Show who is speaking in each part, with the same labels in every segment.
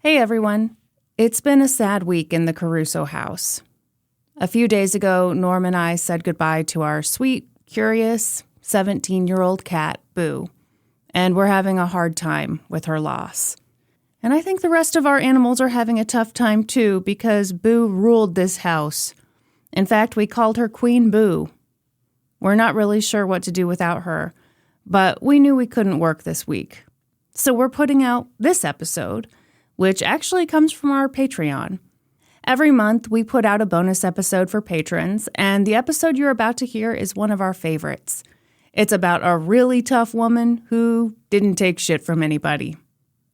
Speaker 1: Hey everyone. It's been a sad week in the Caruso house. A few days ago, Norm and I said goodbye to our sweet, curious, 17-year-old cat, Boo, and we're having a hard time with her loss. And I think the rest of our animals are having a tough time too because Boo ruled this house. In fact, we called her Queen Boo. We're not really sure what to do without her, but we knew we couldn't work this week. So we're putting out this episode, which actually comes from our Patreon. Every month, we put out a bonus episode for patrons, and the episode you're about to hear is one of our favorites. It's about a really tough woman who didn't take shit from anybody.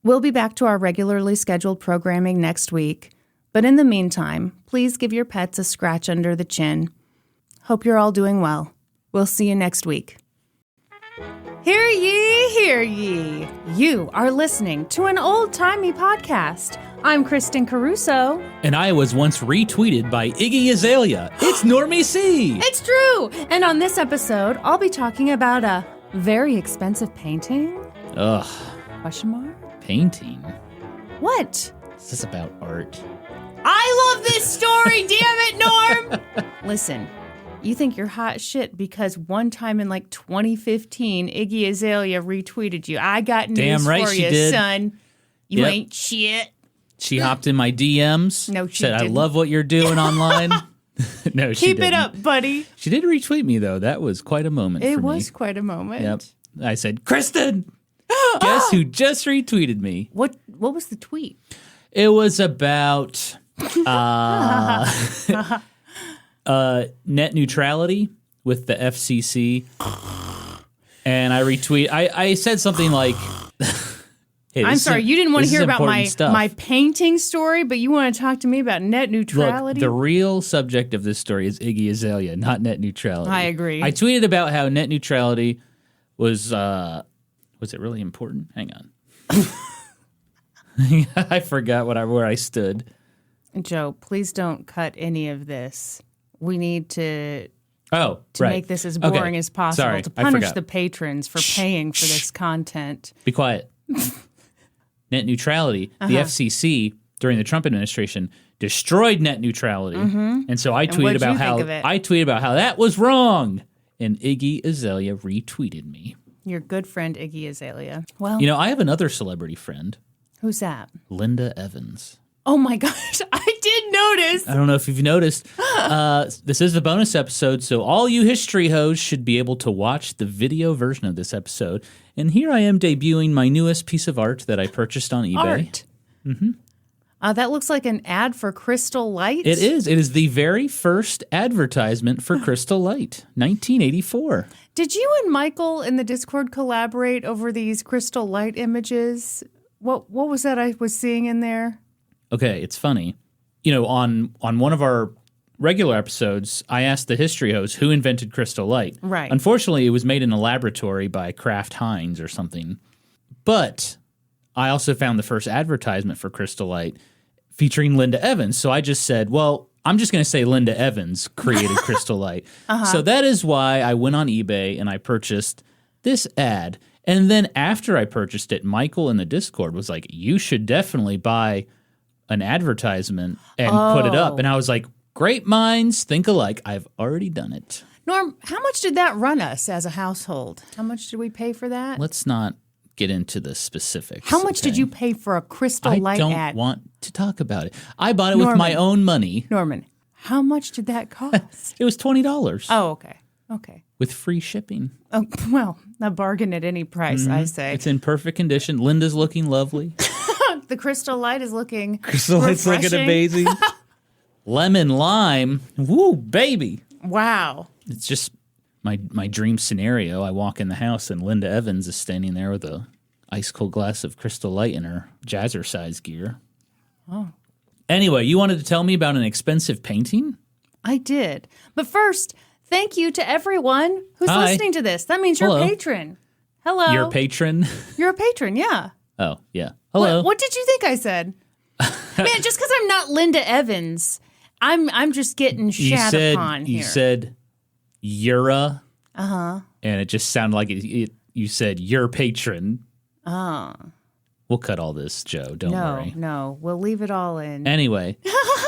Speaker 1: We'll be back to our regularly scheduled programming next week, but in the meantime, please give your pets a scratch under the chin. Hope you're all doing well. We'll see you next week. Hear ye, hear ye. You are listening to an old-timey podcast. I'm Kristin Caruso.
Speaker 2: And I was once retweeted by Iggy Azalea. It's Normie C.
Speaker 1: It's true. And on this episode, I'll be talking about a very expensive painting.
Speaker 2: Ugh.
Speaker 1: Question mark?
Speaker 2: Painting?
Speaker 1: What?
Speaker 2: Is this about art?
Speaker 1: I love this story, damn it, Norm! Listen. You think you're hot shit because one time in like 2015, Iggy Azalea retweeted you. I got news for you,
Speaker 2: did.
Speaker 1: son. You ain't shit.
Speaker 2: She hopped in my DMs.
Speaker 1: No, she
Speaker 2: said,
Speaker 1: didn't.
Speaker 2: I love what you're doing online. No, she
Speaker 1: Keep
Speaker 2: didn't.
Speaker 1: it up, buddy.
Speaker 2: She did retweet me, though. That was quite a moment for me.
Speaker 1: It was quite a moment.
Speaker 2: Yep. I said, Kristin, guess who just retweeted me?
Speaker 1: What was the tweet?
Speaker 2: It was about... net neutrality with the FCC, and I retweet. I said something like, hey,
Speaker 1: I'm sorry, you didn't want to hear about
Speaker 2: stuff.
Speaker 1: my painting story, but you want to talk to me about net neutrality?
Speaker 2: Look, the real subject of this story is Iggy Azalea, not net neutrality.
Speaker 1: I agree.
Speaker 2: I tweeted about how net neutrality was it really important? Hang on. I forgot where I stood.
Speaker 1: Joe, please don't cut any of this. We need to make this as boring as possible,
Speaker 2: Sorry,
Speaker 1: to punish the patrons for paying for this content.
Speaker 2: Be quiet. Net neutrality, the FCC during the Trump administration destroyed net neutrality. And so I tweeted about how that was wrong. And Iggy Azalea retweeted me.
Speaker 1: Your good friend Iggy Azalea. Well,
Speaker 2: I have another celebrity friend.
Speaker 1: Who's that?
Speaker 2: Linda Evans.
Speaker 1: Oh my gosh, I did notice.
Speaker 2: I don't know if you've noticed. This is the bonus episode, so all you history hoes should be able to watch the video version of this episode. And here I am debuting my newest piece of art that I purchased on eBay.
Speaker 1: Art? Mm-hmm. That looks like an ad for Crystal Light.
Speaker 2: It is. It is the very first advertisement for Crystal Light, 1984.
Speaker 1: Did you and Michael in the Discord collaborate over these Crystal Light images? What was that I was seeing in there?
Speaker 2: Okay, it's funny. On one of our regular episodes, I asked the history host who invented Crystal Light.
Speaker 1: Right.
Speaker 2: Unfortunately, it was made in a laboratory by Kraft Heinz or something. But I also found the first advertisement for Crystal Light featuring Linda Evans. So I just said, well, I'm just going to say Linda Evans created Crystal Light. So that is why I went on eBay and I purchased this ad. And then after I purchased it, Michael in the Discord was like, you should definitely buy an advertisement and put it up. And I was like, great minds think alike. I've already done it.
Speaker 1: Norm, how much did that run us as a household? How much did we pay for that?
Speaker 2: Let's not get into the specifics.
Speaker 1: How much did you pay for a Crystal Light ad?
Speaker 2: I don't want to talk about it. I bought it with my own money.
Speaker 1: Norman, how much did that cost?
Speaker 2: It was $20.
Speaker 1: Oh, okay. Okay.
Speaker 2: With free shipping.
Speaker 1: Oh, well, a bargain at any price, I say.
Speaker 2: It's in perfect condition. Linda's looking lovely.
Speaker 1: The Crystal Light is looking
Speaker 2: Crystal Light's looking amazing. Lemon lime. Woo, baby.
Speaker 1: Wow.
Speaker 2: It's just my dream scenario. I walk in the house and Linda Evans is standing there with a ice cold glass of Crystal Light in her jazzercise gear. Oh. Anyway, you wanted to tell me about an expensive painting?
Speaker 1: I did. But first, thank you to everyone who's listening to this. That means you're a patron. Hello.
Speaker 2: You're a patron?
Speaker 1: You're a patron, yeah.
Speaker 2: Oh, yeah. Hello.
Speaker 1: What did you think I said? Man, just because I'm not Linda Evans, I'm just getting shat upon here.
Speaker 2: You said Yura. Uh-huh. And it just sounded like you said your patron.
Speaker 1: Oh.
Speaker 2: We'll cut all this, Joe. Don't worry.
Speaker 1: No, we'll leave it all in.
Speaker 2: Anyway,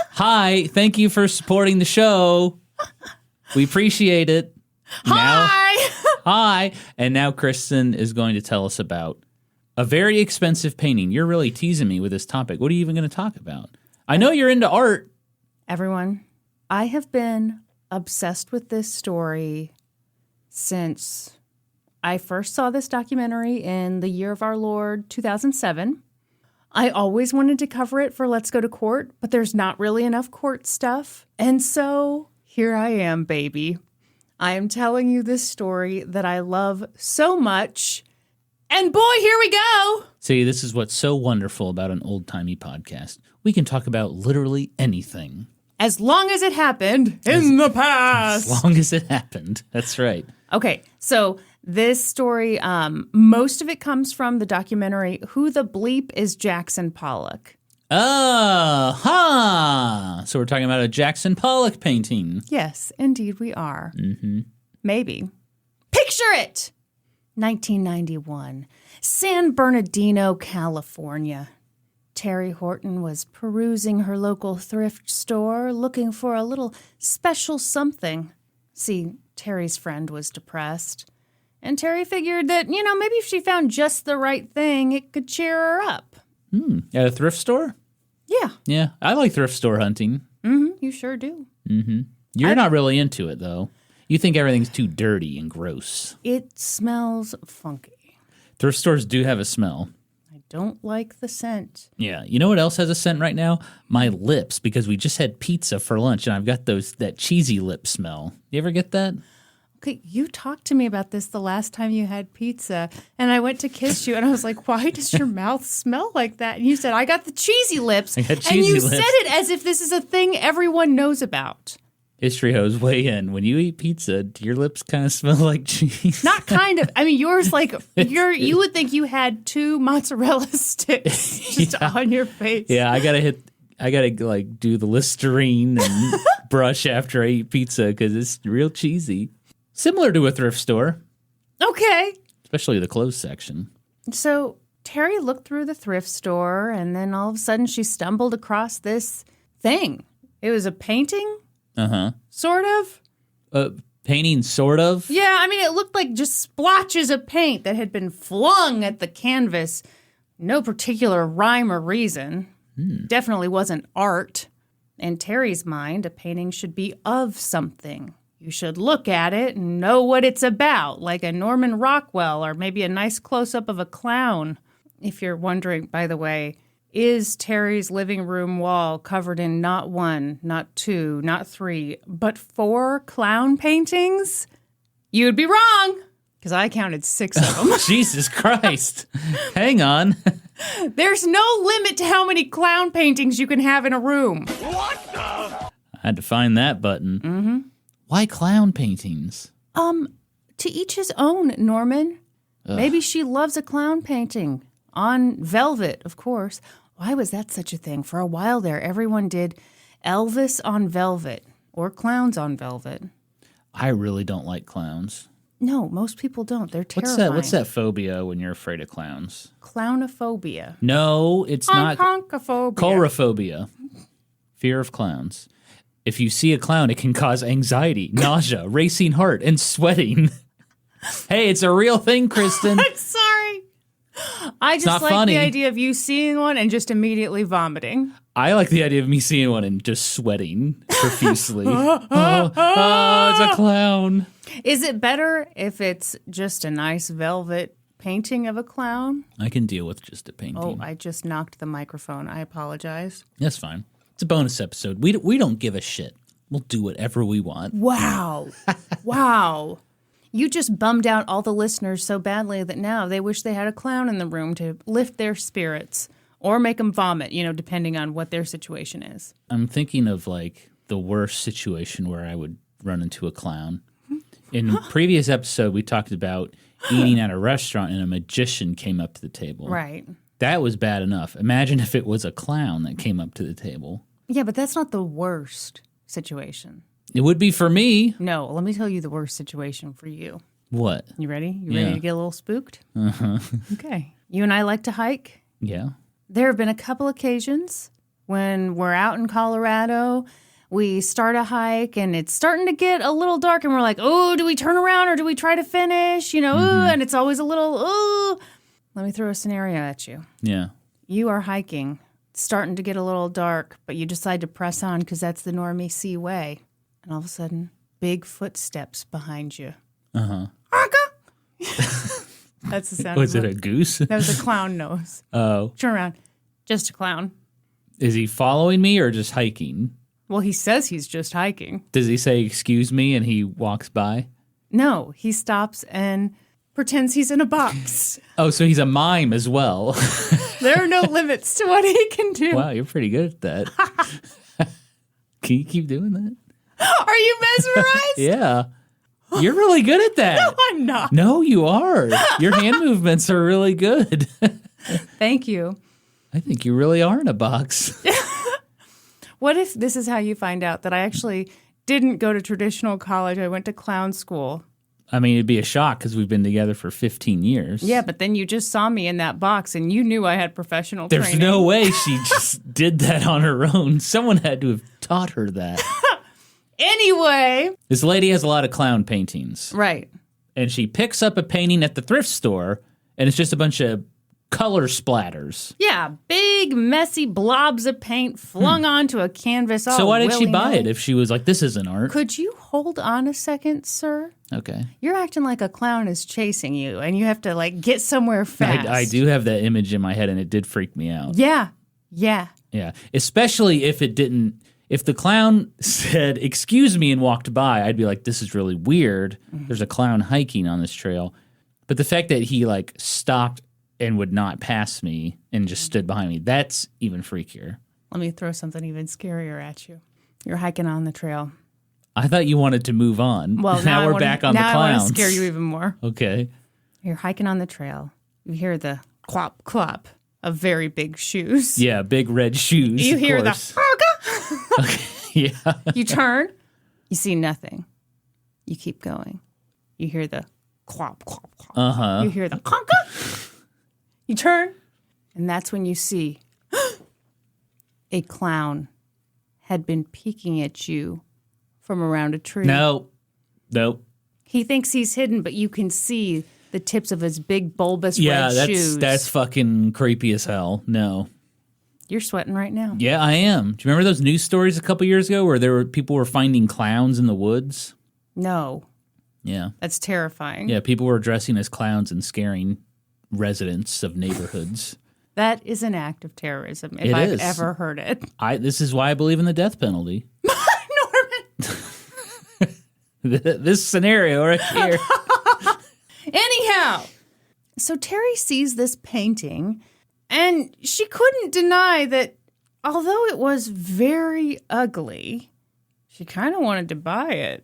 Speaker 2: hi. Thank you for supporting the show. We appreciate it. Hi. And now Kristin is going to tell us about a very expensive painting. You're really teasing me with this topic. What are you even going to talk about? I know you're into art.
Speaker 1: Everyone, I have been obsessed with this story since I first saw this documentary in the year of our Lord, 2007. I always wanted to cover it for Let's Go to Court, but there's not really enough court stuff. And so here I am, baby. I am telling you this story that I love so much. And boy, here we go.
Speaker 2: See, this is what's so wonderful about an old-timey podcast. We can talk about literally anything.
Speaker 1: As long as it happened in the past.
Speaker 2: As long as it happened. That's right.
Speaker 1: Okay, so this story, most of it comes from the documentary Who the Bleep is Jackson Pollock?
Speaker 2: So we're talking about a Jackson Pollock painting.
Speaker 1: Yes, indeed we are.
Speaker 2: Mm-hmm.
Speaker 1: Maybe. Picture it! 1991, San Bernardino, California. Teri Horton was perusing her local thrift store looking for a little special something. See, Teri's friend was depressed. And Teri figured that, maybe if she found just the right thing, it could cheer her up.
Speaker 2: At a thrift store?
Speaker 1: Yeah.
Speaker 2: Yeah, I like thrift store hunting.
Speaker 1: Mm-hmm, you sure do.
Speaker 2: Mm-hmm. You're not really into it, though. You think everything's too dirty and gross.
Speaker 1: It smells funky.
Speaker 2: Thrift stores do have a smell.
Speaker 1: I don't like the scent.
Speaker 2: Yeah. You know what else has a scent right now? My lips, because we just had pizza for lunch, and I've got that cheesy lip smell. You ever get that?
Speaker 1: Okay, you talked to me about this the last time you had pizza, and I went to kiss you, and I was like, why does your mouth smell like that? And you said, I got the cheesy lips.
Speaker 2: I got cheesy lips.
Speaker 1: And you said it as if this is a thing everyone knows about.
Speaker 2: History hose, weigh in. When you eat pizza, do your lips kind of smell like cheese?
Speaker 1: Not kind of. I mean, yours you would think you had 2 mozzarella sticks just on your face.
Speaker 2: Yeah, I gotta do the Listerine and brush after I eat pizza because it's real cheesy. Similar to a thrift store.
Speaker 1: Okay.
Speaker 2: Especially the clothes section.
Speaker 1: So Teri looked through the thrift store, and then all of a sudden she stumbled across this thing. It was a painting?
Speaker 2: Uh-huh.
Speaker 1: Sort of?
Speaker 2: Painting, sort of?
Speaker 1: Yeah, I mean, it looked like just splotches of paint that had been flung at the canvas. No particular rhyme or reason. Definitely wasn't art. In Teri's mind, a painting should be of something. You should look at it and know what it's about, like a Norman Rockwell or maybe a nice close-up of a clown. If you're wondering, by the way, is Teri's living room wall covered in not 1, not 2, not 3, but 4 clown paintings? You'd be wrong, because I counted 6 of them.
Speaker 2: Jesus Christ. Hang on.
Speaker 1: There's no limit to how many clown paintings you can have in a room.
Speaker 3: What the?
Speaker 2: I had to find that button.
Speaker 1: Mm-hmm.
Speaker 2: Why clown paintings?
Speaker 1: To each his own, Norman.
Speaker 2: Ugh.
Speaker 1: Maybe she loves a clown painting. On velvet, of course. Why was that such a thing? For a while there, everyone did Elvis on velvet or clowns on velvet.
Speaker 2: I really don't like clowns.
Speaker 1: No, most people don't. They're terrifying.
Speaker 2: What's that phobia when you're afraid of clowns?
Speaker 1: Clownophobia.
Speaker 2: No, it's not.
Speaker 1: Honkophobia.
Speaker 2: Coulrophobia. Fear of clowns. If you see a clown, it can cause anxiety, nausea, racing heart, and sweating. Hey, it's a real thing, Kristin.
Speaker 1: I'm sorry. I just like
Speaker 2: funny.
Speaker 1: the idea of you seeing one and just immediately vomiting.
Speaker 2: I like the idea of me seeing one and just sweating profusely. It's a clown.
Speaker 1: Is it better if it's just a nice velvet painting of a clown?
Speaker 2: I can deal with just a painting.
Speaker 1: Oh, I just knocked the microphone. I apologize.
Speaker 2: That's fine. It's a bonus episode. We don't give a shit. We'll do whatever we want.
Speaker 1: Wow. Wow. You just bummed out all the listeners so badly that now they wish they had a clown in the room to lift their spirits or make them vomit, depending on what their situation is.
Speaker 2: I'm thinking of the worst situation where I would run into a clown. In a previous episode, we talked about eating at a restaurant and a magician came up to the table.
Speaker 1: Right.
Speaker 2: That was bad enough. Imagine if it was a clown that came up to the table.
Speaker 1: Yeah, but that's not the worst situation.
Speaker 2: It would be for me.
Speaker 1: No, let me tell you the worst situation for you.
Speaker 2: What?
Speaker 1: You ready? You ready to get a little spooked?
Speaker 2: Uh-huh.
Speaker 1: Okay. You and I like to hike.
Speaker 2: Yeah.
Speaker 1: There have been a couple occasions when we're out in Colorado, we start a hike and it's starting to get a little dark and we're like, oh, do we turn around or do we try to finish? You know, and it's always a little, Let me throw a scenario at you.
Speaker 2: Yeah.
Speaker 1: You are hiking. It's starting to get a little dark, but you decide to press on because that's the Normie C way. And all of a sudden, big footsteps behind you.
Speaker 2: Uh-huh.
Speaker 1: That's the sound.
Speaker 2: Was it a goose?
Speaker 1: That was a clown nose.
Speaker 2: Oh.
Speaker 1: Turn around. Just a clown.
Speaker 2: Is he following me or just hiking?
Speaker 1: Well, he says he's just hiking.
Speaker 2: Does he say, excuse me, and he walks by?
Speaker 1: No, he stops and pretends he's in a box.
Speaker 2: Oh, so he's a mime as well.
Speaker 1: There are no limits to what he can do.
Speaker 2: Wow, you're pretty good at that. Can you keep doing that?
Speaker 1: Are you mesmerized?
Speaker 2: Yeah. You're really good at that.
Speaker 1: No, I'm not.
Speaker 2: No, you are. Your hand movements are really good.
Speaker 1: Thank you.
Speaker 2: I think you really are in a box.
Speaker 1: What if this is how you find out that I actually didn't go to traditional college? I went to clown school.
Speaker 2: I mean, it'd be a shock because we've been together for 15 years.
Speaker 1: Yeah, but then you just saw me in that box and you knew I had professional
Speaker 2: There's
Speaker 1: training.
Speaker 2: no way she just did that on her own. Someone had to have taught her that.
Speaker 1: Anyway.
Speaker 2: This lady has a lot of clown paintings.
Speaker 1: Right.
Speaker 2: And she picks up a painting at the thrift store, and it's just a bunch of color splatters.
Speaker 1: Yeah, big, messy blobs of paint flung onto a canvas.
Speaker 2: So why did she buy
Speaker 1: willy-nilly.
Speaker 2: it if she was like, this isn't art?
Speaker 1: Could you hold on a second, sir?
Speaker 2: Okay.
Speaker 1: You're acting like a clown is chasing you, and you have to, like, get somewhere fast.
Speaker 2: I do have that image in my head, and it did freak me out.
Speaker 1: Yeah. Yeah.
Speaker 2: Yeah. Especially if it didn't... If the clown said, excuse me, and walked by, I'd be like, this is really weird. There's a clown hiking on this trail. But the fact that he, like, stopped and would not pass me and just stood behind me, that's even freakier.
Speaker 1: Let me throw something even scarier at you. You're hiking on the trail.
Speaker 2: I thought you wanted to move on.
Speaker 1: Well,
Speaker 2: now we're back on the clowns.
Speaker 1: Now I want to scare you even more.
Speaker 2: Okay.
Speaker 1: You're hiking on the trail. You hear the clop, clop of very big shoes.
Speaker 2: Yeah, big red shoes.
Speaker 1: You hear the...
Speaker 2: Okay. Yeah.
Speaker 1: You turn. You see nothing. You keep going. You hear the clop, clop, clop.
Speaker 2: Uh-huh.
Speaker 1: You hear the conka. You turn. And that's when you see a clown had been peeking at you from around a tree.
Speaker 2: No. Nope.
Speaker 1: He thinks he's hidden, but you can see the tips of his big bulbous
Speaker 2: Yeah,
Speaker 1: red shoes.
Speaker 2: that's fucking creepy as hell. No.
Speaker 1: You're sweating right now.
Speaker 2: Yeah, I am. Do you remember those news stories a couple years ago where people were finding clowns in the woods?
Speaker 1: No.
Speaker 2: Yeah.
Speaker 1: That's terrifying.
Speaker 2: Yeah, people were dressing as clowns and scaring residents of neighborhoods.
Speaker 1: That is an act of terrorism, if I've ever heard it.
Speaker 2: This is why I believe in the death penalty.
Speaker 1: Norman!
Speaker 2: This scenario right here.
Speaker 1: Anyhow, so Teri sees this painting, and she couldn't deny that although it was very ugly, she kind of wanted to buy it.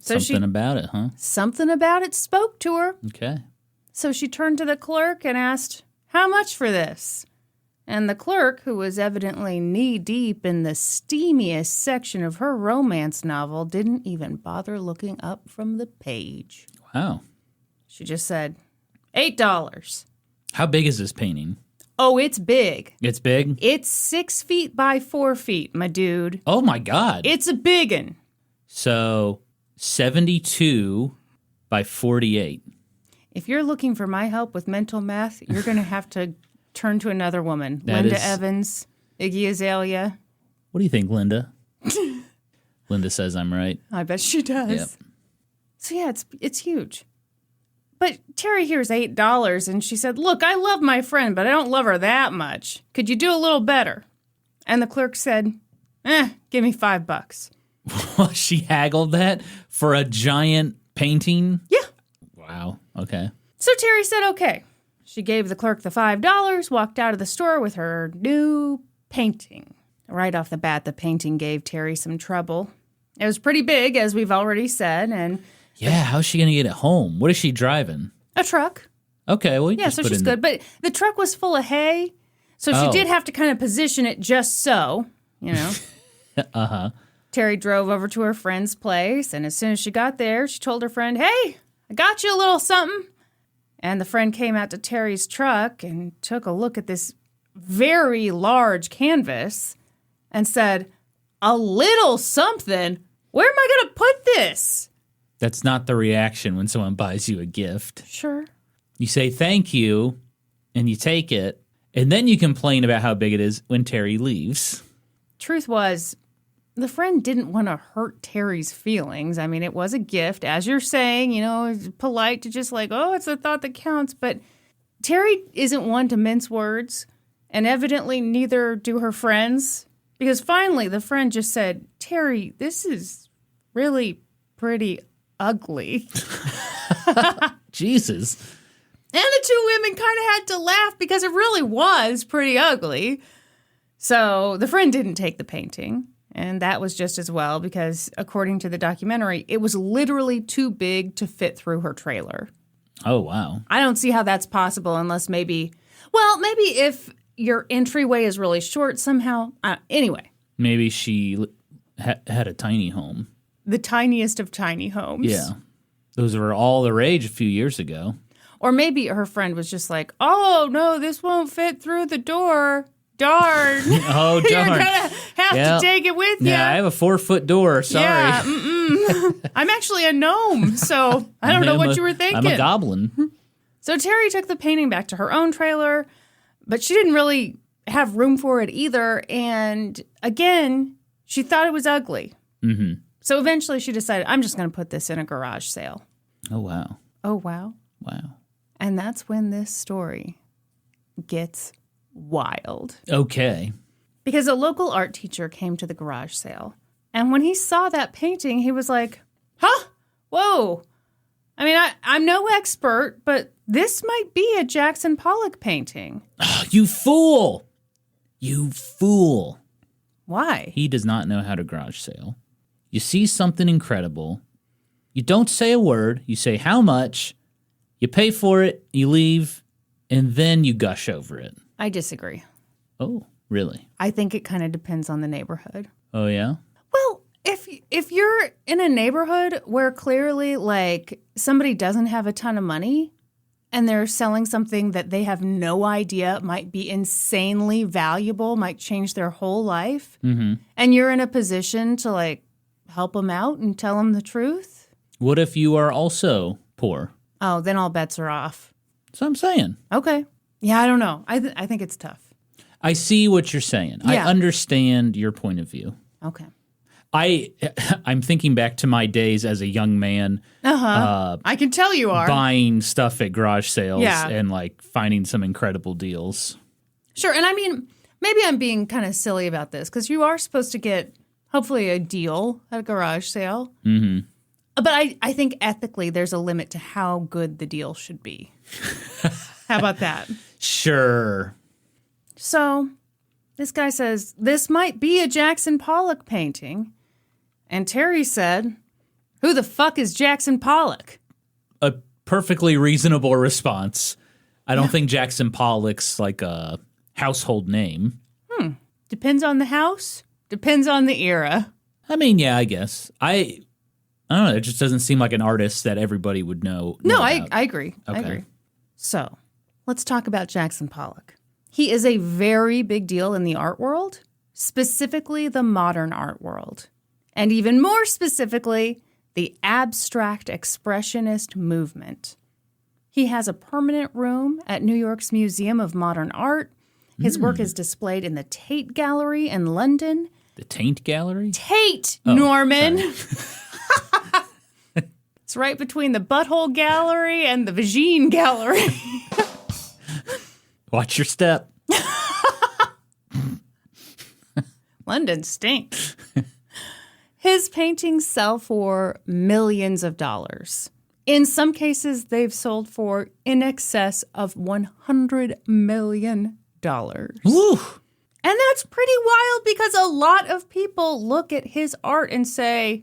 Speaker 1: So
Speaker 2: Something about it, huh?
Speaker 1: Something about it spoke to her.
Speaker 2: Okay.
Speaker 1: So she turned to the clerk and asked, "How much for this?" And the clerk, who was evidently knee-deep in the steamiest section of her romance novel, didn't even bother looking up from the page.
Speaker 2: Wow.
Speaker 1: She just said, $8.
Speaker 2: How big is this painting?
Speaker 1: Oh, it's big.
Speaker 2: It's big?
Speaker 1: It's 6 feet by 4 feet, my dude.
Speaker 2: Oh, my God.
Speaker 1: It's a biggin.
Speaker 2: So 72 by 48.
Speaker 1: If you're looking for my help with mental math, you're going to have to turn to another woman. Linda Evans, Iggy Azalea.
Speaker 2: What do you think, Linda? Linda says I'm right.
Speaker 1: I bet she does.
Speaker 2: Yep.
Speaker 1: So yeah, it's huge. But Teri hears $8, and she said, "Look, I love my friend, but I don't love her that much. Could you do a little better?" And the clerk said, give me $5.
Speaker 2: She haggled that for a giant painting?
Speaker 1: Yeah.
Speaker 2: Wow. Okay.
Speaker 1: So Teri said, okay. She gave the clerk the $5, walked out of the store with her new painting. Right off the bat, the painting gave Teri some trouble. It was pretty big, as we've already said, and...
Speaker 2: Yeah, how's she going to get it home? What is she driving?
Speaker 1: A truck.
Speaker 2: Okay, well,
Speaker 1: Yeah, so she's good. But the truck was full of hay, so she did have to kind of position it just so, you know.
Speaker 2: Uh-huh.
Speaker 1: Teri drove over to her friend's place, and as soon as she got there, she told her friend, "Hey, I got you a little something." And the friend came out to Teri's truck and took a look at this very large canvas and said, "A little something? Where am I going to put this?"
Speaker 2: That's not the reaction when someone buys you a gift.
Speaker 1: Sure.
Speaker 2: You say thank you, and you take it, and then you complain about how big it is when Teri leaves.
Speaker 1: Truth was, the friend didn't want to hurt Teri's feelings. I mean, it was a gift. As you're saying, it's polite to just like, oh, it's the thought that counts. But Teri isn't one to mince words, and evidently neither do her friends. Because finally, the friend just said, "Teri, this is really pretty ugly."
Speaker 2: Jesus.
Speaker 1: And the two women kind of had to laugh because it really was pretty ugly. So the friend didn't take the painting. And that was just as well because, according to the documentary, it was literally too big to fit through her trailer.
Speaker 2: Oh, wow.
Speaker 1: I don't see how that's possible unless maybe if your entryway is really short somehow. Anyway.
Speaker 2: Maybe she had a tiny home.
Speaker 1: The tiniest of tiny homes.
Speaker 2: Yeah. Those were all the rage a few years ago.
Speaker 1: Or maybe her friend was just like, "Oh, no, this won't fit through the door. Darn."
Speaker 2: Oh, darn.
Speaker 1: You're going to have to take it with you.
Speaker 2: Yeah, I have a 4-foot door. Sorry.
Speaker 1: Yeah, I'm actually a gnome, so I don't know what you were thinking.
Speaker 2: I'm a goblin.
Speaker 1: So Teri took the painting back to her own trailer, but she didn't really have room for it either. And again, she thought it was ugly. Mm-hmm. So eventually she decided, I'm just going to put this in a garage sale.
Speaker 2: Oh, wow.
Speaker 1: Oh, wow.
Speaker 2: Wow.
Speaker 1: And that's when this story gets wild.
Speaker 2: Okay.
Speaker 1: Because a local art teacher came to the garage sale. And when he saw that painting, he was like, "Huh? Whoa. I mean, I'm no expert, but this might be a Jackson Pollock painting."
Speaker 2: Oh, you fool. You fool.
Speaker 1: Why?
Speaker 2: He does not know how to garage sale. You see something incredible. You don't say a word. You say how much. You pay for it. You leave. And then you gush over it.
Speaker 1: I disagree.
Speaker 2: Oh, really?
Speaker 1: I think it kind of depends on the neighborhood.
Speaker 2: Oh, yeah?
Speaker 1: Well, if you're in a neighborhood where clearly, like, somebody doesn't have a ton of money and they're selling something that they have no idea might be insanely valuable, might change their whole life, and you're in a position to, like, help them out and tell them the truth.
Speaker 2: What if you are also poor?
Speaker 1: Oh, then all bets are off.
Speaker 2: That's what I'm saying.
Speaker 1: Okay. Yeah, I don't know. I think it's tough.
Speaker 2: I see what you're saying.
Speaker 1: Yeah.
Speaker 2: I understand your point of view.
Speaker 1: Okay.
Speaker 2: I'm thinking back to my days as a young man.
Speaker 1: I can tell you are.
Speaker 2: Buying stuff at garage sales
Speaker 1: Yeah.
Speaker 2: and like finding some incredible deals.
Speaker 1: Sure. And I mean, maybe I'm being kind of silly about this because you are supposed to get hopefully a deal at a garage sale. Mm-hmm. But I think ethically there's a limit to how good the deal should be. How about that?
Speaker 2: Sure.
Speaker 1: So this guy says, "This might be a Jackson Pollock painting." And Teri said, "Who the fuck is Jackson Pollock?"
Speaker 2: A perfectly reasonable response. I don't think Jackson Pollock's like a household name.
Speaker 1: Depends on the house. Depends on the era.
Speaker 2: I mean, yeah, I guess. I don't know. It just doesn't seem like an artist that everybody would know.
Speaker 1: No, I
Speaker 2: about.
Speaker 1: agree. I
Speaker 2: Okay.
Speaker 1: agree. So let's talk about Jackson Pollock. He is a very big deal in the art world, specifically the modern art world. And even more specifically, the abstract expressionist movement. He has a permanent room at New York's Museum of Modern Art. His work is displayed in the Tate Gallery in London.
Speaker 2: The Taint Gallery?
Speaker 1: Tate, Norman. It's right between the Butthole Gallery and the Vagine Gallery.
Speaker 2: Watch your step.
Speaker 1: London stinks. His paintings sell for millions of dollars. In some cases, they've sold for in excess of $100 million.
Speaker 2: Woo!
Speaker 1: And that's pretty wild because a lot of people look at his art and say,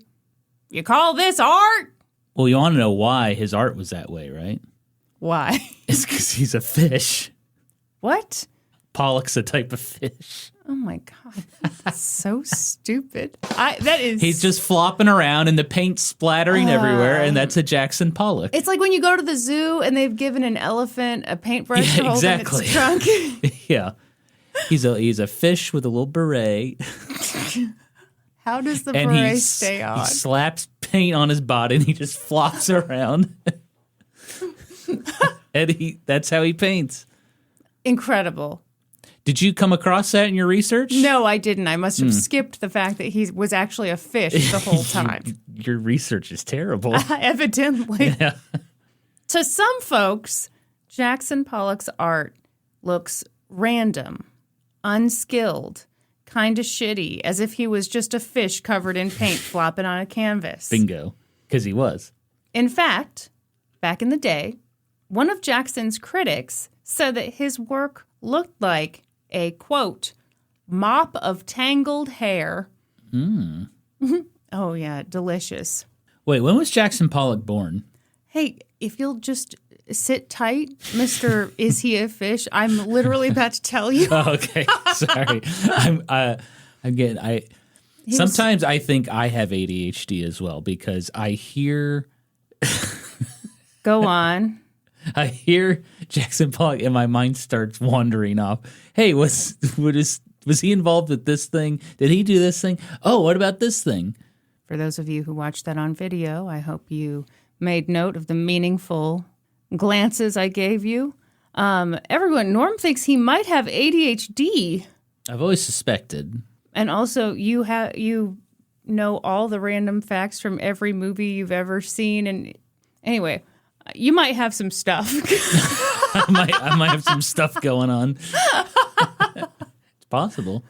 Speaker 1: "You call this art?"
Speaker 2: Well, you want to know why his art was that way, right?
Speaker 1: Why?
Speaker 2: It's because he's a fish.
Speaker 1: What?
Speaker 2: Pollock's a type of fish.
Speaker 1: Oh my God. That's so stupid.
Speaker 2: He's just flopping around and the paint splattering everywhere, and that's a Jackson Pollock.
Speaker 1: It's like when you go to the zoo and they've given an elephant a paintbrush to hold in its trunk.
Speaker 2: Yeah. He's a fish with a little beret.
Speaker 1: How does the
Speaker 2: And
Speaker 1: beret stay on?
Speaker 2: He slaps paint on his body and he just flops around. And that's how he paints.
Speaker 1: Incredible.
Speaker 2: Did you come across that in your research?
Speaker 1: No, I didn't. I must have skipped the fact that he was actually a fish the whole time.
Speaker 2: Your research is terrible.
Speaker 1: Evidently.
Speaker 2: Yeah.
Speaker 1: To some folks, Jackson Pollock's art looks random, unskilled, kind of shitty, as if he was just a fish covered in paint flopping on a canvas.
Speaker 2: Bingo. Because he was.
Speaker 1: In fact, back in the day, one of Jackson's critics said that his work looked like a, quote, mop of tangled hair. Oh, yeah, delicious.
Speaker 2: Wait, when was Jackson Pollock born?
Speaker 1: Hey, if you'll just sit tight, Mr. Is He a Fish? I'm literally about to tell you.
Speaker 2: Oh, okay. Sorry. Sometimes I think I have ADHD as well because I hear...
Speaker 1: Go on.
Speaker 2: I hear Jackson Pollock and my mind starts wandering off. Hey, was he involved with this thing? Did he do this thing? Oh, what about this thing?
Speaker 1: For those of you who watched that on video, I hope you made note of the meaningful glances I gave you. Everyone, Norm thinks he might have ADHD.
Speaker 2: I've always suspected.
Speaker 1: And also, you know all the random facts from every movie you've ever seen. And anyway, you might have some stuff.
Speaker 2: I might have some stuff going on. It's possible.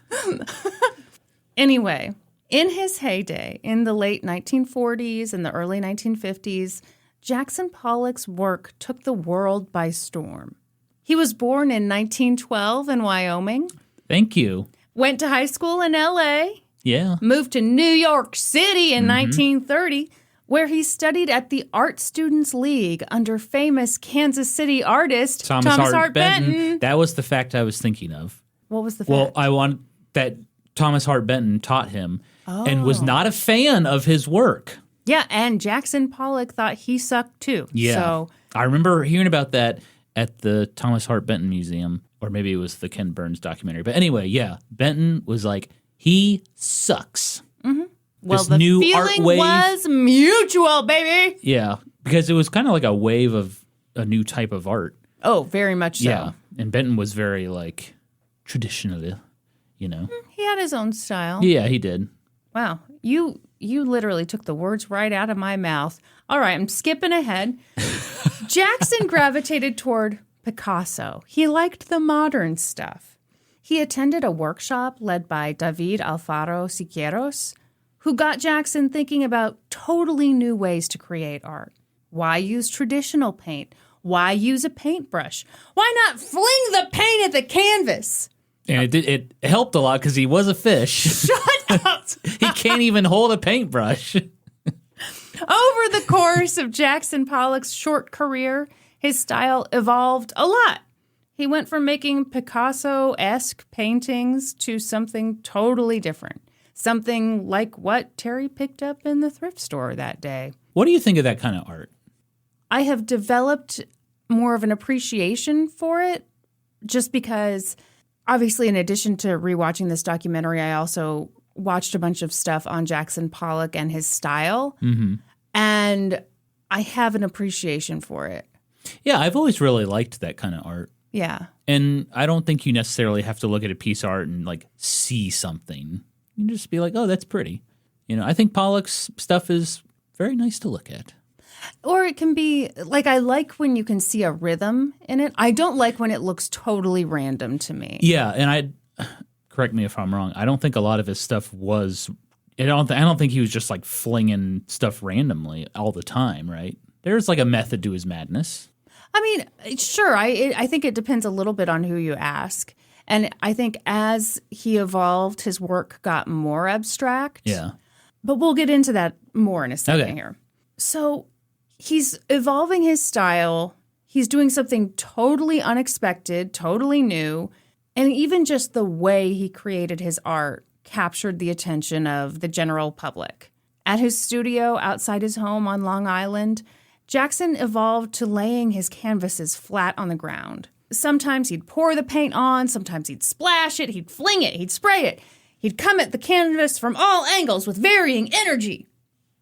Speaker 1: Anyway, in his heyday, in the late 1940s and the early 1950s, Jackson Pollock's work took the world by storm. He was born in 1912 in Wyoming.
Speaker 2: Thank you.
Speaker 1: Went to high school in L.A.
Speaker 2: Yeah.
Speaker 1: Moved to New York City in 1930, where he studied at the Art Students League under famous Kansas City artist Thomas Hart Benton.
Speaker 2: That was the fact I was thinking of.
Speaker 1: What was the fact?
Speaker 2: Well, I want that Thomas Hart Benton taught him and was not a fan of his work.
Speaker 1: Yeah, and Jackson Pollock thought he sucked too.
Speaker 2: Yeah.
Speaker 1: So
Speaker 2: I remember hearing about that at the Thomas Hart Benton Museum, or maybe it was the Ken Burns documentary. But anyway, yeah, Benton was like, he sucks.
Speaker 1: well,
Speaker 2: This
Speaker 1: the
Speaker 2: new
Speaker 1: feeling
Speaker 2: art wave.
Speaker 1: was mutual, baby.
Speaker 2: Yeah, because it was kind of like a wave of a new type of art.
Speaker 1: Oh, very much so.
Speaker 2: Yeah, and Benton was very like traditional, you know.
Speaker 1: He had his own style.
Speaker 2: Yeah, he did.
Speaker 1: Wow. You literally took the words right out of my mouth. All right, I'm skipping ahead. Jackson gravitated toward Picasso. He liked the modern stuff. He attended a workshop led by David Alfaro Siqueiros, who got Jackson thinking about totally new ways to create art. Why use traditional paint? Why use a paintbrush? Why not fling the paint at the canvas?
Speaker 2: And it helped a lot because he was a fish.
Speaker 1: Shut up!
Speaker 2: He can't even hold a paintbrush.
Speaker 1: Over the course of Jackson Pollock's short career, his style evolved a lot. He went from making Picasso-esque paintings to something totally different. Something like what Teri picked up in the thrift store that day.
Speaker 2: What do you think of that kind of art?
Speaker 1: I have developed more of an appreciation for it just because, obviously, in addition to rewatching this documentary, I also watched a bunch of stuff on Jackson Pollock and his style.
Speaker 2: Mm-hmm.
Speaker 1: And I have an appreciation for it.
Speaker 2: Yeah, I've always really liked that kind of art.
Speaker 1: Yeah.
Speaker 2: And I don't think you necessarily have to look at a piece of art and like see something. You can just be like, oh, that's pretty. You know, I think Pollock's stuff is very nice to look at.
Speaker 1: Or it can be, like, I like when you can see a rhythm in it. I don't like when it looks totally random to me.
Speaker 2: Yeah, and correct me if I'm wrong, I don't think a lot of his stuff was, I don't think he was just like flinging stuff randomly all the time, right? There's like a method to his madness.
Speaker 1: I mean, sure, I think it depends a little bit on who you ask. And I think as he evolved, his work got more abstract.
Speaker 2: Yeah.
Speaker 1: But we'll get into that more in a second
Speaker 2: Okay.
Speaker 1: here. So he's evolving his style. He's doing something totally unexpected, totally new. And even just the way he created his art captured the attention of the general public. At his studio outside his home on Long Island, Jackson evolved to laying his canvases flat on the ground. sometimes he'd pour the paint on, sometimes he'd splash it, he'd fling it, he'd spray it. He'd come at the canvas from all angles with varying energy.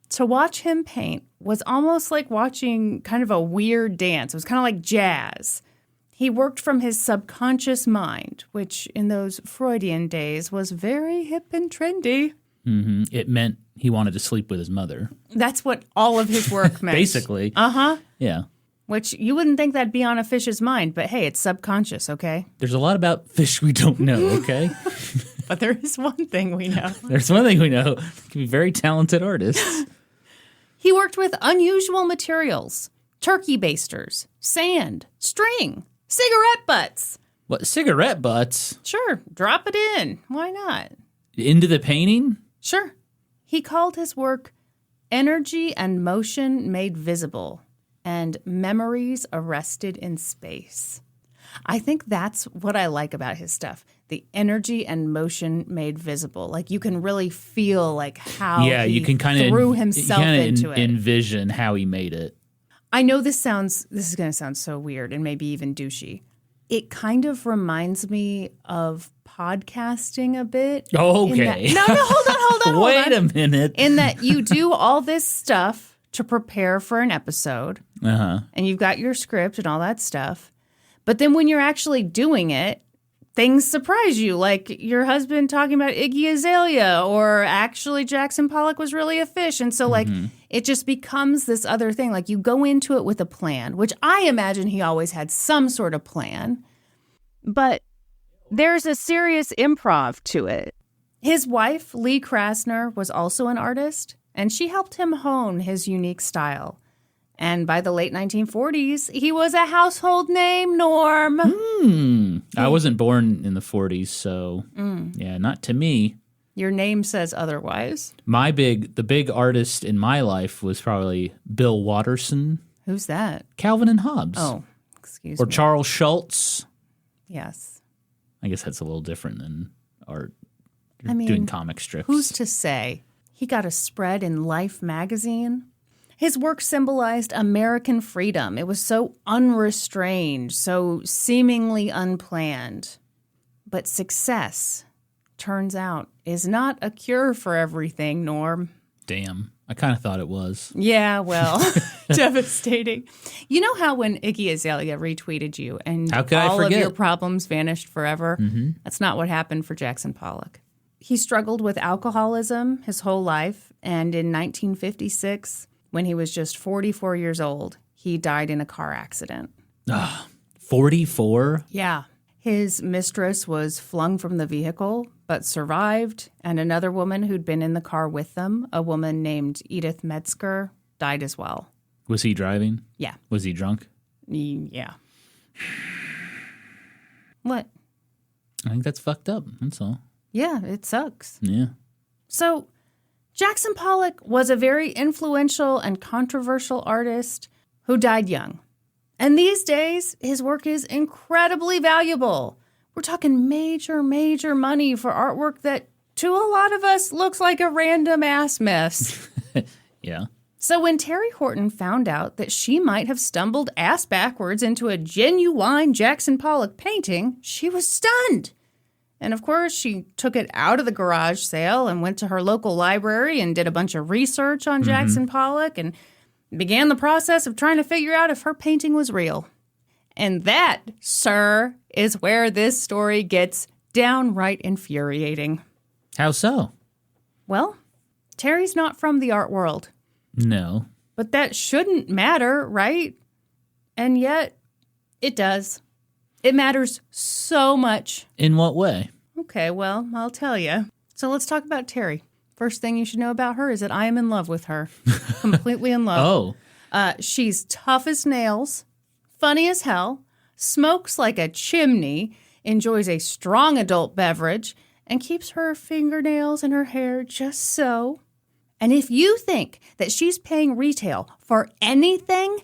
Speaker 1: To watch him paint was almost like watching kind of a weird dance. It was kind of like jazz. He worked from his subconscious mind, which in those Freudian days was very hip and trendy.
Speaker 2: Mm-hmm. It meant he wanted to sleep with his mother.
Speaker 1: That's what all of his work meant.
Speaker 2: Basically.
Speaker 1: Uh-huh.
Speaker 2: Yeah.
Speaker 1: Which you wouldn't think that'd be on a fish's mind, but hey, it's subconscious, okay?
Speaker 2: There's a lot about fish we don't know, okay?
Speaker 1: But there is one thing we know.
Speaker 2: There's one thing we know. They can be very talented artists.
Speaker 1: He worked with unusual materials, turkey basters, sand, string, cigarette butts.
Speaker 2: What, cigarette butts?
Speaker 1: Sure, drop it in. Why not?
Speaker 2: Into the painting?
Speaker 1: Sure. He called his work Energy and Motion Made Visible and Memories Arrested in Space. I think that's what I like about his stuff. The energy and motion made visible. Like you can really feel like how
Speaker 2: you can kind of
Speaker 1: threw himself into it.
Speaker 2: Envision how he made it.
Speaker 1: I know this is going to sound so weird and maybe even douchey. It kind of reminds me of podcasting a bit.
Speaker 2: Oh, okay.
Speaker 1: Hold on.
Speaker 2: Wait a minute.
Speaker 1: In that you do all this stuff to prepare for an episode.
Speaker 2: Uh-huh.
Speaker 1: And you've got your script and all that stuff. But then when you're actually doing it, things surprise you, like your husband talking about Iggy Azalea, or actually Jackson Pollock was really a fish. And so, it just becomes this other thing. Like, you go into it with a plan, which I imagine he always had some sort of plan. But there's a serious improv to it. His wife, Lee Krasner, was also an artist, and she helped him hone his unique style. And by the late 1940s, he was a household name, Norm.
Speaker 2: I wasn't born in the 40s, so yeah, not to me.
Speaker 1: Your name says otherwise.
Speaker 2: The big artist in my life was probably Bill Watterson.
Speaker 1: Who's that?
Speaker 2: Calvin and Hobbes.
Speaker 1: Oh, excuse me.
Speaker 2: Or Charles Schultz.
Speaker 1: Yes.
Speaker 2: I guess that's a little different than art.
Speaker 1: I mean,
Speaker 2: doing comic strips.
Speaker 1: Who's to say? He got a spread in Life magazine. His work symbolized American freedom. It was so unrestrained, so seemingly unplanned. But success, turns out, is not a cure for everything, Norm.
Speaker 2: Damn. I kind of thought it was.
Speaker 1: Yeah, well, devastating. You know how when Iggy Azalea retweeted you and all of your problems vanished forever? Mm-hmm. That's not what happened for Jackson Pollock. He struggled with alcoholism his whole life, and in 1956, when he was just 44 years old, he died in a car accident.
Speaker 2: 44?
Speaker 1: Yeah. His mistress was flung from the vehicle, but survived, and another woman who'd been in the car with them, a woman named Edith Metzger, died as well.
Speaker 2: Was he driving?
Speaker 1: Yeah.
Speaker 2: Was he drunk?
Speaker 1: Yeah. What?
Speaker 2: I think that's fucked up, that's all.
Speaker 1: Yeah, it sucks.
Speaker 2: Yeah.
Speaker 1: So, Jackson Pollock was a very influential and controversial artist who died young. And these days, his work is incredibly valuable. We're talking major money for artwork that, to a lot of us, looks like a random ass mess.
Speaker 2: Yeah.
Speaker 1: So when Teri Horton found out that she might have stumbled ass backwards into a genuine Jackson Pollock painting, she was stunned. And of course, she took it out of the garage sale and went to her local library and did a bunch of research on Jackson Pollock and began the process of trying to figure out if her painting was real. And that, sir, is where this story gets downright infuriating.
Speaker 2: How so?
Speaker 1: Well, Teri's not from the art world.
Speaker 2: No.
Speaker 1: But that shouldn't matter, right? And yet, it does. It matters so much.
Speaker 2: In what way?
Speaker 1: Okay, well, I'll tell you. So let's talk about Teri. First thing you should know about her is that I am in love with her. Completely in love. She's tough as nails, funny as hell, smokes like a chimney, enjoys a strong adult beverage, and keeps her fingernails and her hair just so. And if you think that she's paying retail for anything,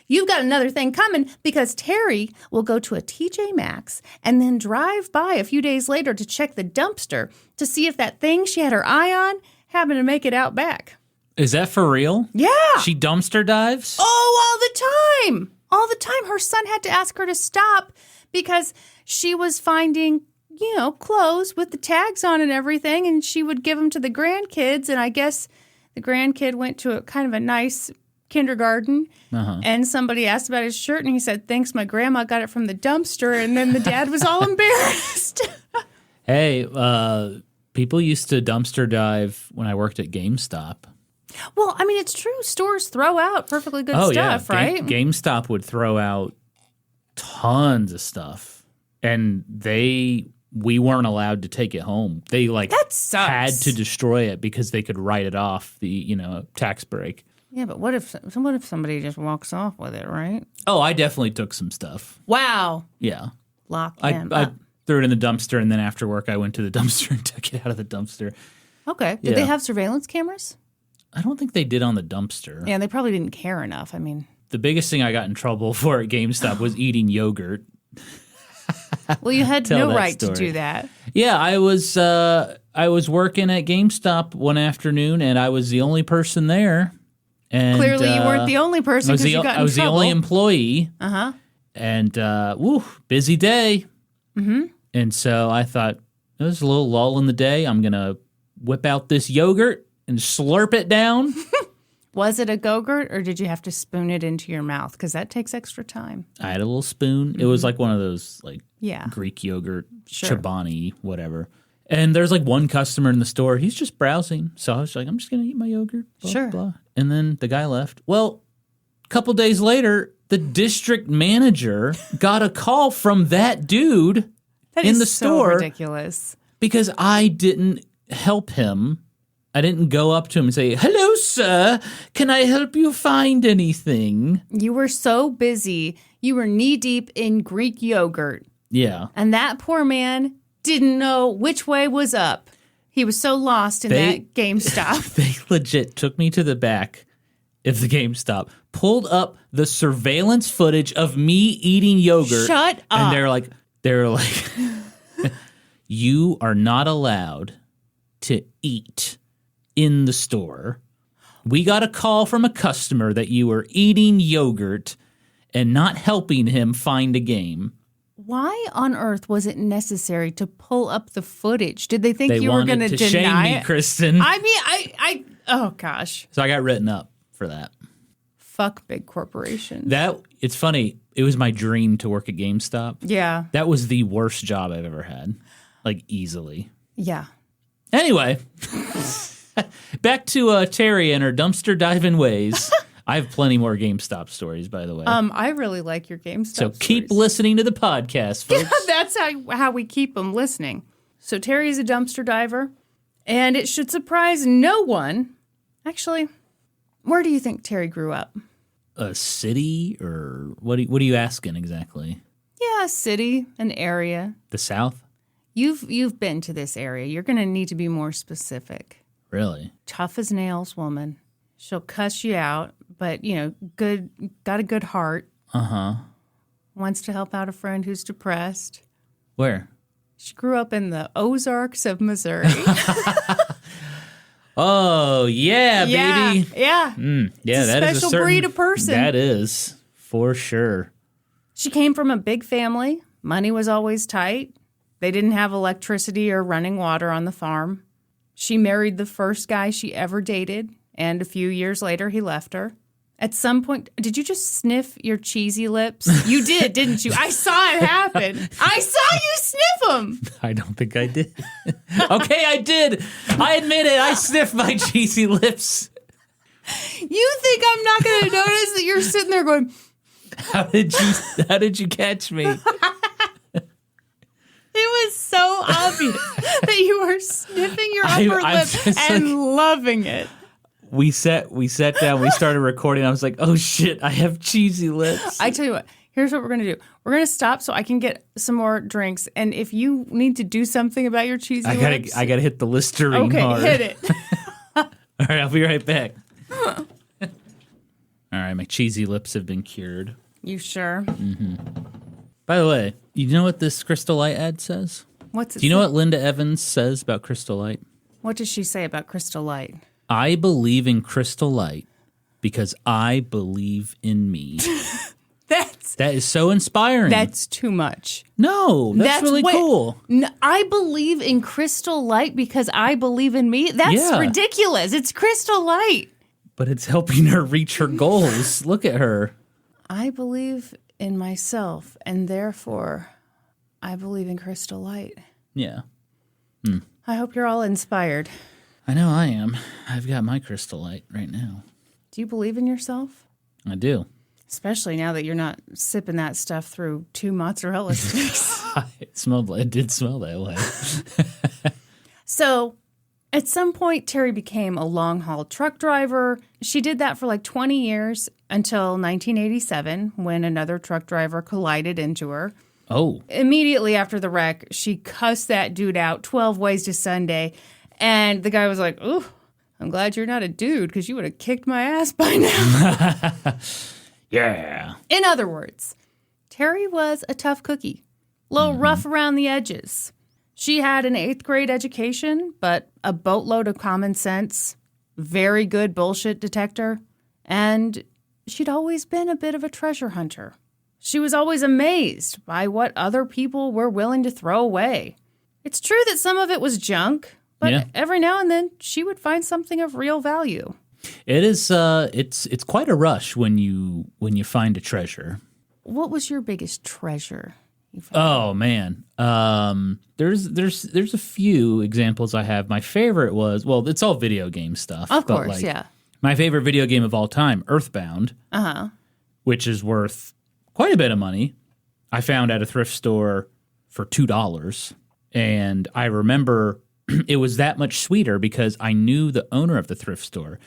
Speaker 1: you've got another thing coming, because Teri will go to a TJ Maxx and then drive by a few days later to check the dumpster to see if that thing she had her eye on happened to make it out back.
Speaker 2: Is that for real?
Speaker 1: Yeah.
Speaker 2: She dumpster dives?
Speaker 1: Oh, all the time. all the time. Her son had to ask her to stop because she was finding, clothes with the tags on and everything, and she would give them to the grandkids, and I guess the grandkid went to a kind of a nice kindergarten, and somebody asked about his shirt, and he said, thanks, my grandma got it from the dumpster, and then the dad was all embarrassed.
Speaker 2: Hey, people used to dumpster dive when I worked at GameStop.
Speaker 1: Well, I mean, it's true. Stores throw out perfectly good stuff, right?
Speaker 2: GameStop would throw out tons of stuff, and we weren't allowed to take it home. They
Speaker 1: that sucks.
Speaker 2: Had to destroy it because they could write it off the tax break.
Speaker 1: Yeah, but what if somebody just walks off with it, right?
Speaker 2: Oh, I definitely took some stuff.
Speaker 1: Wow.
Speaker 2: Yeah.
Speaker 1: Lock them
Speaker 2: I
Speaker 1: up.
Speaker 2: threw it in the dumpster, and then after work, I went to the dumpster and took it out of the dumpster.
Speaker 1: Okay. Did they have surveillance cameras?
Speaker 2: I don't think they did on the dumpster.
Speaker 1: Yeah, they probably didn't care enough. I mean,
Speaker 2: the biggest thing I got in trouble for at GameStop was eating yogurt.
Speaker 1: Well, you had no right to do that.
Speaker 2: Yeah, I was working at GameStop one afternoon, and I was the only person there. And
Speaker 1: clearly, you weren't the only person because you got in trouble.
Speaker 2: I was the only employee.
Speaker 1: Uh-huh.
Speaker 2: And, busy day. Mm-hmm. And so I thought, there's a little lull in the day. I'm going to whip out this yogurt and slurp it down.
Speaker 1: Was it a Go-Gurt, or did you have to spoon it into your mouth? Because that takes extra time.
Speaker 2: I had a little spoon. Mm-hmm. It was like one of those Greek yogurt, Chobani, whatever. And there's one customer in the store. He's just browsing. So I was like, I'm just going to eat my yogurt. Blah, blah. And then the guy left. Well, a couple days later, the district manager got a call from that dude in the store.
Speaker 1: So ridiculous.
Speaker 2: Because I didn't help him. I didn't go up to him and say, hello, sir, can I help you find anything?
Speaker 1: You were so busy. You were knee-deep in Greek yogurt.
Speaker 2: Yeah.
Speaker 1: And that poor man didn't know which way was up. He was so lost in that GameStop.
Speaker 2: They legit took me to the back of the GameStop, pulled up the surveillance footage of me eating yogurt.
Speaker 1: Shut up.
Speaker 2: And they're like, you are not allowed to eat in the store. We got a call from a customer that you were eating yogurt and not helping him find a game.
Speaker 1: Why on earth was it necessary to pull up the footage? Did they think you were going to deny
Speaker 2: shame me,
Speaker 1: it?
Speaker 2: Kristin.
Speaker 1: I mean, oh gosh.
Speaker 2: So I got written up for that.
Speaker 1: Fuck big corporations.
Speaker 2: It's funny. It was my dream to work at GameStop.
Speaker 1: Yeah.
Speaker 2: That was the worst job I've ever had. Easily.
Speaker 1: Yeah.
Speaker 2: Anyway, back to Teri and her dumpster diving ways. I have plenty more GameStop stories, by the way.
Speaker 1: I really like your GameStop stories.
Speaker 2: So keep listening to the podcast, folks.
Speaker 1: Yeah, that's how we keep them listening. So Teri's a dumpster diver, and it should surprise no one. Actually, where do you think Teri grew up?
Speaker 2: A city, or what are you asking exactly?
Speaker 1: Yeah, a city, an area.
Speaker 2: The South?
Speaker 1: You've been to this area. You're going to need to be more specific.
Speaker 2: Really?
Speaker 1: Tough as nails woman. She'll cuss you out, but, good, got a good heart.
Speaker 2: Uh-huh.
Speaker 1: Wants to help out a friend who's depressed.
Speaker 2: Where?
Speaker 1: She grew up in the Ozarks of Missouri.
Speaker 2: Oh, yeah, baby.
Speaker 1: Yeah.
Speaker 2: Yeah, that is a
Speaker 1: special breed of person.
Speaker 2: That is, for sure.
Speaker 1: She came from a big family. Money was always tight. They didn't have electricity or running water on the farm. She married the first guy she ever dated, and a few years later, he left her. At some point, did you just sniff your cheesy lips? You did, didn't you? I saw it happen. I saw you sniff them.
Speaker 2: I don't think I did. Okay, I did. I admit it. I sniffed my cheesy lips.
Speaker 1: You think I'm not going to notice that you're sitting there going,
Speaker 2: How did you catch me?
Speaker 1: It was so obvious that you were sniffing your upper lip and loving it.
Speaker 2: We sat down, we started recording. I was like, oh shit, I have cheesy lips.
Speaker 1: I tell you what, here's what we're going to do. We're going to stop so I can get some more drinks. And if you need to do something about your cheesy lips.
Speaker 2: I got to hit the Listerine hard.
Speaker 1: Okay, hit it.
Speaker 2: All right, I'll be right back. All right, my cheesy lips have been cured.
Speaker 1: You sure?
Speaker 2: Mm-hmm. By the way, you know what this Crystal Light ad says?
Speaker 1: What's it
Speaker 2: Do you know what Linda Evans says about Crystal Light?
Speaker 1: What does she say about Crystal Light?
Speaker 2: I believe in Crystal Light because I believe in me. That is so inspiring.
Speaker 1: That's too much.
Speaker 2: No, that's really cool.
Speaker 1: I believe in crystal light because I believe in me. That's ridiculous. It's crystal light.
Speaker 2: But it's helping her reach her goals. Look at her.
Speaker 1: I believe in myself, and therefore, I believe in crystal light.
Speaker 2: Yeah.
Speaker 1: I hope you're all inspired.
Speaker 2: I know I am. I've got my crystal light right now.
Speaker 1: Do you believe in yourself?
Speaker 2: I do.
Speaker 1: Especially now that you're not sipping that stuff through 2 mozzarella sticks.
Speaker 2: It did smell that way.
Speaker 1: So, at some point, Teri became a long-haul truck driver. She did that for like 20 years until 1987 when another truck driver collided into her.
Speaker 2: Oh.
Speaker 1: Immediately after the wreck, she cussed that dude out 12 ways to Sunday. And the guy was like, ooh, I'm glad you're not a dude because you would have kicked my ass by now.
Speaker 2: Yeah.
Speaker 1: In other words, Teri was a tough cookie, a little rough around the edges. She had an 8th grade education, but a boatload of common sense, very good bullshit detector, and she'd always been a bit of a treasure hunter. She was always amazed by what other people were willing to throw away. It's true that some of it was junk, but every now and then she would find something of real value.
Speaker 2: It is. It's quite a rush when you find a treasure.
Speaker 1: What was your biggest treasure?
Speaker 2: Oh man, there's a few examples I have. My favorite was it's all video game stuff.
Speaker 1: Of course, yeah.
Speaker 2: My favorite video game of all time, Earthbound, which is worth quite a bit of money. I found at a thrift store for $2, and I remember it was that much sweeter because I knew the owner of the thrift store,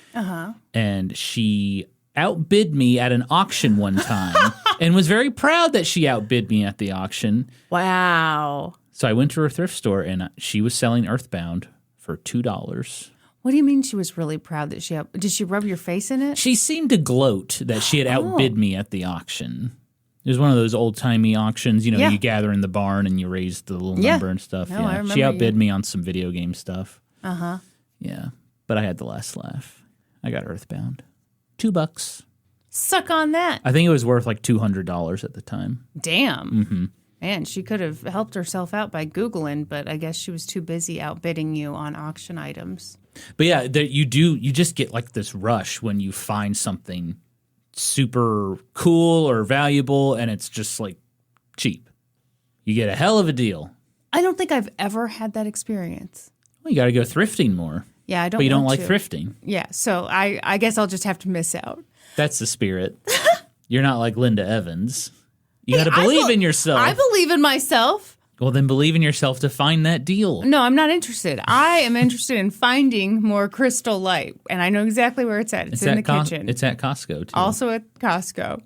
Speaker 2: and she outbid me at an auction one time and was very proud that she outbid me at the auction.
Speaker 1: Wow.
Speaker 2: So I went to her thrift store, and she was selling Earthbound for $2.
Speaker 1: What do you mean she was really proud that did she rub your face in it?
Speaker 2: She seemed to gloat that she had outbid me at the auction. It was one of those old-timey auctions, you gather in the barn and you raise the little number and stuff.
Speaker 1: No, I remember
Speaker 2: she outbid me on some video game stuff. Yeah, but I had the last laugh. I got Earthbound. $2.
Speaker 1: Suck on that.
Speaker 2: I think it was worth like $200 at the time.
Speaker 1: Damn. Man, she could have helped herself out by Googling, but I guess she was too busy outbidding you on auction items.
Speaker 2: But yeah, you just get like this rush when you find something super cool or valuable and it's just like cheap. You get a hell of a deal.
Speaker 1: I don't think I've ever had that experience.
Speaker 2: Well, you got to go thrifting more.
Speaker 1: Yeah, I don't.
Speaker 2: But you don't
Speaker 1: want
Speaker 2: like
Speaker 1: to.
Speaker 2: thrifting.
Speaker 1: Yeah, so I guess I'll just have to miss out.
Speaker 2: That's the spirit. You're not like Linda Evans. You got to believe in yourself.
Speaker 1: I believe in myself.
Speaker 2: Well, then believe in yourself to find that deal.
Speaker 1: No, I'm not interested. I am interested in finding more crystal light, and I know exactly where it's at. It's in the kitchen.
Speaker 2: It's at Costco, too.
Speaker 1: Also at Costco.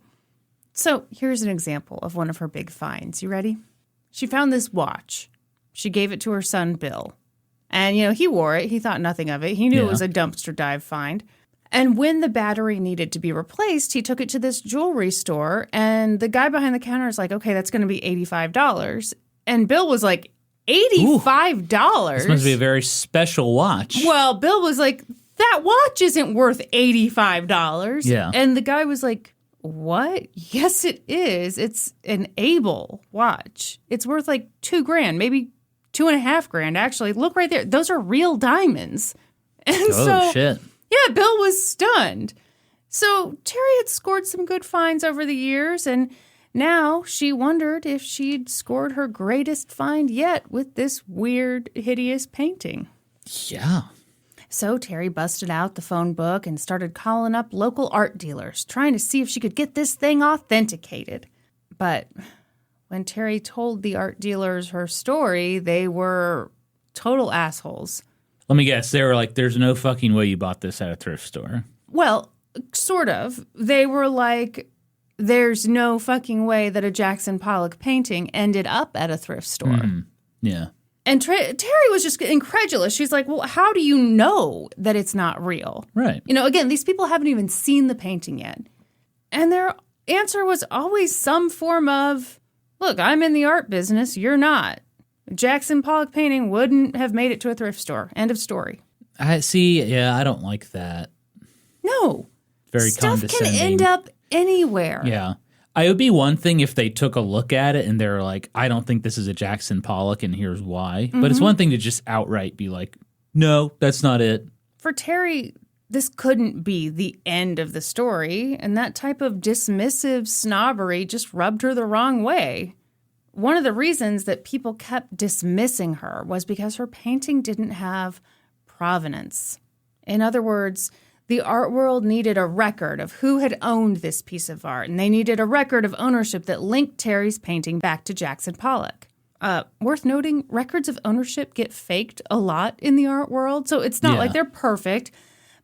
Speaker 1: So here's an example of one of her big finds. You ready? She found this watch. She gave it to her son, Bill. And, he wore it. He thought nothing of it. He knew it was a dumpster dive find. And when the battery needed to be replaced, he took it to this jewelry store, and the guy behind the counter is like, okay, that's going to be $85. And Bill was like, $85?
Speaker 2: This must be a very special watch.
Speaker 1: Well, Bill was like, that watch isn't worth $85.
Speaker 2: Yeah.
Speaker 1: And the guy was like, what? Yes, it is. It's an Able watch. It's worth like $2,000, maybe $2,500, actually. Look right there. Those are real diamonds. And
Speaker 2: shit.
Speaker 1: Yeah, Bill was stunned. So Teri had scored some good finds over the years, and now she wondered if she'd scored her greatest find yet with this weird, hideous painting.
Speaker 2: Yeah.
Speaker 1: So Teri busted out the phone book and started calling up local art dealers, trying to see if she could get this thing authenticated. But when Teri told the art dealers her story, they were total assholes.
Speaker 2: Let me guess. They were like, there's no fucking way you bought this at a thrift store.
Speaker 1: Well, sort of. They were like, there's no fucking way that a Jackson Pollock painting ended up at a thrift store.
Speaker 2: Mm-hmm. Yeah.
Speaker 1: And Teri was just incredulous. She's like, well, how do you know that it's not real?
Speaker 2: Right.
Speaker 1: Again, these people haven't even seen the painting yet. And their answer was always some form of, look, I'm in the art business, you're not. Jackson Pollock painting wouldn't have made it to a thrift store. End of story.
Speaker 2: I see. Yeah, I don't like that.
Speaker 1: No.
Speaker 2: Very
Speaker 1: Stuff
Speaker 2: condescending.
Speaker 1: can end up anywhere.
Speaker 2: Yeah. It would be one thing if they took a look at it and they're like, I don't think this is a Jackson Pollock and here's why. But it's one thing to just outright be like, no, that's not it.
Speaker 1: For Teri, this couldn't be the end of the story, and that type of dismissive snobbery just rubbed her the wrong way. One of the reasons that people kept dismissing her was because her painting didn't have provenance. In other words, the art world needed a record of who had owned this piece of art, and they needed a record of ownership that linked Teri's painting back to Jackson Pollock. Worth noting, records of ownership get faked a lot in the art world, so it's not like they're perfect,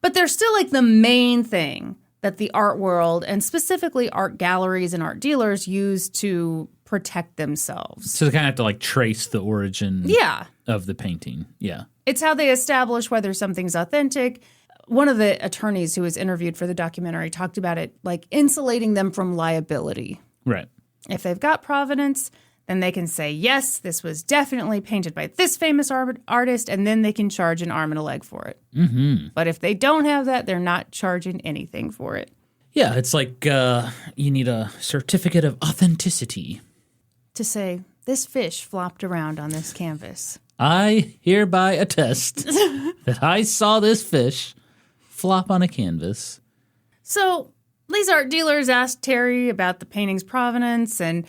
Speaker 1: but they're still like the main thing that the art world, and specifically art galleries and art dealers, use to protect themselves.
Speaker 2: So they kind of have to like trace the origin of the painting. Yeah.
Speaker 1: It's how they establish whether something's authentic. One of the attorneys who was interviewed for the documentary talked about it like insulating them from liability.
Speaker 2: Right.
Speaker 1: If they've got provenance, then they can say, yes, this was definitely painted by this famous artist, and then they can charge an arm and a leg for it. Mm-hmm. But if they don't have that, they're not charging anything for it.
Speaker 2: Yeah, it's like you need a certificate of authenticity.
Speaker 1: To say, this fish flopped around on this canvas.
Speaker 2: I hereby attest that I saw this fish flop on a canvas.
Speaker 1: So these art dealers asked Teri about the painting's provenance, and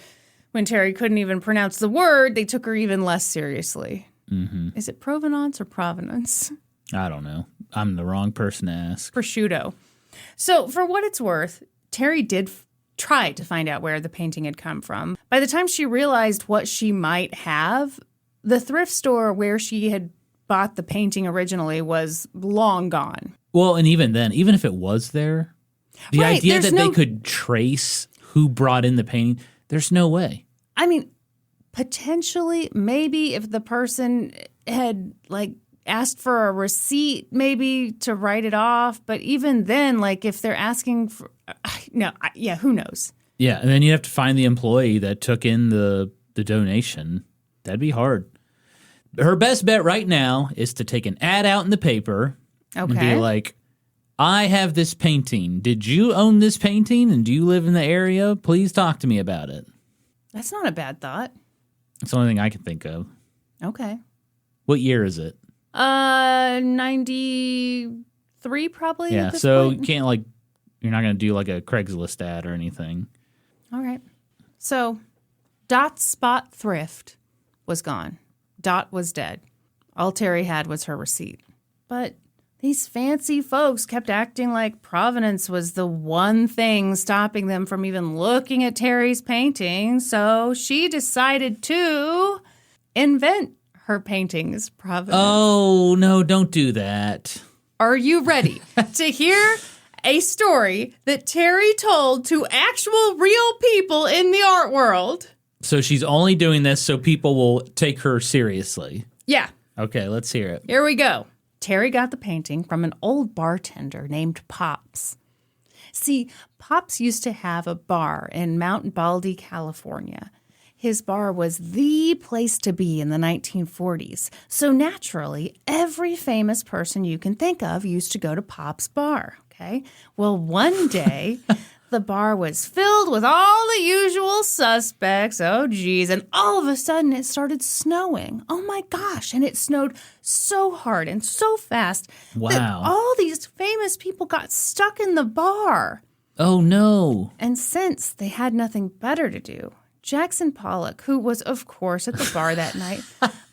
Speaker 1: when Teri couldn't even pronounce the word, they took her even less seriously. Mm-hmm. Is it provenance or provenance?
Speaker 2: I don't know. I'm the wrong person to ask.
Speaker 1: Prosciutto. So for what it's worth, Teri did try to find out where the painting had come from. By the time she realized what she might have, the thrift store where she had bought the painting originally was long gone.
Speaker 2: Well, and even then, even if it was there, the idea that they could trace who brought in the painting, there's no way.
Speaker 1: I mean, potentially, maybe if the person had, like, asked for a receipt, maybe to write it off. But even then, like, if they're asking for... who knows?
Speaker 2: Yeah, and then you have to find the employee that took in the donation. That'd be hard. Her best bet right now is to take an ad out in the paper and be like, I have this painting. Did you own this painting? And do you live in the area? Please talk to me about it.
Speaker 1: That's not a bad thought.
Speaker 2: It's the only thing I can think of.
Speaker 1: Okay.
Speaker 2: What year is it?
Speaker 1: 93 probably.
Speaker 2: Yeah,
Speaker 1: at this
Speaker 2: so
Speaker 1: point.
Speaker 2: you can't you're not going to do like a Craigslist ad or anything.
Speaker 1: All right. So Dot's spot thrift was gone. Dot was dead. All Teri had was her receipt. But these fancy folks kept acting like provenance was the one thing stopping them from even looking at Teri's painting, so she decided to invent her painting's provenance.
Speaker 2: Oh, no, don't do that.
Speaker 1: Are you ready to hear a story that Teri told to actual real people in the art world?
Speaker 2: So she's only doing this so people will take her seriously.
Speaker 1: Yeah.
Speaker 2: Okay, let's hear it.
Speaker 1: Here we go. Teri got the painting from an old bartender named Pops. See, Pops used to have a bar in Mount Baldy, California. His bar was the place to be in the 1940s. So naturally, every famous person you can think of used to go to Pop's bar, okay? Well, one day, the bar was filled with all the usual suspects. Oh, geez. And all of a sudden, it started snowing. Oh, my gosh. And it snowed so hard and so fast that all these famous people got stuck in the bar.
Speaker 2: Oh, no.
Speaker 1: And since they had nothing better to do, Jackson Pollock, who was, of course, at the bar that night,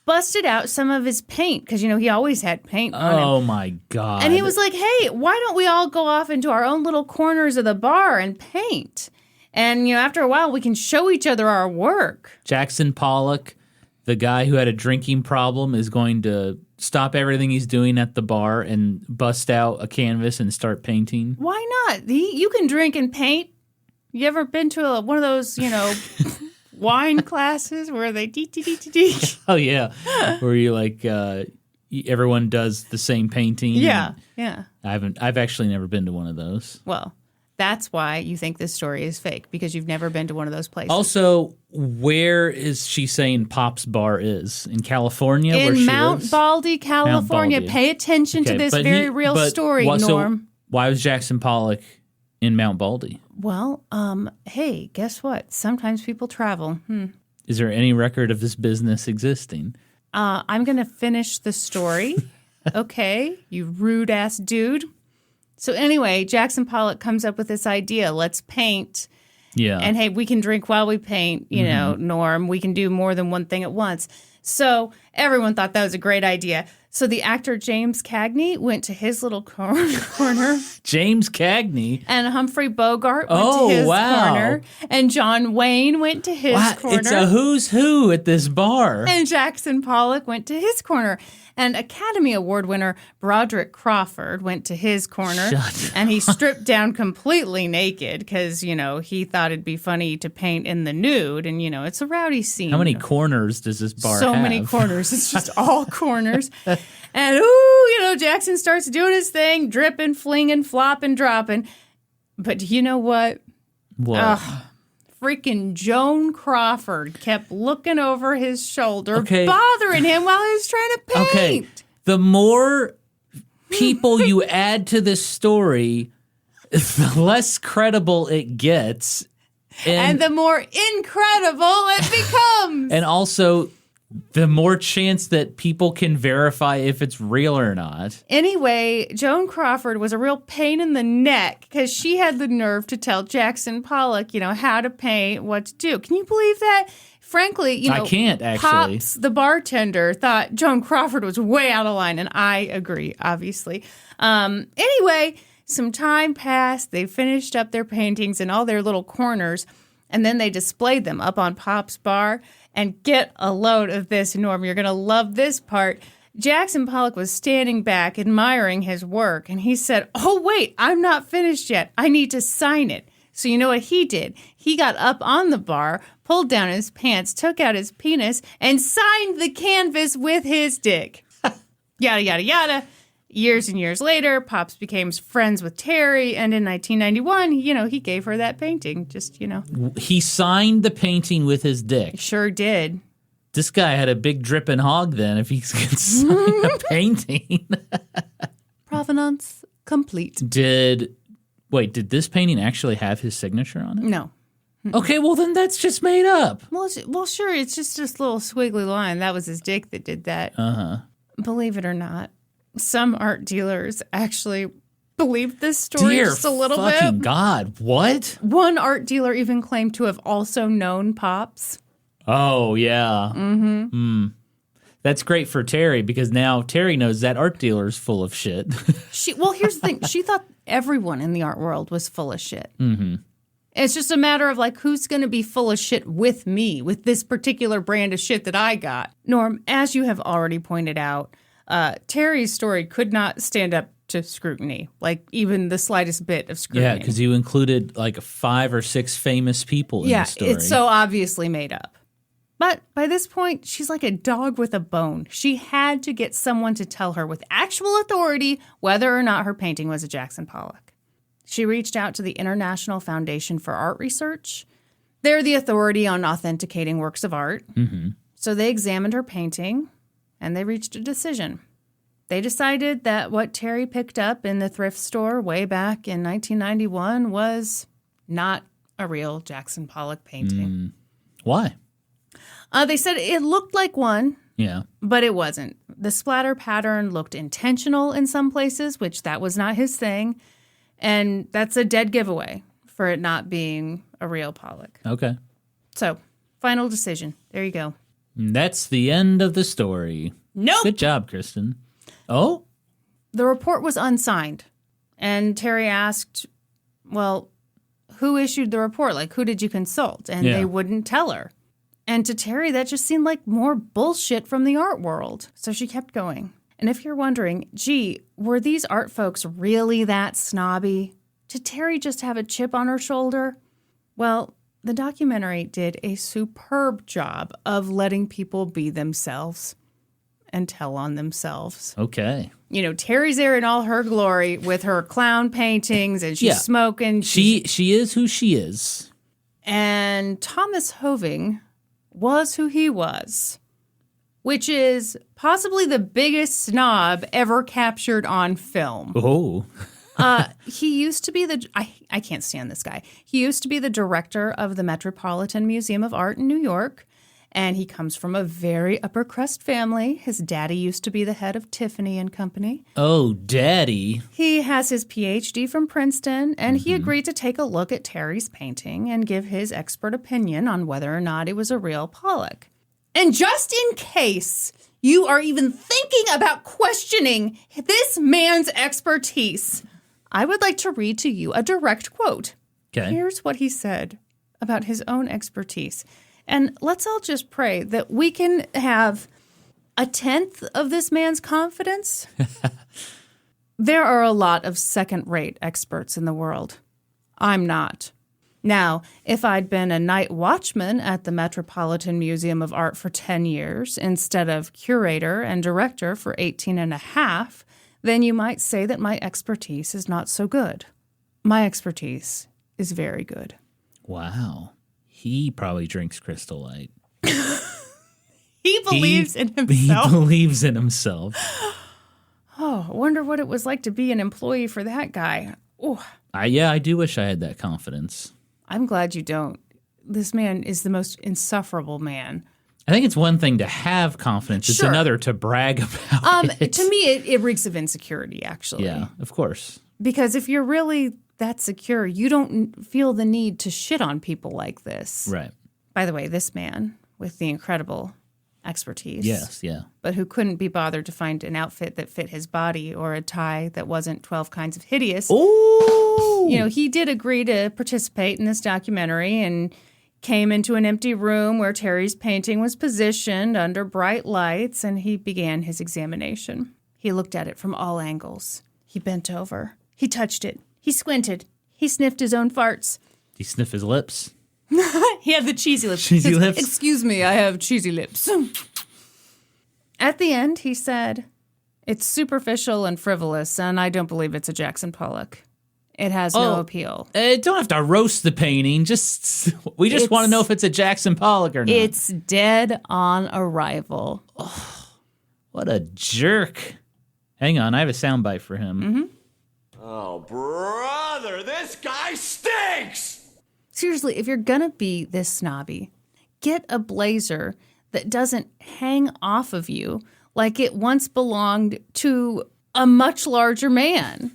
Speaker 1: busted out some of his paint because, he always had paint on him.
Speaker 2: Oh, my God.
Speaker 1: And he was like, hey, why don't we all go off into our own little corners of the bar and paint? And, after a while, we can show each other our work.
Speaker 2: Jackson Pollock, the guy who had a drinking problem, is going to stop everything he's doing at the bar and bust out a canvas and start painting.
Speaker 1: Why not? You can drink and paint. You ever been to one of those, wine classes where they dee.
Speaker 2: Oh, yeah. Where you everyone does the same painting.
Speaker 1: Yeah.
Speaker 2: I've actually never been to one of those.
Speaker 1: Well, that's why you think this story is fake, because you've never been to one of those places.
Speaker 2: Also, where is she saying Pop's bar is? In California?
Speaker 1: In
Speaker 2: where she
Speaker 1: Mount
Speaker 2: lives?
Speaker 1: Baldy, California.
Speaker 2: Mount Baldy.
Speaker 1: Pay attention to this very real story, Norm.
Speaker 2: So why was Jackson Pollock in Mount Baldy?
Speaker 1: Well, hey, guess what? Sometimes people travel.
Speaker 2: Is there any record of this business existing?
Speaker 1: I'm going to finish the story. Okay, you rude-ass dude. So anyway, Jackson Pollock comes up with this idea. Let's paint.
Speaker 2: Yeah.
Speaker 1: And hey, we can drink while we paint, you know, Norm. We can do more than one thing at once. So everyone thought that was a great idea. So the actor James Cagney went to his little corner.
Speaker 2: James Cagney.
Speaker 1: And Humphrey Bogart went to his corner. And John Wayne went to his corner.
Speaker 2: It's a who's who at this bar.
Speaker 1: And Jackson Pollock went to his corner. And Academy Award winner Broderick Crawford went to his corner. And he stripped down completely naked because, you know, he thought it'd be funny to paint in the nude. And, you know, it's a rowdy scene.
Speaker 2: How many corners does this bar have?
Speaker 1: So many corners. It's just all corners. And, you know, Jackson starts doing his thing, dripping, flinging, flopping, dropping. But you know what?
Speaker 2: What?
Speaker 1: Freaking Joan Crawford kept looking over his shoulder, bothering him while he was trying to paint.
Speaker 2: Okay, the more people you add to this story, the less credible it gets.
Speaker 1: And the more incredible it becomes.
Speaker 2: And also, the more chance that people can verify if it's real or not.
Speaker 1: Anyway, Joan Crawford was a real pain in the neck because she had the nerve to tell Jackson Pollock, you know, how to paint, what to do. Can you believe that? Frankly, you know,
Speaker 2: I can't actually.
Speaker 1: Pops, the bartender, thought Joan Crawford was way out of line, and I agree, obviously. Anyway, some time passed. They finished up their paintings in all their little corners, and then they displayed them up on Pop's bar. And get a load of this, Norm. You're going to love this part. Jackson Pollock was standing back, admiring his work, and he said, "Oh, wait, I'm not finished yet. I need to sign it." So you know what he did? He got up on the bar, pulled down his pants, took out his penis, and signed the canvas with his dick. Yada, yada, yada. Years and years later, Pops became friends with Teri, and in 1991, you know, he gave her that painting. Just, you know.
Speaker 2: He signed the painting with his dick.
Speaker 1: Sure did.
Speaker 2: This guy had a big dripping hog then if he could sign a painting.
Speaker 1: Provenance complete.
Speaker 2: Did this painting actually have his signature on it?
Speaker 1: No.
Speaker 2: Okay, well then that's just made up.
Speaker 1: Well, sure, it's just this little squiggly line. That was his dick that did that.
Speaker 2: Uh-huh.
Speaker 1: Believe it or not, some art dealers actually believed this story just a little bit.
Speaker 2: Dear fucking God, what?
Speaker 1: One art dealer even claimed to have also known Pops.
Speaker 2: Oh, yeah.
Speaker 1: Mm-hmm.
Speaker 2: That's great for Teri because now Teri knows that art dealer's full of shit.
Speaker 1: Well, here's the thing. She thought everyone in the art world was full of shit.
Speaker 2: Mm-hmm.
Speaker 1: It's just a matter of, like, who's going to be full of shit with me, with this particular brand of shit that I got. Norm, as you have already pointed out, Teri's story could not stand up to scrutiny, like even the slightest bit of scrutiny.
Speaker 2: Yeah, because you included like 5 or 6 famous people in the story.
Speaker 1: It's so obviously made up. But by this point, she's like a dog with a bone. She had to get someone to tell her with actual authority whether or not her painting was a Jackson Pollock. She reached out to the International Foundation for Art Research. They're the authority on authenticating works of art.
Speaker 2: Mm-hmm.
Speaker 1: So they examined her painting, and they reached a decision. They decided that what Teri picked up in the thrift store way back in 1991 was not a real Jackson Pollock painting.
Speaker 2: Why?
Speaker 1: They said it looked like one,
Speaker 2: Yeah.
Speaker 1: but it wasn't. The splatter pattern looked intentional in some places, which that was not his thing. And that's a dead giveaway for it not being a real Pollock.
Speaker 2: Okay.
Speaker 1: So, final decision. There you go.
Speaker 2: And that's the end of the story.
Speaker 1: Nope.
Speaker 2: Good job, Kristin. Oh?
Speaker 1: The report was unsigned. And Teri asked, well, who issued the report? Like, who did you consult? And they wouldn't tell her. And to Teri, that just seemed like more bullshit from the art world. So she kept going. And if you're wondering, gee, were these art folks really that snobby? Did Teri just have a chip on her shoulder? Well, the documentary did a superb job of letting people be themselves and tell on themselves.
Speaker 2: Okay.
Speaker 1: You know, Teri's there in all her glory with her clown paintings and she's smoking.
Speaker 2: She is who she is.
Speaker 1: And Thomas Hoving was who he was, which is possibly the biggest snob ever captured on film.
Speaker 2: Oh.
Speaker 1: He used to be I can't stand this guy. He used to be the director of the Metropolitan Museum of Art in New York, and he comes from a very upper crust family. His daddy used to be the head of Tiffany and Company.
Speaker 2: Oh, daddy.
Speaker 1: He has his PhD from Princeton, and he agreed to take a look at Teri's painting and give his expert opinion on whether or not it was a real Pollock. And just in case you are even thinking about questioning this man's expertise, I would like to read to you a direct quote.
Speaker 2: Okay.
Speaker 1: Here's what he said about his own expertise. And let's all just pray that we can have a tenth of this man's confidence. There are a lot of second-rate experts in the world. I'm not. Now, if I'd been a night watchman at the Metropolitan Museum of Art for 10 years instead of curator and director for 18 and a half, then you might say that my expertise is not so good. My expertise is very good.
Speaker 2: Wow. He probably drinks Crystal Light.
Speaker 1: He believes in himself.
Speaker 2: He believes in himself.
Speaker 1: Oh, I wonder what it was like to be an employee for that guy. Oh,
Speaker 2: I do wish I had that confidence.
Speaker 1: I'm glad you don't. This man is the most insufferable man.
Speaker 2: I think it's one thing to have confidence. It's
Speaker 1: Sure.
Speaker 2: another to brag about it.
Speaker 1: To me, it reeks of insecurity, actually.
Speaker 2: Yeah, of course.
Speaker 1: Because if you're really that secure, you don't feel the need to shit on people like this.
Speaker 2: Right.
Speaker 1: By the way, this man with the incredible expertise.
Speaker 2: Yes, yeah.
Speaker 1: But who couldn't be bothered to find an outfit that fit his body or a tie that wasn't 12 kinds of hideous.
Speaker 2: Ooh!
Speaker 1: You know, he did agree to participate in this documentary and came into an empty room where Teri's painting was positioned under bright lights, and he began his examination. He looked at it from all angles. He bent over. He touched it. He squinted. He sniffed his own farts.
Speaker 2: Did he sniff his lips?
Speaker 1: He had the cheesy lips.
Speaker 2: Cheesy lips?
Speaker 1: Excuse me, I have cheesy lips. At the end, he said, "It's superficial and frivolous, and I don't believe it's a Jackson Pollock. It has no appeal."
Speaker 2: Don't have to roast the painting. We just want to know if it's a Jackson Pollock or not.
Speaker 1: It's dead on arrival.
Speaker 2: What a jerk. Hang on, I have a soundbite for him.
Speaker 1: Mm-hmm.
Speaker 3: Oh, brother, this guy stinks!
Speaker 1: Seriously, if you're gonna be this snobby, get a blazer that doesn't hang off of you like it once belonged to a much larger man.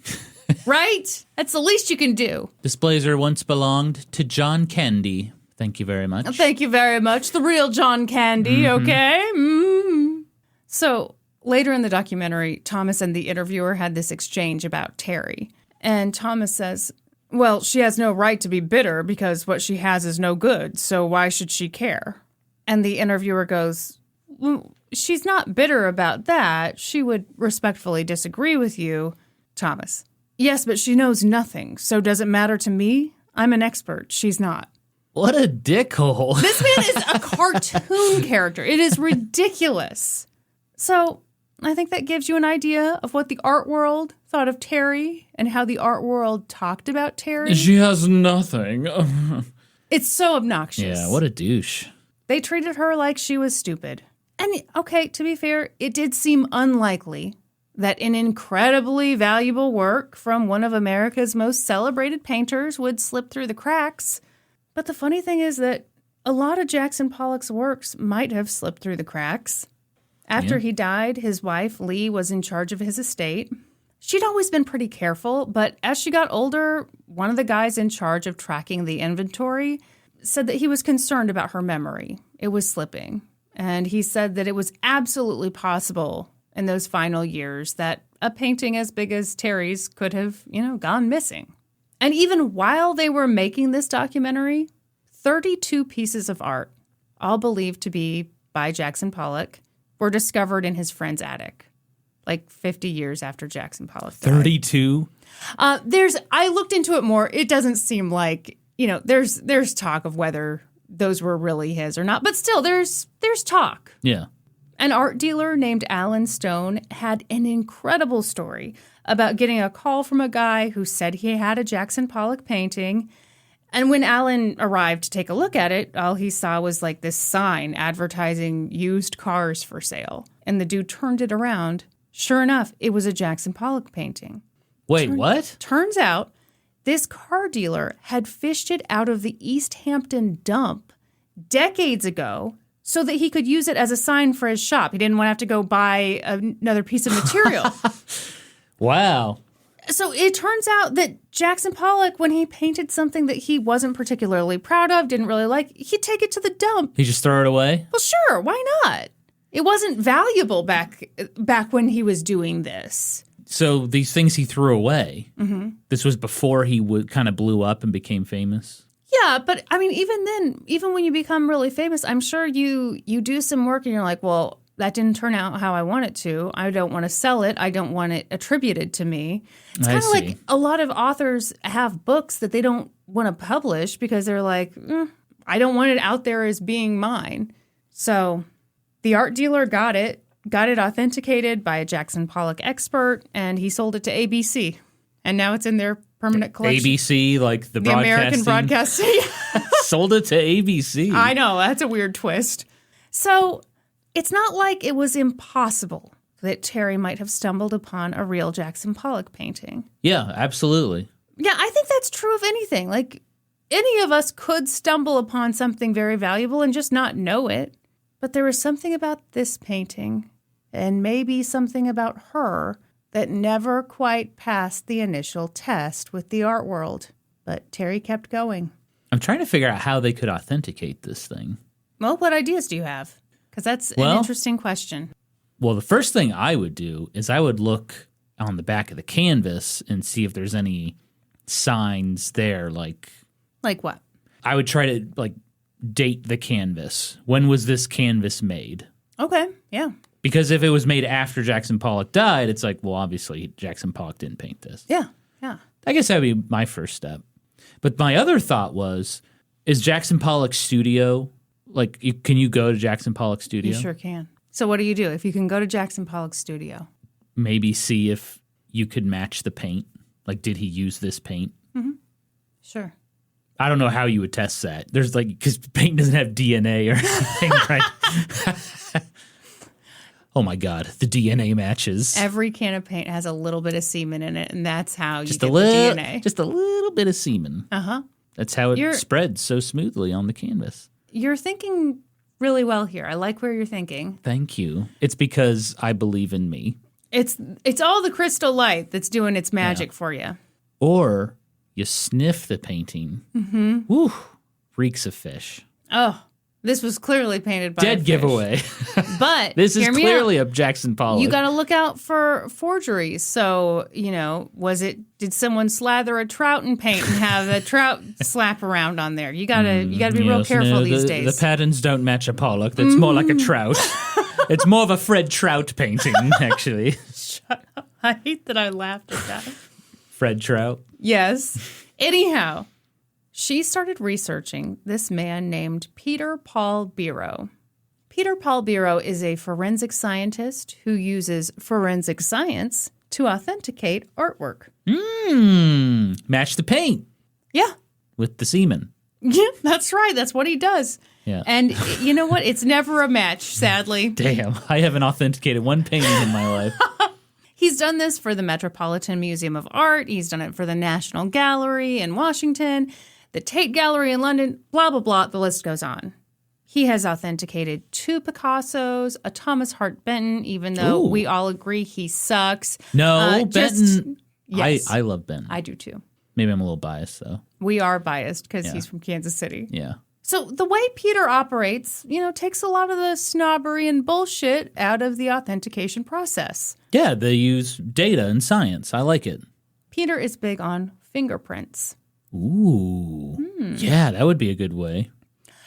Speaker 1: Right? That's the least you can do.
Speaker 2: This blazer once belonged to John Candy. Thank you very much.
Speaker 1: Thank you very much. The real John Candy, okay? Mm. So later in the documentary, Thomas and the interviewer had this exchange about Teri. And Thomas says, well, she has no right to be bitter because what she has is no good, so why should she care? And the interviewer goes, well, she's not bitter about that. She would respectfully disagree with you. Thomas, yes, but she knows nothing, so does it matter to me? I'm an expert. She's not.
Speaker 2: What a dickhole.
Speaker 1: This man is a cartoon character. It is ridiculous. So I think that gives you an idea of what the art world thought of Teri and how the art world talked about Teri.
Speaker 2: She has nothing.
Speaker 1: It's so obnoxious.
Speaker 2: Yeah, what a douche.
Speaker 1: They treated her like she was stupid. And okay, to be fair, it did seem unlikely that an incredibly valuable work from one of America's most celebrated painters would slip through the cracks. But the funny thing is that a lot of Jackson Pollock's works might have slipped through the cracks. After he died, his wife, Lee, was in charge of his estate. She'd always been pretty careful, but as she got older, one of the guys in charge of tracking the inventory said that he was concerned about her memory. It was slipping. And he said that it was absolutely possible in those final years that a painting as big as Teri's could have, gone missing. And even while they were making this documentary, 32 pieces of art, all believed to be by Jackson Pollock, were discovered in his friend's attic, like 50 years after Jackson Pollock died.
Speaker 2: 32?
Speaker 1: I looked into it more. It doesn't seem like, there's talk of whether those were really his or not, but still there's talk.
Speaker 2: Yeah.
Speaker 1: An art dealer named Alan Stone had an incredible story about getting a call from a guy who said he had a Jackson Pollock painting. And when Alan arrived to take a look at it, all he saw was like this sign advertising used cars for sale. And the dude turned it around. Sure enough, it was a Jackson Pollock painting.
Speaker 2: Wait, what?
Speaker 1: Turns out this car dealer had fished it out of the East Hampton dump decades ago so that he could use it as a sign for his shop. He didn't want to have to go buy another piece of material.
Speaker 2: Wow.
Speaker 1: So it turns out that Jackson Pollock, when he painted something that he wasn't particularly proud of, didn't really like, he'd take it to the dump.
Speaker 2: He just throw it away?
Speaker 1: Well, sure. Why not? It wasn't valuable back when he was doing this.
Speaker 2: So these things he threw away, this was before he kind of blew up and became famous?
Speaker 1: Yeah, but I mean, even then, even when you become really famous, I'm sure you do some work and you're like, well, that didn't turn out how I want it to. I don't want to sell it. I don't want it attributed to me. It's kind of like a lot of authors have books that they don't want to publish because they're like, I don't want it out there as being mine. So the art dealer got it authenticated by a Jackson Pollock expert, and he sold it to ABC. And now it's in their permanent collection.
Speaker 2: ABC, like the broadcasting?
Speaker 1: American Broadcasting.
Speaker 2: Sold it to ABC.
Speaker 1: I know. That's a weird twist. So it's not like it was impossible that Teri might have stumbled upon a real Jackson Pollock painting.
Speaker 2: Yeah, absolutely.
Speaker 1: Yeah, I think that's true of anything. Like, any of us could stumble upon something very valuable and just not know it. But there was something about this painting, and maybe something about her, that never quite passed the initial test with the art world. But Teri kept going.
Speaker 2: I'm trying to figure out how they could authenticate this thing.
Speaker 1: Well, what ideas do you have? Because that's an interesting question.
Speaker 2: Well, the first thing I would do is I would look on the back of the canvas and see if there's any signs there. Like
Speaker 1: what?
Speaker 2: I would try to date the canvas. When was this canvas made?
Speaker 1: Okay, yeah.
Speaker 2: Because if it was made after Jackson Pollock died, it's like, well, obviously Jackson Pollock didn't paint this.
Speaker 1: Yeah.
Speaker 2: I guess that would be my first step. But my other thought was, is Jackson Pollock's studio, can you go to Jackson Pollock's studio?
Speaker 1: You sure can. So what do you do if you can go to Jackson Pollock's studio?
Speaker 2: Maybe see if you could match the paint. Like, did he use this paint?
Speaker 1: Mm-hmm. Sure.
Speaker 2: I don't know how you would test that. There's because paint doesn't have DNA or anything, right? Oh my God, the DNA matches.
Speaker 1: Every can of paint has a little bit of semen in it, and that's how you get the DNA.
Speaker 2: Just a little bit of semen.
Speaker 1: Uh-huh.
Speaker 2: That's how it spreads so smoothly on the canvas.
Speaker 1: You're thinking really well here. I like where you're thinking.
Speaker 2: Thank you. It's because I believe in me.
Speaker 1: It's all the crystal light that's doing its magic for you.
Speaker 2: Or you sniff the painting. Mm-hmm. Woo, reeks of fish.
Speaker 1: Oh, this was clearly painted by a
Speaker 2: dead
Speaker 1: fish.
Speaker 2: Giveaway.
Speaker 1: But
Speaker 2: this is clearly a Jackson Pollock.
Speaker 1: You got to look out for forgeries. So, did someone slather a trout in paint and have a trout slap around on there? You got to be real careful these days.
Speaker 2: The patterns don't match a Pollock. That's more like a trout. It's more of a Fred Trout painting, actually.
Speaker 1: Shut up. I hate that I laughed at that.
Speaker 2: Fred Trout?
Speaker 1: Yes. Anyhow, she started researching this man named Peter Paul Biro. Peter Paul Biro is a forensic scientist who uses forensic science to authenticate artwork.
Speaker 2: Match the paint.
Speaker 1: Yeah.
Speaker 2: With the semen.
Speaker 1: Yeah, that's right. That's what he does.
Speaker 2: Yeah.
Speaker 1: And you know what? It's never a match, sadly.
Speaker 2: Damn. I haven't authenticated one painting in my life.
Speaker 1: He's done this for the Metropolitan Museum of Art. He's done it for the National Gallery in Washington, the Tate Gallery in London, blah, blah, blah. The list goes on. He has authenticated 2 Picassos, a Thomas Hart Benton, even though we all agree he sucks.
Speaker 2: No, Benton.
Speaker 1: Yes,
Speaker 2: I love Benton.
Speaker 1: I do too.
Speaker 2: Maybe I'm a little biased, though.
Speaker 1: We are biased because he's from Kansas City.
Speaker 2: Yeah.
Speaker 1: So the way Peter operates, takes a lot of the snobbery and bullshit out of the authentication process.
Speaker 2: Yeah, they use data and science. I like it.
Speaker 1: Peter is big on fingerprints.
Speaker 2: Ooh. Yeah, that would be a good way.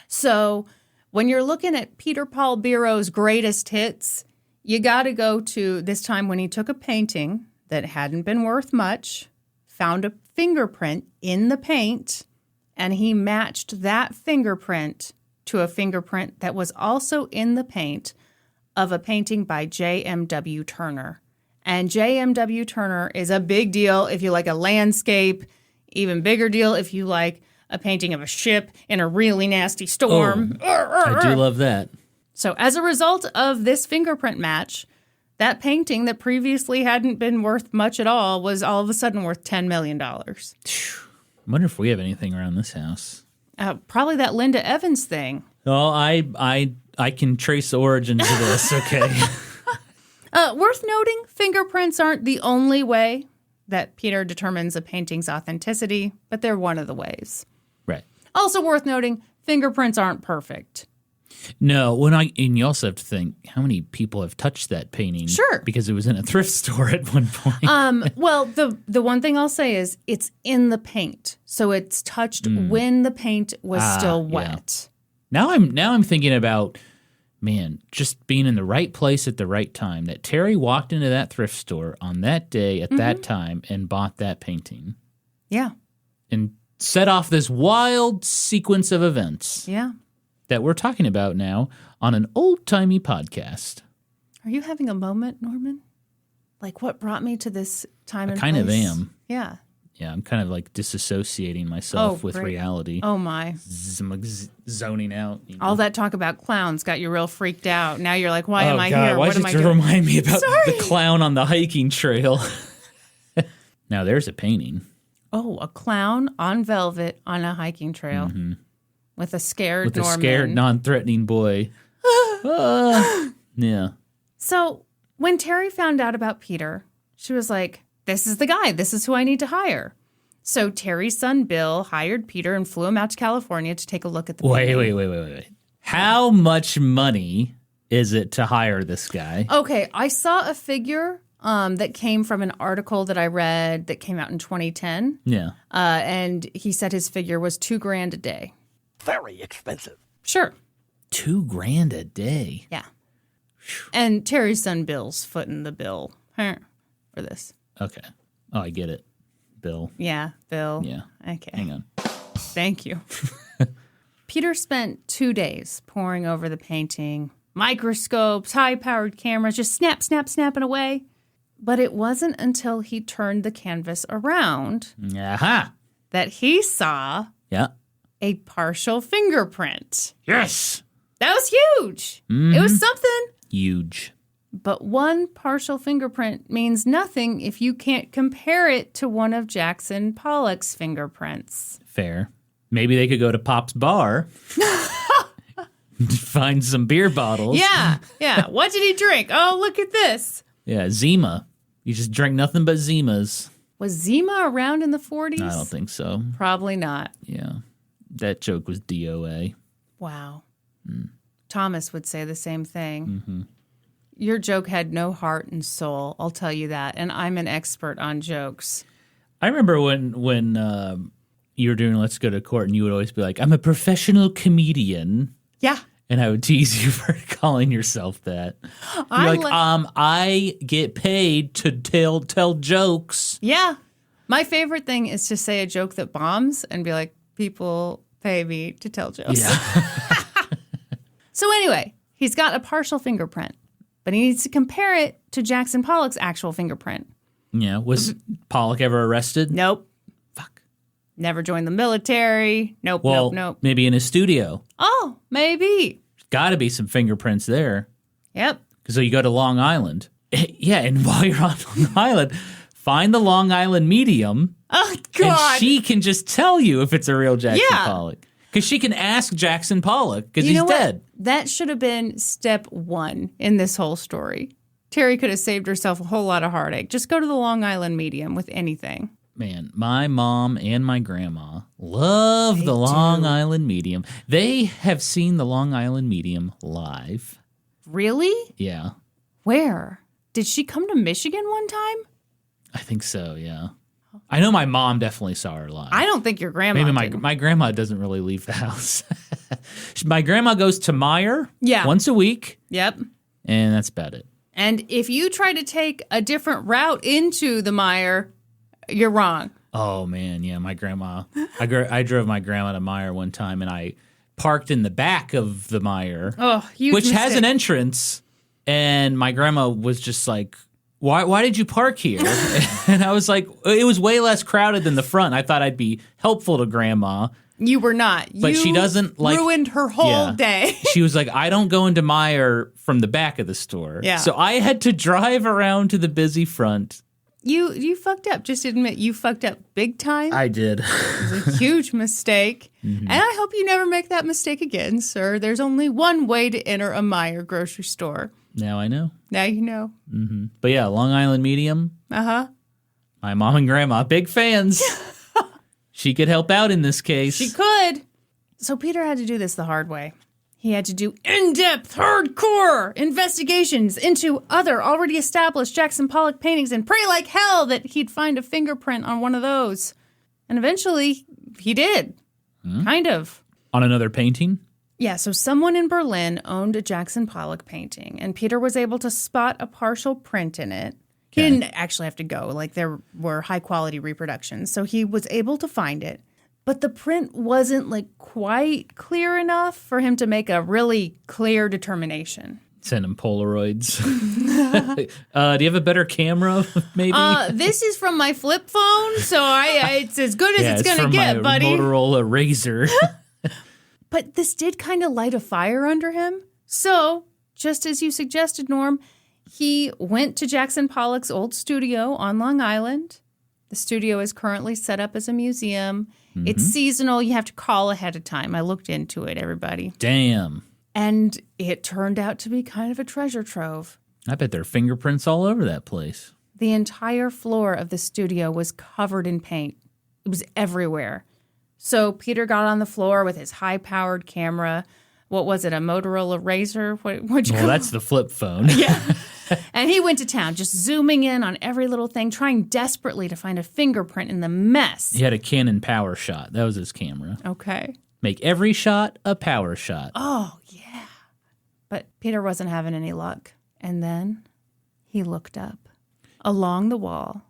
Speaker 1: So when you're looking at Peter Paul Biro's greatest hits, you got to go to this time when he took a painting that hadn't been worth much, found a fingerprint in the paint, and he matched that fingerprint to a fingerprint that was also in the paint of a painting by J.M.W. Turner. And J.M.W. Turner is a big deal if you like a landscape, even bigger deal if you like a painting of a ship in a really nasty storm.
Speaker 2: I do love that.
Speaker 1: So as a result of this fingerprint match, That painting that previously hadn't been worth much at all was all of a sudden worth $10 million.
Speaker 2: I wonder if we have anything around this house.
Speaker 1: Probably that Linda Evans thing.
Speaker 2: Oh, I can trace the origins of this, okay.
Speaker 1: Worth noting, fingerprints aren't the only way that Peter determines a painting's authenticity, but they're one of the ways.
Speaker 2: Right.
Speaker 1: Also worth noting, fingerprints aren't perfect.
Speaker 2: No, and you also have to think how many people have touched that painting.
Speaker 1: Sure.
Speaker 2: Because it was in a thrift store at one point.
Speaker 1: Well, the one thing I'll say is it's in the paint. So it's touched when the paint was still wet.
Speaker 2: Yeah. Now I'm thinking about, man, just being in the right place at the right time. That Teri walked into that thrift store on that day at that time and bought that painting.
Speaker 1: Yeah.
Speaker 2: And set off this wild sequence of events.
Speaker 1: Yeah.
Speaker 2: That we're talking about now on an old-timey podcast.
Speaker 1: Are you having a moment, Norman? Like what brought me to this time and
Speaker 2: I kind
Speaker 1: place?
Speaker 2: of am.
Speaker 1: Yeah.
Speaker 2: Yeah, I'm kind of like disassociating myself with
Speaker 1: great.
Speaker 2: reality.
Speaker 1: Oh, my.
Speaker 2: I'm like zoning out. You know?
Speaker 1: All that talk about clowns got you real freaked out. Now you're like, why am I
Speaker 2: God,
Speaker 1: here?
Speaker 2: Why
Speaker 1: What am
Speaker 2: did
Speaker 1: I
Speaker 2: you
Speaker 1: doing?
Speaker 2: remind me about
Speaker 1: Sorry.
Speaker 2: the clown on the hiking trail? Now there's a painting.
Speaker 1: Oh, a clown on velvet on a hiking trail with a scared Norman.
Speaker 2: A scared, non-threatening boy. Yeah.
Speaker 1: So when Teri found out about Peter, she was like, this is the guy. This is who I need to hire. So Teri's son, Bill, hired Peter and flew him out to California to take a look at the painting.
Speaker 2: Wait. How much money is it to hire this guy?
Speaker 1: Okay, I saw a figure that came from an article that I read that came out in 2010.
Speaker 2: Yeah.
Speaker 1: And he said his figure was $2,000 a day.
Speaker 3: Very expensive.
Speaker 1: Sure.
Speaker 2: $2,000 a day.
Speaker 1: Yeah. And Teri's son, Bill's footing the bill for this.
Speaker 2: Okay. Oh, I get it. Bill.
Speaker 1: Yeah, Bill.
Speaker 2: Yeah.
Speaker 1: Okay.
Speaker 2: Hang on.
Speaker 1: Thank you. Peter spent 2 days poring over the painting. Microscopes, high-powered cameras, just snapping away. But it wasn't until he turned the canvas around
Speaker 2: Aha.
Speaker 1: that he saw
Speaker 2: Yeah.
Speaker 1: a partial fingerprint.
Speaker 2: Yes.
Speaker 1: That was huge. It was something.
Speaker 2: Huge.
Speaker 1: But one partial fingerprint means nothing if you can't compare it to one of Jackson Pollock's fingerprints.
Speaker 2: Fair. Maybe they could go to Pop's bar, find some beer bottles.
Speaker 1: Yeah. What did he drink? Oh, look at this.
Speaker 2: Yeah, Zima. You just drank nothing but Zimas.
Speaker 1: Was Zima around in the 40s?
Speaker 2: I don't think so.
Speaker 1: Probably not.
Speaker 2: Yeah. That joke was DOA.
Speaker 1: Wow. Thomas would say the same thing. Your joke had no heart and soul, I'll tell you that. And I'm an expert on jokes.
Speaker 2: I remember when you were doing Let's Go to Court and you would always be like, I'm a professional comedian.
Speaker 1: Yeah.
Speaker 2: And I would tease you for calling yourself that. I get paid to tell jokes.
Speaker 1: Yeah. My favorite thing is to say a joke that bombs and be like, people pay me to tell jokes.
Speaker 2: Yeah.
Speaker 1: So anyway, he's got a partial fingerprint, but he needs to compare it to Jackson Pollock's actual fingerprint.
Speaker 2: Yeah. Was Pollock ever arrested?
Speaker 1: Nope.
Speaker 2: Fuck.
Speaker 1: Never joined the military. Nope,
Speaker 2: Well,
Speaker 1: nope.
Speaker 2: maybe in his studio.
Speaker 1: Oh, maybe.
Speaker 2: Got to be some fingerprints there.
Speaker 1: Yep.
Speaker 2: So you go to Long Island. Yeah, and while you're on Long Island, find the Long Island medium.
Speaker 1: Oh, God.
Speaker 2: And she can just tell you if it's a real Jackson
Speaker 1: Yeah.
Speaker 2: Pollock. Because she can ask Jackson Pollock because
Speaker 1: You
Speaker 2: he's
Speaker 1: know what?
Speaker 2: dead.
Speaker 1: That should have been step one in this whole story. Teri could have saved herself a whole lot of heartache. Just go to the Long Island medium with anything.
Speaker 2: Man, my mom and my grandma love the Long Island medium. They have seen the Long Island medium live.
Speaker 1: Really?
Speaker 2: Yeah,
Speaker 1: Where? Did she come to Michigan one time?
Speaker 2: I think so, yeah. I know my mom definitely saw her live.
Speaker 1: I don't think your grandma
Speaker 2: Maybe
Speaker 1: did.
Speaker 2: my grandma doesn't really leave the house. My grandma goes to Meyer once a week,
Speaker 1: Yep.
Speaker 2: and that's about it.
Speaker 1: And if you try to take a different route into the Meyer, you're wrong.
Speaker 2: Oh, man, yeah, my grandma. I drove my grandma to Meyer one time, and I parked in the back of the Meyer, which has an entrance, and my grandma was just like, Why did you park here? And I was like, it was way less crowded than the front. I thought I'd be helpful to Grandma.
Speaker 1: You were not.
Speaker 2: But she doesn't like...
Speaker 1: ruined her whole day.
Speaker 2: She was like, I don't go into Meijer from the back of the store.
Speaker 1: Yeah.
Speaker 2: So I had to drive around to the busy front.
Speaker 1: You fucked up. Just admit you fucked up big time.
Speaker 2: I did.
Speaker 1: It was a huge mistake. And I hope you never make that mistake again, sir. There's only one way to enter a Meijer grocery store.
Speaker 2: Now I know.
Speaker 1: Now you know.
Speaker 2: But yeah, Long Island medium.
Speaker 1: Uh-huh.
Speaker 2: My mom and grandma, big fans. She could help out in this case.
Speaker 1: She could. So Peter had to do this the hard way. He had to do in-depth, hardcore investigations into other already established Jackson Pollock paintings and pray like hell that he'd find a fingerprint on one of those. And eventually, he did. Kind of.
Speaker 2: On another painting?
Speaker 1: Yeah, so someone in Berlin owned a Jackson Pollock painting, and Peter was able to spot a partial print in it. He didn't actually have to go. Like, there were high-quality reproductions, so he was able to find it. But the print wasn't, like, quite clear enough for him to make a really clear determination.
Speaker 2: Send him Polaroids. Do you have a better camera, maybe?
Speaker 1: This is from my flip phone, so it's as good as it's going to get, buddy.
Speaker 2: Motorola Razr.
Speaker 1: But this did kind of light a fire under him. So, just as you suggested, Norm, he went to Jackson Pollock's old studio on Long Island. The studio is currently set up as a museum. It's seasonal. You have to call ahead of time. I looked into it, everybody.
Speaker 2: Damn.
Speaker 1: And it turned out to be kind of a treasure trove.
Speaker 2: I bet there are fingerprints all over that place.
Speaker 1: The entire floor of the studio was covered in paint. It was everywhere. So Peter got on the floor with his high-powered camera. What was it, a Motorola Razr? What'd you call it?
Speaker 2: That's the flip phone.
Speaker 1: Yeah. And he went to town, just zooming in on every little thing, trying desperately to find a fingerprint in the mess.
Speaker 2: He had a Canon Power Shot. That was his camera.
Speaker 1: Okay.
Speaker 2: Make every shot a power shot.
Speaker 1: Oh, yeah. But Peter wasn't having any luck. And then he looked up. Along the wall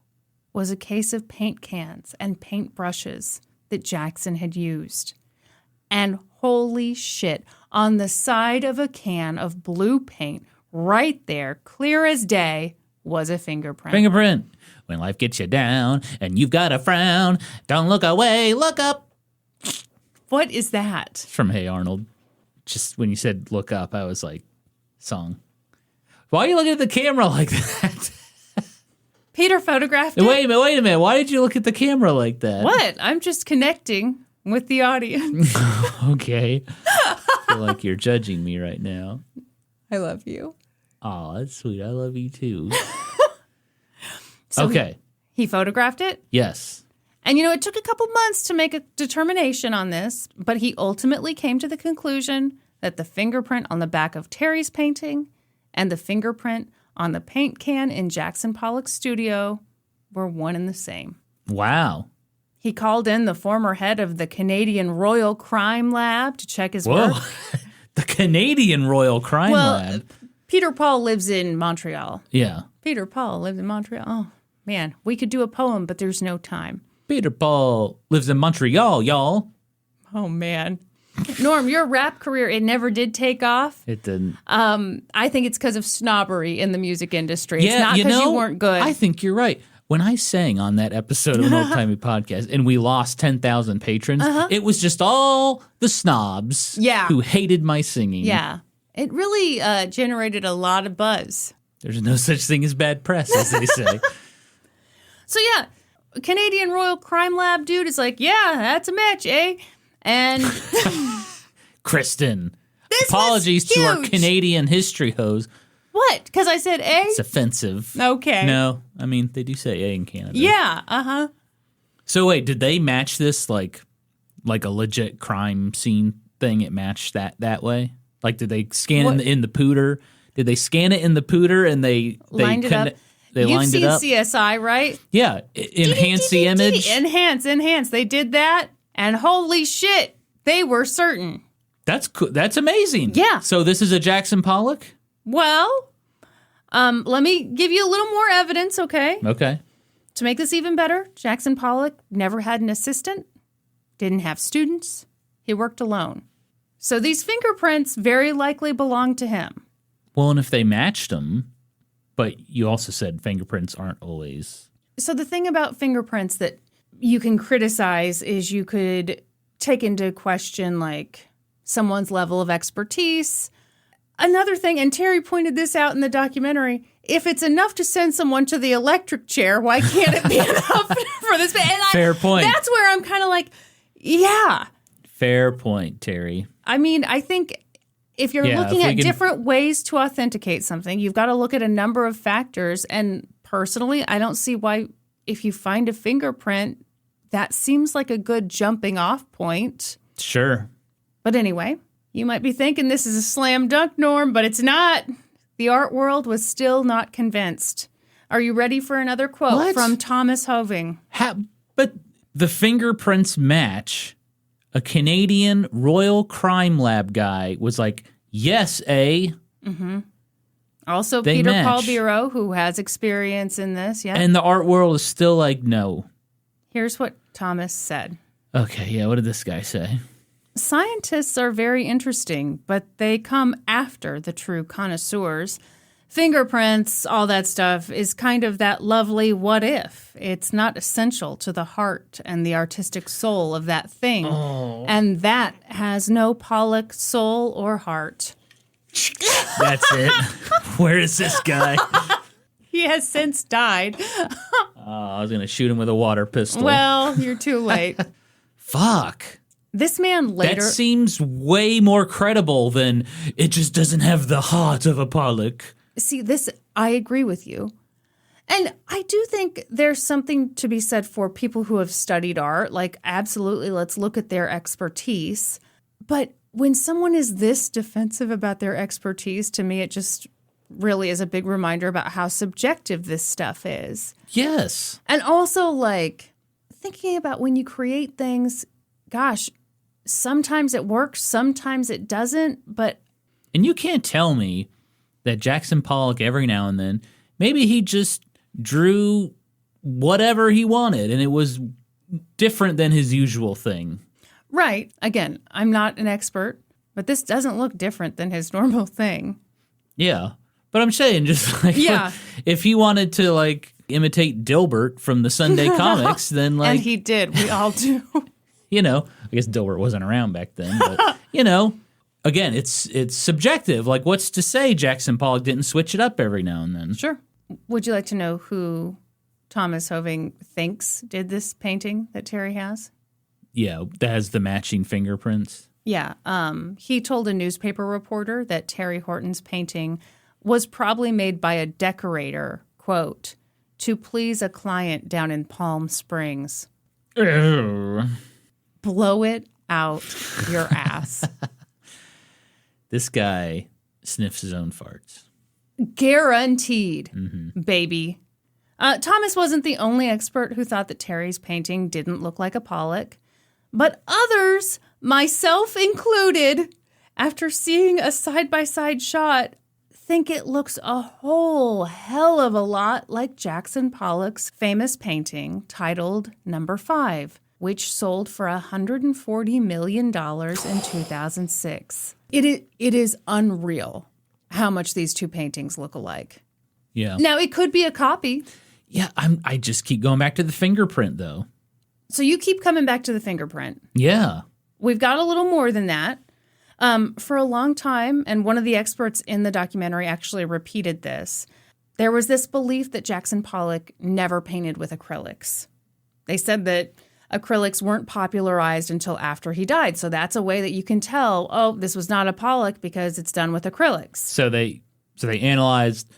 Speaker 1: was a case of paint cans and paint brushes that Jackson had used. And holy shit, on the side of a can of blue paint, right there, clear as day, was a fingerprint.
Speaker 2: Fingerprint. When life gets you down and you've got a frown, don't look away, look up.
Speaker 1: What is that?
Speaker 2: It's from Hey Arnold. Just when you said look up, I was like, song. Why are you looking at the camera like that?
Speaker 1: Peter photographed it.
Speaker 2: Wait a minute. Why did you look at the camera like that?
Speaker 1: What? I'm just connecting with the audience.
Speaker 2: Okay. I feel like you're judging me right now.
Speaker 1: I love you.
Speaker 2: Oh, that's sweet. I love you too.
Speaker 1: So
Speaker 2: okay.
Speaker 1: He photographed it.
Speaker 2: Yes.
Speaker 1: And, it took a couple months to make a determination on this, but he ultimately came to the conclusion that the fingerprint on the back of Teri's painting and the fingerprint on the paint can in Jackson Pollock's studio were one and the same.
Speaker 2: Wow.
Speaker 1: He called in the former head of the Canadian Royal Crime Lab to check his work.
Speaker 2: The Canadian Royal Crime Lab.
Speaker 1: Peter Paul lives in Montreal.
Speaker 2: Yeah.
Speaker 1: Peter Paul lives in Montreal. Oh, man, we could do a poem, but there's no time.
Speaker 2: Peter Paul lives in Montreal, y'all.
Speaker 1: Oh, man. Norm, your rap career, it never did take off.
Speaker 2: It didn't.
Speaker 1: I think it's because of snobbery in the music industry.
Speaker 2: Yeah,
Speaker 1: it's not because you weren't good.
Speaker 2: I think you're right. When I sang on that episode of an Old Timey Podcast and we lost 10,000 patrons, it was just all the snobs who hated my singing.
Speaker 1: Yeah. It really generated a lot of buzz.
Speaker 2: There's no such thing as bad press, as they say.
Speaker 1: So, yeah, Canadian Royal Crime Lab dude is like, yeah, that's a match, eh? And
Speaker 2: Kristin, apologies to our Canadian history hose.
Speaker 1: What? Because I said A?
Speaker 2: It's offensive.
Speaker 1: Okay.
Speaker 2: No, I mean, they do say A in Canada.
Speaker 1: Yeah, uh-huh.
Speaker 2: So wait, did they match this like a legit crime scene thing? It matched that way? Like, did they scan in the pooter? Did they scan it in the pooter and they
Speaker 1: lined it up?
Speaker 2: They lined it up?
Speaker 1: You've seen CSI, right?
Speaker 2: Yeah. Enhance the image.
Speaker 1: Enhance. They did that, and holy shit, they were certain.
Speaker 2: That's cool. That's amazing.
Speaker 1: Yeah.
Speaker 2: So this is a Jackson Pollock?
Speaker 1: Well, let me give you a little more evidence, okay?
Speaker 2: Okay.
Speaker 1: To make this even better, Jackson Pollock never had an assistant, didn't have students. He worked alone. So these fingerprints very likely belonged to him.
Speaker 2: Well, and if they matched them, but you also said fingerprints aren't always.
Speaker 1: So the thing about fingerprints that you can criticize is you could take into question, like, someone's level of expertise. Another thing, and Teri pointed this out in the documentary, if it's enough to send someone to the electric chair, why can't it be enough for this? And
Speaker 2: Fair point.
Speaker 1: That's where I'm kind of like, yeah.
Speaker 2: Fair point, Teri.
Speaker 1: I mean, I think if you're looking at different ways to authenticate something, you've got to look at a number of factors. And personally, I don't see why, if you find a fingerprint, that seems like a good jumping off point.
Speaker 2: Sure.
Speaker 1: But anyway, you might be thinking this is a slam dunk, Norm, but it's not. The art world was still not convinced. Are you ready for another quote from Thomas Hoving?
Speaker 2: But the fingerprints match. A Canadian Royal Crime Lab guy was like, yes, Mm-hmm.
Speaker 1: Also, Peter Paul Biro, who has experience in this. Yeah.
Speaker 2: And the art world is still like, no.
Speaker 1: Here's what Thomas said.
Speaker 2: Okay, yeah, what did this guy say?
Speaker 1: Scientists are very interesting, but they come after the true connoisseurs. Fingerprints, all that stuff, is kind of that lovely what if. It's not essential to the heart and the artistic soul of that thing. Oh. And that has no Pollock soul or heart.
Speaker 2: That's it. Where is this guy?
Speaker 1: He has since died.
Speaker 2: I was going to shoot him with a water pistol.
Speaker 1: Well, you're too late.
Speaker 2: Fuck.
Speaker 1: This man later...
Speaker 2: That seems way more credible than it just doesn't have the heart of a Pollock.
Speaker 1: See, I agree with you. And I do think there's something to be said for people who have studied art. Like, absolutely, let's look at their expertise. But when someone is this defensive about their expertise, to me, it just really is a big reminder about how subjective this stuff is.
Speaker 2: Yes.
Speaker 1: And also, like, thinking about when you create things, gosh, sometimes it works, sometimes it doesn't, but...
Speaker 2: And you can't tell me that Jackson Pollock, every now and then, maybe he just drew whatever he wanted, and it was different than his usual thing.
Speaker 1: Right. Again, I'm not an expert, but this doesn't look different than his normal thing.
Speaker 2: Yeah. But I'm saying, just like, if he wanted to, like, imitate Dilbert from the Sunday comics, then, like...
Speaker 1: And he did. We all do.
Speaker 2: You know, I guess Dilbert wasn't around back then, but, you know... Again, it's subjective. Like, what's to say Jackson Pollock didn't switch it up every now and then?
Speaker 1: Sure. Would you like to know who Thomas Hoving thinks did this painting that Teri has?
Speaker 2: Yeah, that has the matching fingerprints.
Speaker 1: Yeah. He told a newspaper reporter that Teri Horton's painting was probably made by a decorator, quote, to please a client down in Palm Springs.
Speaker 2: Ew.
Speaker 1: Blow it out your ass.
Speaker 2: This guy sniffs his own farts.
Speaker 1: Guaranteed, baby. Thomas wasn't the only expert who thought that Teri's painting didn't look like a Pollock. But others, myself included, after seeing a side-by-side shot, think it looks a whole hell of a lot like Jackson Pollock's famous painting titled Number 5, which sold for $140 million in 2006. It is unreal how much these two paintings look alike.
Speaker 2: Yeah.
Speaker 1: Now, it could be a copy.
Speaker 2: Yeah, I just keep going back to the fingerprint, though.
Speaker 1: So you keep coming back to the fingerprint.
Speaker 2: Yeah.
Speaker 1: We've got a little more than that. For a long time, and one of the experts in the documentary actually repeated this, there was this belief that Jackson Pollock never painted with acrylics. They said that acrylics weren't popularized until after he died. So that's a way that you can tell, oh, this was not a Pollock because it's done with acrylics.
Speaker 2: So they analyzed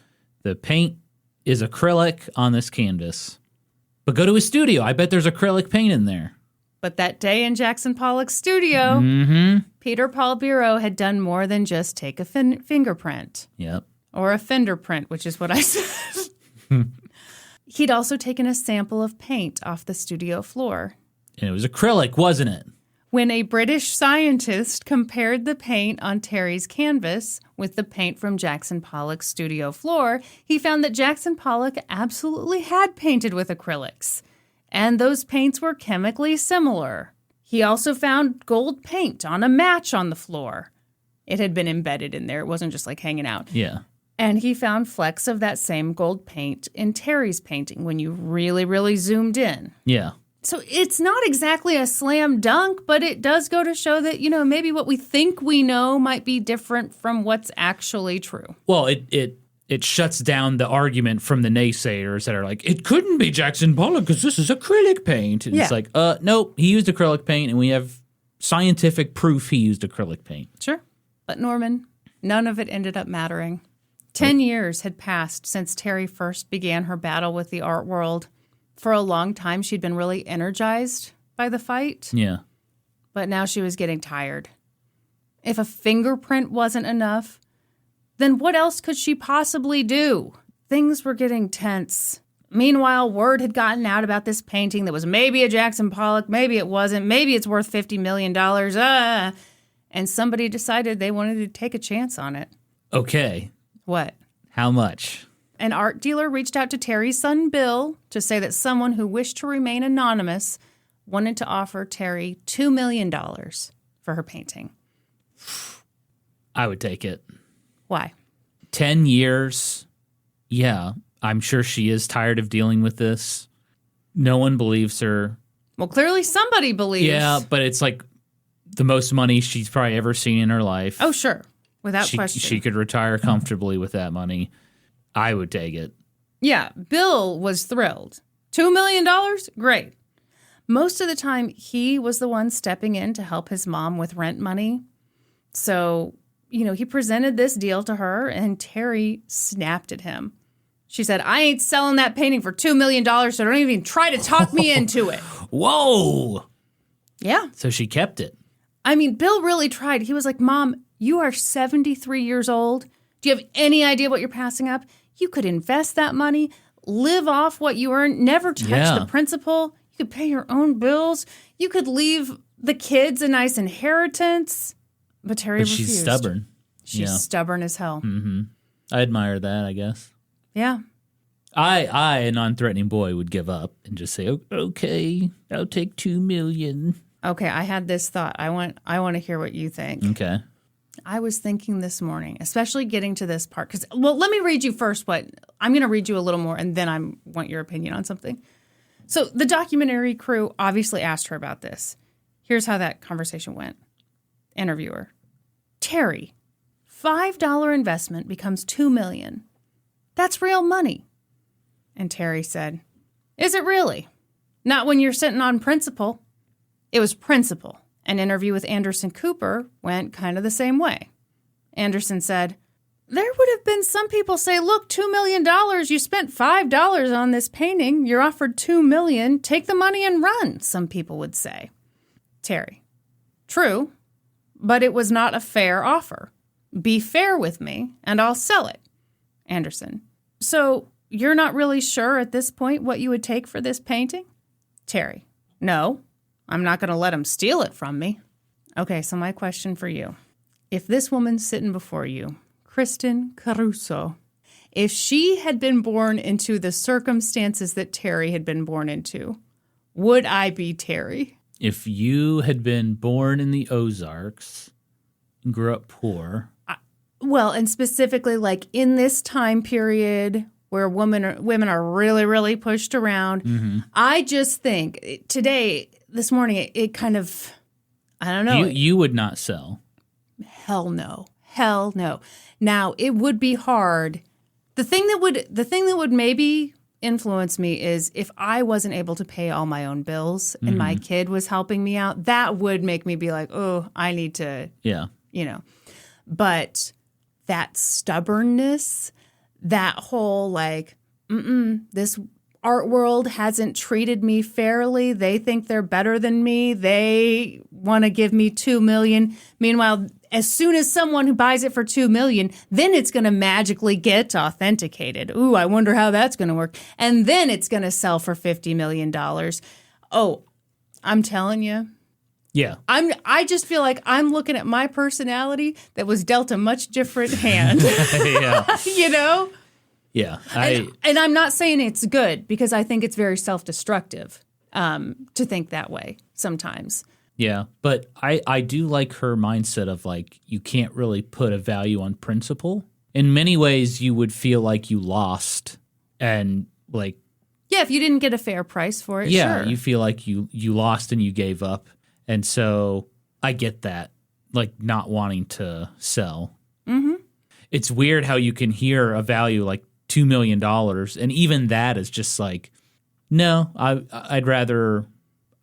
Speaker 2: the paint is acrylic on this canvas. But go to his studio. I bet there's acrylic paint in there.
Speaker 1: But that day in Jackson Pollock's studio, Peter Paul Biro had done more than just take a fingerprint.
Speaker 2: Yep.
Speaker 1: Or a fender print, which is what I said. He'd also taken a sample of paint off the studio floor.
Speaker 2: And it was acrylic, wasn't it?
Speaker 1: When a British scientist compared the paint on Teri's canvas with the paint from Jackson Pollock's studio floor, he found that Jackson Pollock absolutely had painted with acrylics, and those paints were chemically similar. He also found gold paint on a match on the floor. It had been embedded in there. It wasn't just like hanging out.
Speaker 2: Yeah.
Speaker 1: And he found flecks of that same gold paint in Teri's painting when you really, really zoomed in.
Speaker 2: Yeah.
Speaker 1: So it's not exactly a slam dunk, but it does go to show that, maybe what we think we know might be different from what's actually true.
Speaker 2: Well, it shuts down the argument from the naysayers that are like, it couldn't be Jackson Pollock because this is acrylic paint. And it's like, nope, he used acrylic paint, and we have scientific proof he used acrylic paint.
Speaker 1: Sure. But Norman, none of it ended up mattering. 10 years had passed since Teri first began her battle with the art world. For a long time, she'd been really energized by the fight.
Speaker 2: Yeah.
Speaker 1: But now she was getting tired. If a fingerprint wasn't enough, then what else could she possibly do? Things were getting tense. Meanwhile, word had gotten out about this painting that was maybe a Jackson Pollock, maybe it wasn't, maybe it's worth $50 million. And somebody decided they wanted to take a chance on it.
Speaker 2: Okay.
Speaker 1: What?
Speaker 2: How much?
Speaker 1: An art dealer reached out to Teri's son, Bill, to say that someone who wished to remain anonymous wanted to offer Teri $2 million for her painting.
Speaker 2: I would take it.
Speaker 1: Why?
Speaker 2: 10 years. Yeah, I'm sure she is tired of dealing with this. No one believes her.
Speaker 1: Well, clearly somebody believes.
Speaker 2: Yeah, but it's like the most money she's probably ever seen in her life.
Speaker 1: Oh, sure. Without question.
Speaker 2: She could retire comfortably with that money. I would take it.
Speaker 1: Yeah, Bill was thrilled. $2 million? Great. Most of the time, he was the one stepping in to help his mom with rent money. So, he presented this deal to her, and Teri snapped at him. She said, I ain't selling that painting for $2 million, so don't even try to talk me into it.
Speaker 2: Whoa!
Speaker 1: Yeah.
Speaker 2: So she kept it.
Speaker 1: I mean, Bill really tried. He was like, Mom, you are 73 years old. Do you have any idea what you're passing up? You could invest that money, live off what you earn, never touch the principal. You could pay your own bills. You could leave the kids a nice inheritance. But Teri refused.
Speaker 2: She's stubborn.
Speaker 1: She's stubborn as hell.
Speaker 2: Mm-hmm. I admire that, I guess.
Speaker 1: Yeah.
Speaker 2: I, a non-threatening boy, would give up and just say, okay, I'll take $2 million.
Speaker 1: Okay, I had this thought. I want to hear what you think.
Speaker 2: Okay.
Speaker 1: I was thinking this morning, especially getting to this part, because, let me read you first I'm going to read you a little more, and then I want your opinion on something. So the documentary crew obviously asked her about this. Here's how that conversation went. Interviewer: Teri, $5 investment becomes $2 million. That's real money. And Teri said, is it really? Not when you're sitting on principal. It was principal. An interview with Anderson Cooper went kind of the same way. Anderson said, there would have been some people say, look, $2 million, you spent $5 on this painting, you're offered $2 million, take the money and run, some people would say. Teri: true, but it was not a fair offer. Be fair with me, and I'll sell it. Anderson: so you're not really sure at this point what you would take for this painting? Teri: no. I'm not going to let him steal it from me. Okay, so my question for you. If this woman sitting before you, Kristin Caruso, if she had been born into the circumstances that Teri had been born into, would I be Teri?
Speaker 2: If you had been born in the Ozarks, grew up poor.
Speaker 1: Well, and specifically like in this time period where women are really, really pushed around, I just think this morning, it kind of, I don't know.
Speaker 2: You would not sell.
Speaker 1: Hell no. Hell no. Now, it would be hard. The thing that would maybe influence me is if I wasn't able to pay all my own bills and my kid was helping me out, that would make me be like, oh, I need to, But that stubbornness, that whole like, this art world hasn't treated me fairly. They think they're better than me. They want to give me $2 million. Meanwhile, as soon as someone who buys it for $2 million, then it's going to magically get authenticated. Ooh, I wonder how that's going to work. And then it's going to sell for $50 million. Oh, I'm telling you.
Speaker 2: Yeah.
Speaker 1: I just feel like I'm looking at my personality that was dealt a much different hand.
Speaker 2: Yeah.
Speaker 1: You know?
Speaker 2: Yeah.
Speaker 1: And I'm not saying it's good because I think it's very self-destructive to think that way sometimes.
Speaker 2: Yeah. But I do like her mindset of like, you can't really put a value on principle. In many ways, you would feel like you lost and like
Speaker 1: Yeah, if you didn't get a fair price for it,
Speaker 2: Yeah,
Speaker 1: sure.
Speaker 2: you feel like you lost and you gave up. And so I get that, like not wanting to sell. Mm-hmm. It's weird how you can hear a value like $2 million, and even that is just like, no, I'd rather,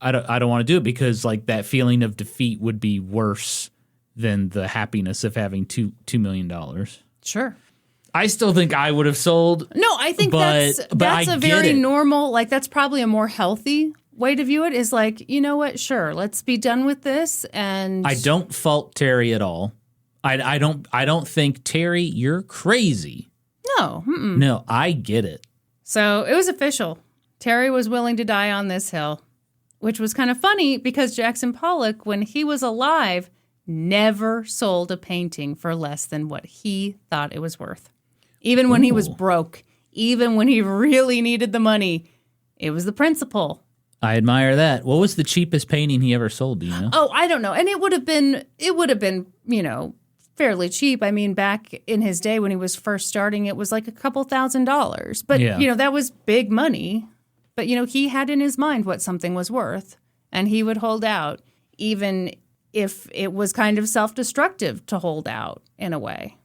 Speaker 2: I don't want to do it because like that feeling of defeat would be worse than the happiness of having $2 million.
Speaker 1: Sure.
Speaker 2: I still think I would have sold.
Speaker 1: No, I think that's a very normal, like that's probably a more healthy way to view it is like, you know what, sure, let's be done with this. And
Speaker 2: I don't fault Teri at all. I don't think, Teri, you're crazy.
Speaker 1: No. Mm-mm.
Speaker 2: No, I get it.
Speaker 1: So it was official. Teri was willing to die on this hill, which was kind of funny because Jackson Pollock, when he was alive, never sold a painting for less than what he thought it was worth. Even when he was broke, even when he really needed the money, it was the principle.
Speaker 2: I admire that. What was the cheapest painting he ever sold, do you know?
Speaker 1: Oh, I don't know. And it would have been, fairly cheap. I mean, back in his day when he was first starting, it was like a couple $1,000s. But, that was big money. But, he had in his mind what something was worth. And he would hold out, even if it was kind of self-destructive to hold out in a way.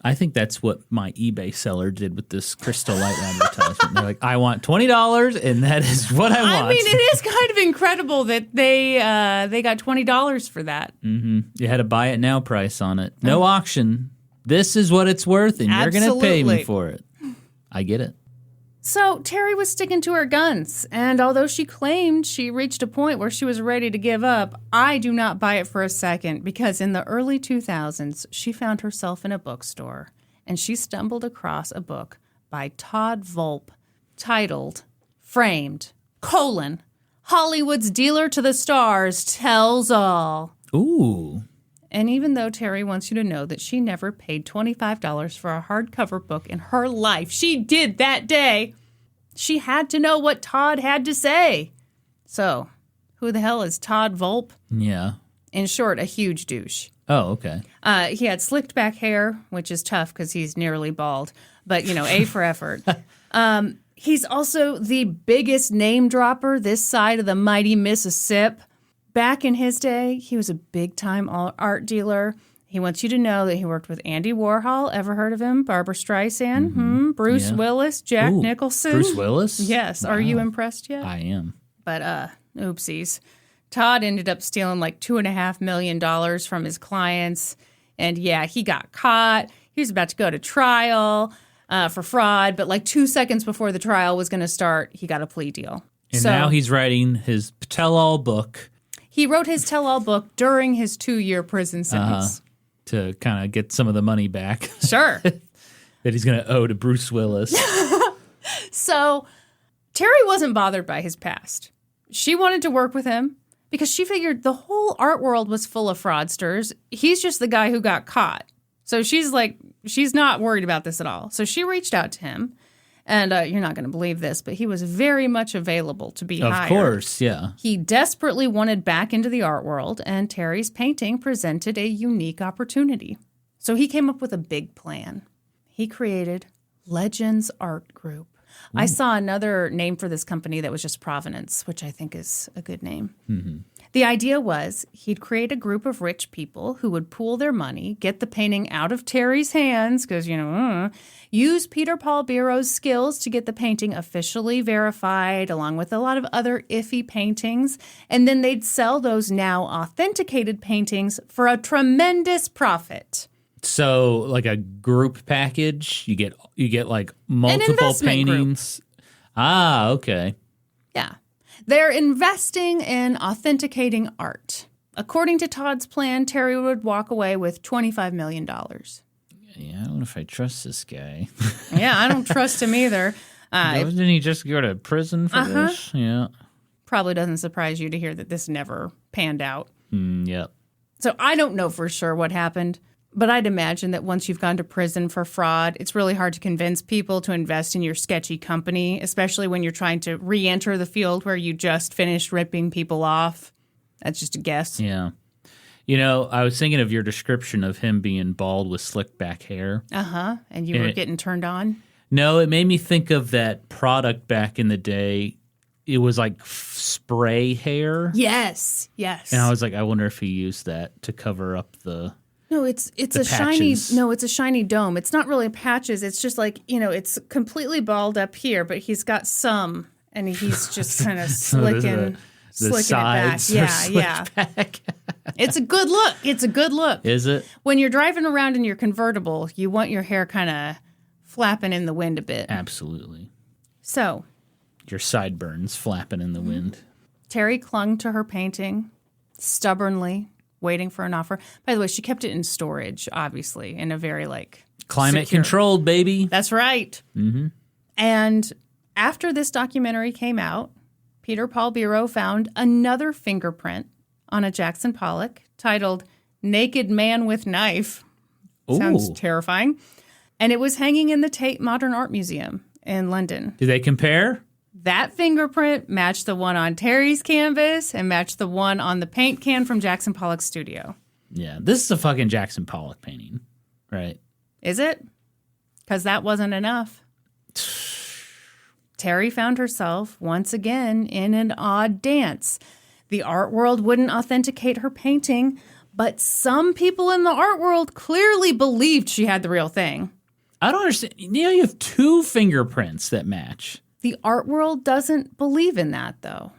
Speaker 2: I think that's what my eBay seller did with this Crystal Light advertisement. They're like, I want $20, and that is what I want.
Speaker 1: I mean, it is kind of incredible that they got $20 for that.
Speaker 2: Mm-hmm. You had a buy it now price on it. No auction. This is what it's worth, and you're going to pay me for it. I get it.
Speaker 1: So Teri was sticking to her guns, and although she claimed she reached a point where she was ready to give up, I do not buy it for a second, because in the early 2000s, she found herself in a bookstore, and she stumbled across a book by Todd Volpe titled, Framed, Hollywood's Dealer to the Stars Tells All.
Speaker 2: Ooh.
Speaker 1: And even though Teri wants you to know that she never paid $25 for a hardcover book in her life, she did that day. She had to know what Todd had to say. So, who the hell is Todd Volpe?
Speaker 2: Yeah.
Speaker 1: In short, a huge douche.
Speaker 2: Oh, okay.
Speaker 1: He had slicked back hair, which is tough because he's nearly bald. But, A for effort. He's also the biggest name dropper this side of the mighty Mississippi. Back in his day, he was a big-time art dealer. He wants you to know that he worked with Andy Warhol. Ever heard of him? Barbara Streisand? Bruce Willis? Jack Nicholson?
Speaker 2: Bruce Willis?
Speaker 1: Yes. Wow. Are you impressed yet?
Speaker 2: I am.
Speaker 1: But, oopsies. Todd ended up stealing like $2.5 million from his clients. And, yeah, he got caught. He was about to go to trial for fraud. But like 2 seconds before the trial was going to start, he got a plea deal.
Speaker 2: And now he's writing his tell-all book.
Speaker 1: He wrote his tell-all book during his 2-year prison sentence.
Speaker 2: To kind of get some of the money back.
Speaker 1: Sure.
Speaker 2: That he's going to owe to Bruce Willis.
Speaker 1: So, Teri wasn't bothered by his past. She wanted to work with him because she figured the whole art world was full of fraudsters. He's just the guy who got caught. So she's not worried about this at all. So she reached out to him. And you're not going to believe this, but he was very much available to be hired.
Speaker 2: Of course, yeah.
Speaker 1: He desperately wanted back into the art world, and Teri's painting presented a unique opportunity. So he came up with a big plan. He created Legends Art Group. Ooh. I saw another name for this company that was just Provenance, which I think is a good name. Mm-hmm. The idea was he'd create a group of rich people who would pool their money, get the painting out of Teri's hands, because, use Peter Paul Biro's skills to get the painting officially verified, along with a lot of other iffy paintings, and then they'd sell those now authenticated paintings for a tremendous profit.
Speaker 2: So, like a group package, you get like multiple paintings. Group. Ah, okay.
Speaker 1: Yeah. They're investing in authenticating art. According to Todd's plan, Teri would walk away with $25 million.
Speaker 2: Yeah, I don't know if I trust this guy.
Speaker 1: Yeah, I don't trust him either.
Speaker 2: Didn't he just go to prison for this? Yeah.
Speaker 1: Probably doesn't surprise you to hear that this never panned out.
Speaker 2: Yep.
Speaker 1: So I don't know for sure what happened, but I'd imagine that once you've gone to prison for fraud, it's really hard to convince people to invest in your sketchy company, especially when you're trying to re-enter the field where you just finished ripping people off. That's just a guess.
Speaker 2: Yeah. I was thinking of your description of him being bald with slick back hair.
Speaker 1: And you were getting turned on?
Speaker 2: No, it made me think of that product back in the day. It was like spray hair.
Speaker 1: Yes.
Speaker 2: And I was like, I wonder if he used that to cover up the...
Speaker 1: No, it's a
Speaker 2: patches.
Speaker 1: shiny. No, it's a shiny dome. It's not really patches. It's just like, it's completely bald up here, but he's got some, and he's just kind of slicking it back. Yeah.
Speaker 2: Back.
Speaker 1: It's a good look. It's a good look.
Speaker 2: Is it?
Speaker 1: When you're driving around in your convertible, you want your hair kind of flapping in the wind a bit.
Speaker 2: Absolutely.
Speaker 1: So,
Speaker 2: your sideburns flapping in the wind.
Speaker 1: Teri clung to her painting stubbornly, waiting for an offer. By the way, she kept it in storage, obviously, in a very,
Speaker 2: climate
Speaker 1: secure...
Speaker 2: controlled, baby.
Speaker 1: That's right.
Speaker 2: Mm-hmm.
Speaker 1: And after this documentary came out, Peter Paul Biro found another fingerprint on a Jackson Pollock titled Naked Man with Knife. Sounds terrifying. And it was hanging in the Tate Modern Art Museum in London.
Speaker 2: Do they compare?
Speaker 1: That fingerprint matched the one on Teri's canvas and matched the one on the paint can from Jackson Pollock's studio.
Speaker 2: Yeah, this is a fucking Jackson Pollock painting, right?
Speaker 1: Is it? Because that wasn't enough. Teri found herself once again in an odd dance. The art world wouldn't authenticate her painting, but some people in the art world clearly believed she had the real thing.
Speaker 2: I don't understand. You have two fingerprints that match.
Speaker 1: The art world doesn't believe in that, though.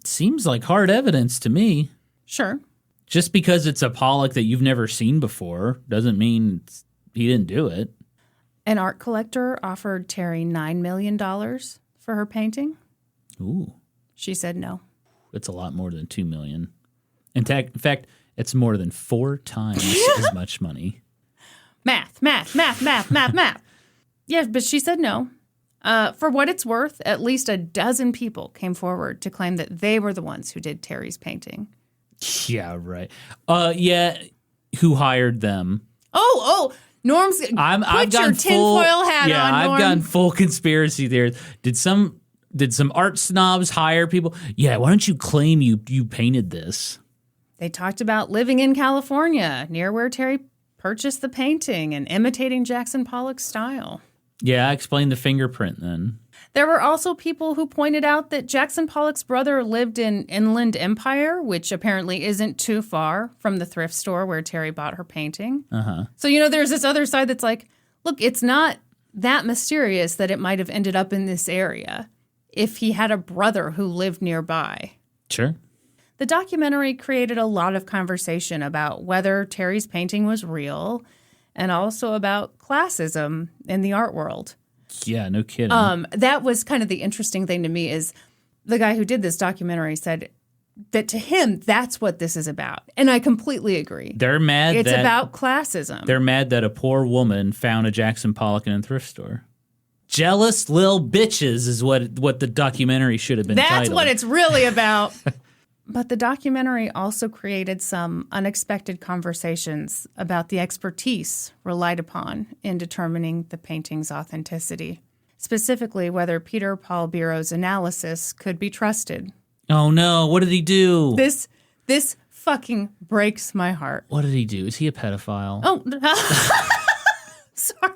Speaker 2: Seems like hard evidence to me.
Speaker 1: Sure.
Speaker 2: Just because it's a Pollock that you've never seen before doesn't mean he didn't do it.
Speaker 1: An art collector offered Teri $9 million for her painting.
Speaker 2: Ooh.
Speaker 1: She said no.
Speaker 2: It's a lot more than $2 million. In fact, it's more than 4 times as much money.
Speaker 1: Math. Yeah, but she said no. For what it's worth, at least a dozen people came forward to claim that they were the ones who did Teri's painting.
Speaker 2: Yeah, right. Yeah, who hired them?
Speaker 1: Oh, Norm's. I've your tinfoil hat on, Norm.
Speaker 2: Yeah, I've gotten full conspiracy there. Did some art snobs hire people? Yeah, why don't you claim you painted this?
Speaker 1: They talked about living in California, near where Teri purchased the painting, and imitating Jackson Pollock's style.
Speaker 2: Yeah, explain the fingerprint then.
Speaker 1: There were also people who pointed out that Jackson Pollock's brother lived in Inland Empire, which apparently isn't too far from the thrift store where Teri bought her painting.
Speaker 2: Uh-huh.
Speaker 1: So, there's this other side that's like, look, it's not that mysterious that it might have ended up in this area if he had a brother who lived nearby.
Speaker 2: Sure.
Speaker 1: The documentary created a lot of conversation about whether Teri's painting was real and also about classism in the art world.
Speaker 2: Yeah, no kidding.
Speaker 1: That was kind of the interesting thing to me is the guy who did this documentary said that to him, that's what this is about. And I completely agree.
Speaker 2: They're mad
Speaker 1: It's about classism.
Speaker 2: They're mad that a poor woman found a Jackson Pollock in a thrift store. Jealous lil bitches is what the documentary should have been
Speaker 1: That's
Speaker 2: titled.
Speaker 1: what it's really about. But the documentary also created some unexpected conversations about the expertise relied upon in determining the painting's authenticity, specifically whether Peter Paul Biro's analysis could be trusted.
Speaker 2: Oh no, what did he do?
Speaker 1: This fucking breaks my heart.
Speaker 2: What did he do? Is he a pedophile?
Speaker 1: Oh, sorry.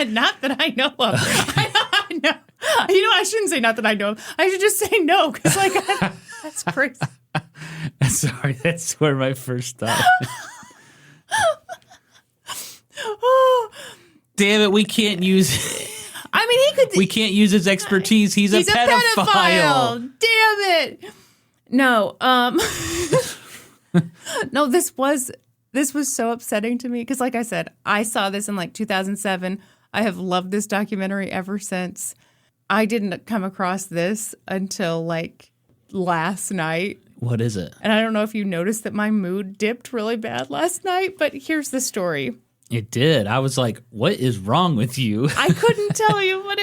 Speaker 1: Not that I know of. I know. I shouldn't say not that I know of. I should just say no, because that's crazy.
Speaker 2: Sorry, that's where my first thought. Damn it, we can't use.
Speaker 1: He could.
Speaker 2: We can't use his expertise. He's a pedophile.
Speaker 1: Damn it. No. No. This was so upsetting to me because, like I said, I saw this in 2007. I have loved this documentary ever since. I didn't come across this until last night.
Speaker 2: What is it?
Speaker 1: And I don't know if you noticed that my mood dipped really bad last night, but here's the story.
Speaker 2: It did. I was like, what is wrong with you?
Speaker 1: I couldn't tell you, but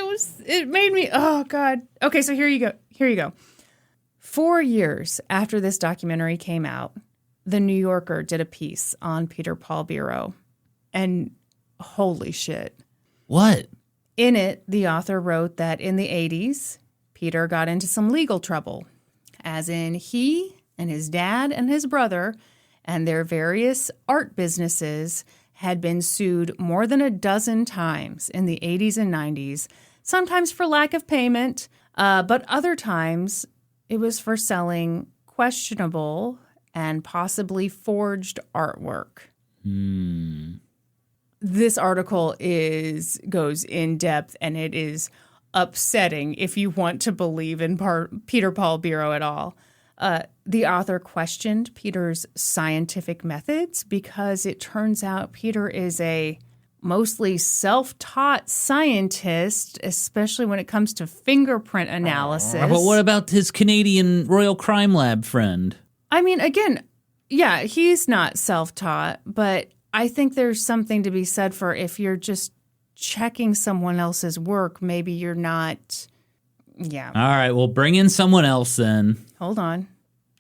Speaker 1: it made me, oh God. Okay, so here you go. 4 years after this documentary came out, The New Yorker did a piece on Peter Paul Biro. And holy shit.
Speaker 2: What?
Speaker 1: In it, the author wrote that in the 80s, Peter got into some legal trouble. As in, he and his dad and his brother and their various art businesses had been sued more than a dozen times in the 80s and 90s, sometimes for lack of payment, but other times it was for selling questionable and possibly forged artwork. This article goes in depth, and it is upsetting if you want to believe in Peter Paul Biro at all. The author questioned Peter's scientific methods because it turns out Peter is a mostly self-taught scientist, especially when it comes to fingerprint analysis.
Speaker 2: But what about his Canadian Royal Crime Lab friend?
Speaker 1: I mean, again, yeah, he's not self-taught, but I think there's something to be said for if you're just checking someone else's work, maybe you're not, yeah.
Speaker 2: All right, well, bring in someone else then.
Speaker 1: Hold on.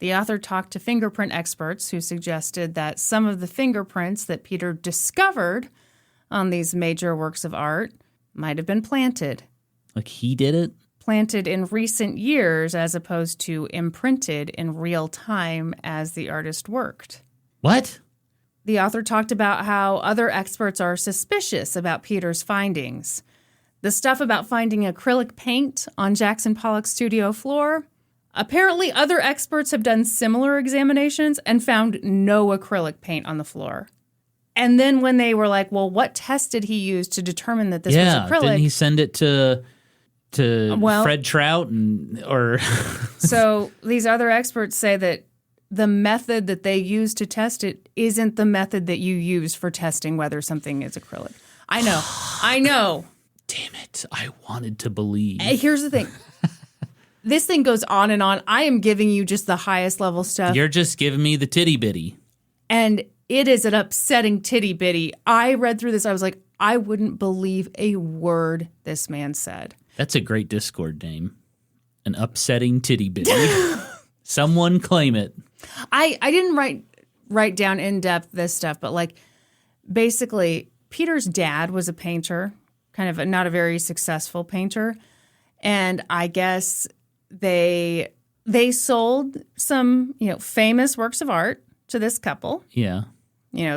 Speaker 1: The author talked to fingerprint experts who suggested that some of the fingerprints that Peter discovered on these major works of art might have been planted.
Speaker 2: Like he did it?
Speaker 1: Planted in recent years as opposed to imprinted in real time as the artist worked.
Speaker 2: What?
Speaker 1: The author talked about how other experts are suspicious about Peter's findings. The stuff about finding acrylic paint on Jackson Pollock's studio floor. Apparently, other experts have done similar examinations and found no acrylic paint on the floor. And then when they were like, well, what test did he use to determine that this was acrylic?
Speaker 2: Didn't he send it to Fred Trout? So
Speaker 1: these other experts say that the method that they use to test it isn't the method that you use for testing whether something is acrylic. I know.
Speaker 2: Damn it. I wanted to believe.
Speaker 1: Here's the thing. This thing goes on and on. I am giving you just the highest level stuff.
Speaker 2: You're just giving me the titty bitty.
Speaker 1: And it is an upsetting titty bitty. I read through this. I was like, I wouldn't believe a word this man said.
Speaker 2: That's a great Discord name. An upsetting titty bitty. Someone claim it.
Speaker 1: I didn't write down in depth this stuff, but like basically Peter's dad was a painter, kind of not a very successful painter. And I guess they sold some, famous works of art to this couple.
Speaker 2: Yeah.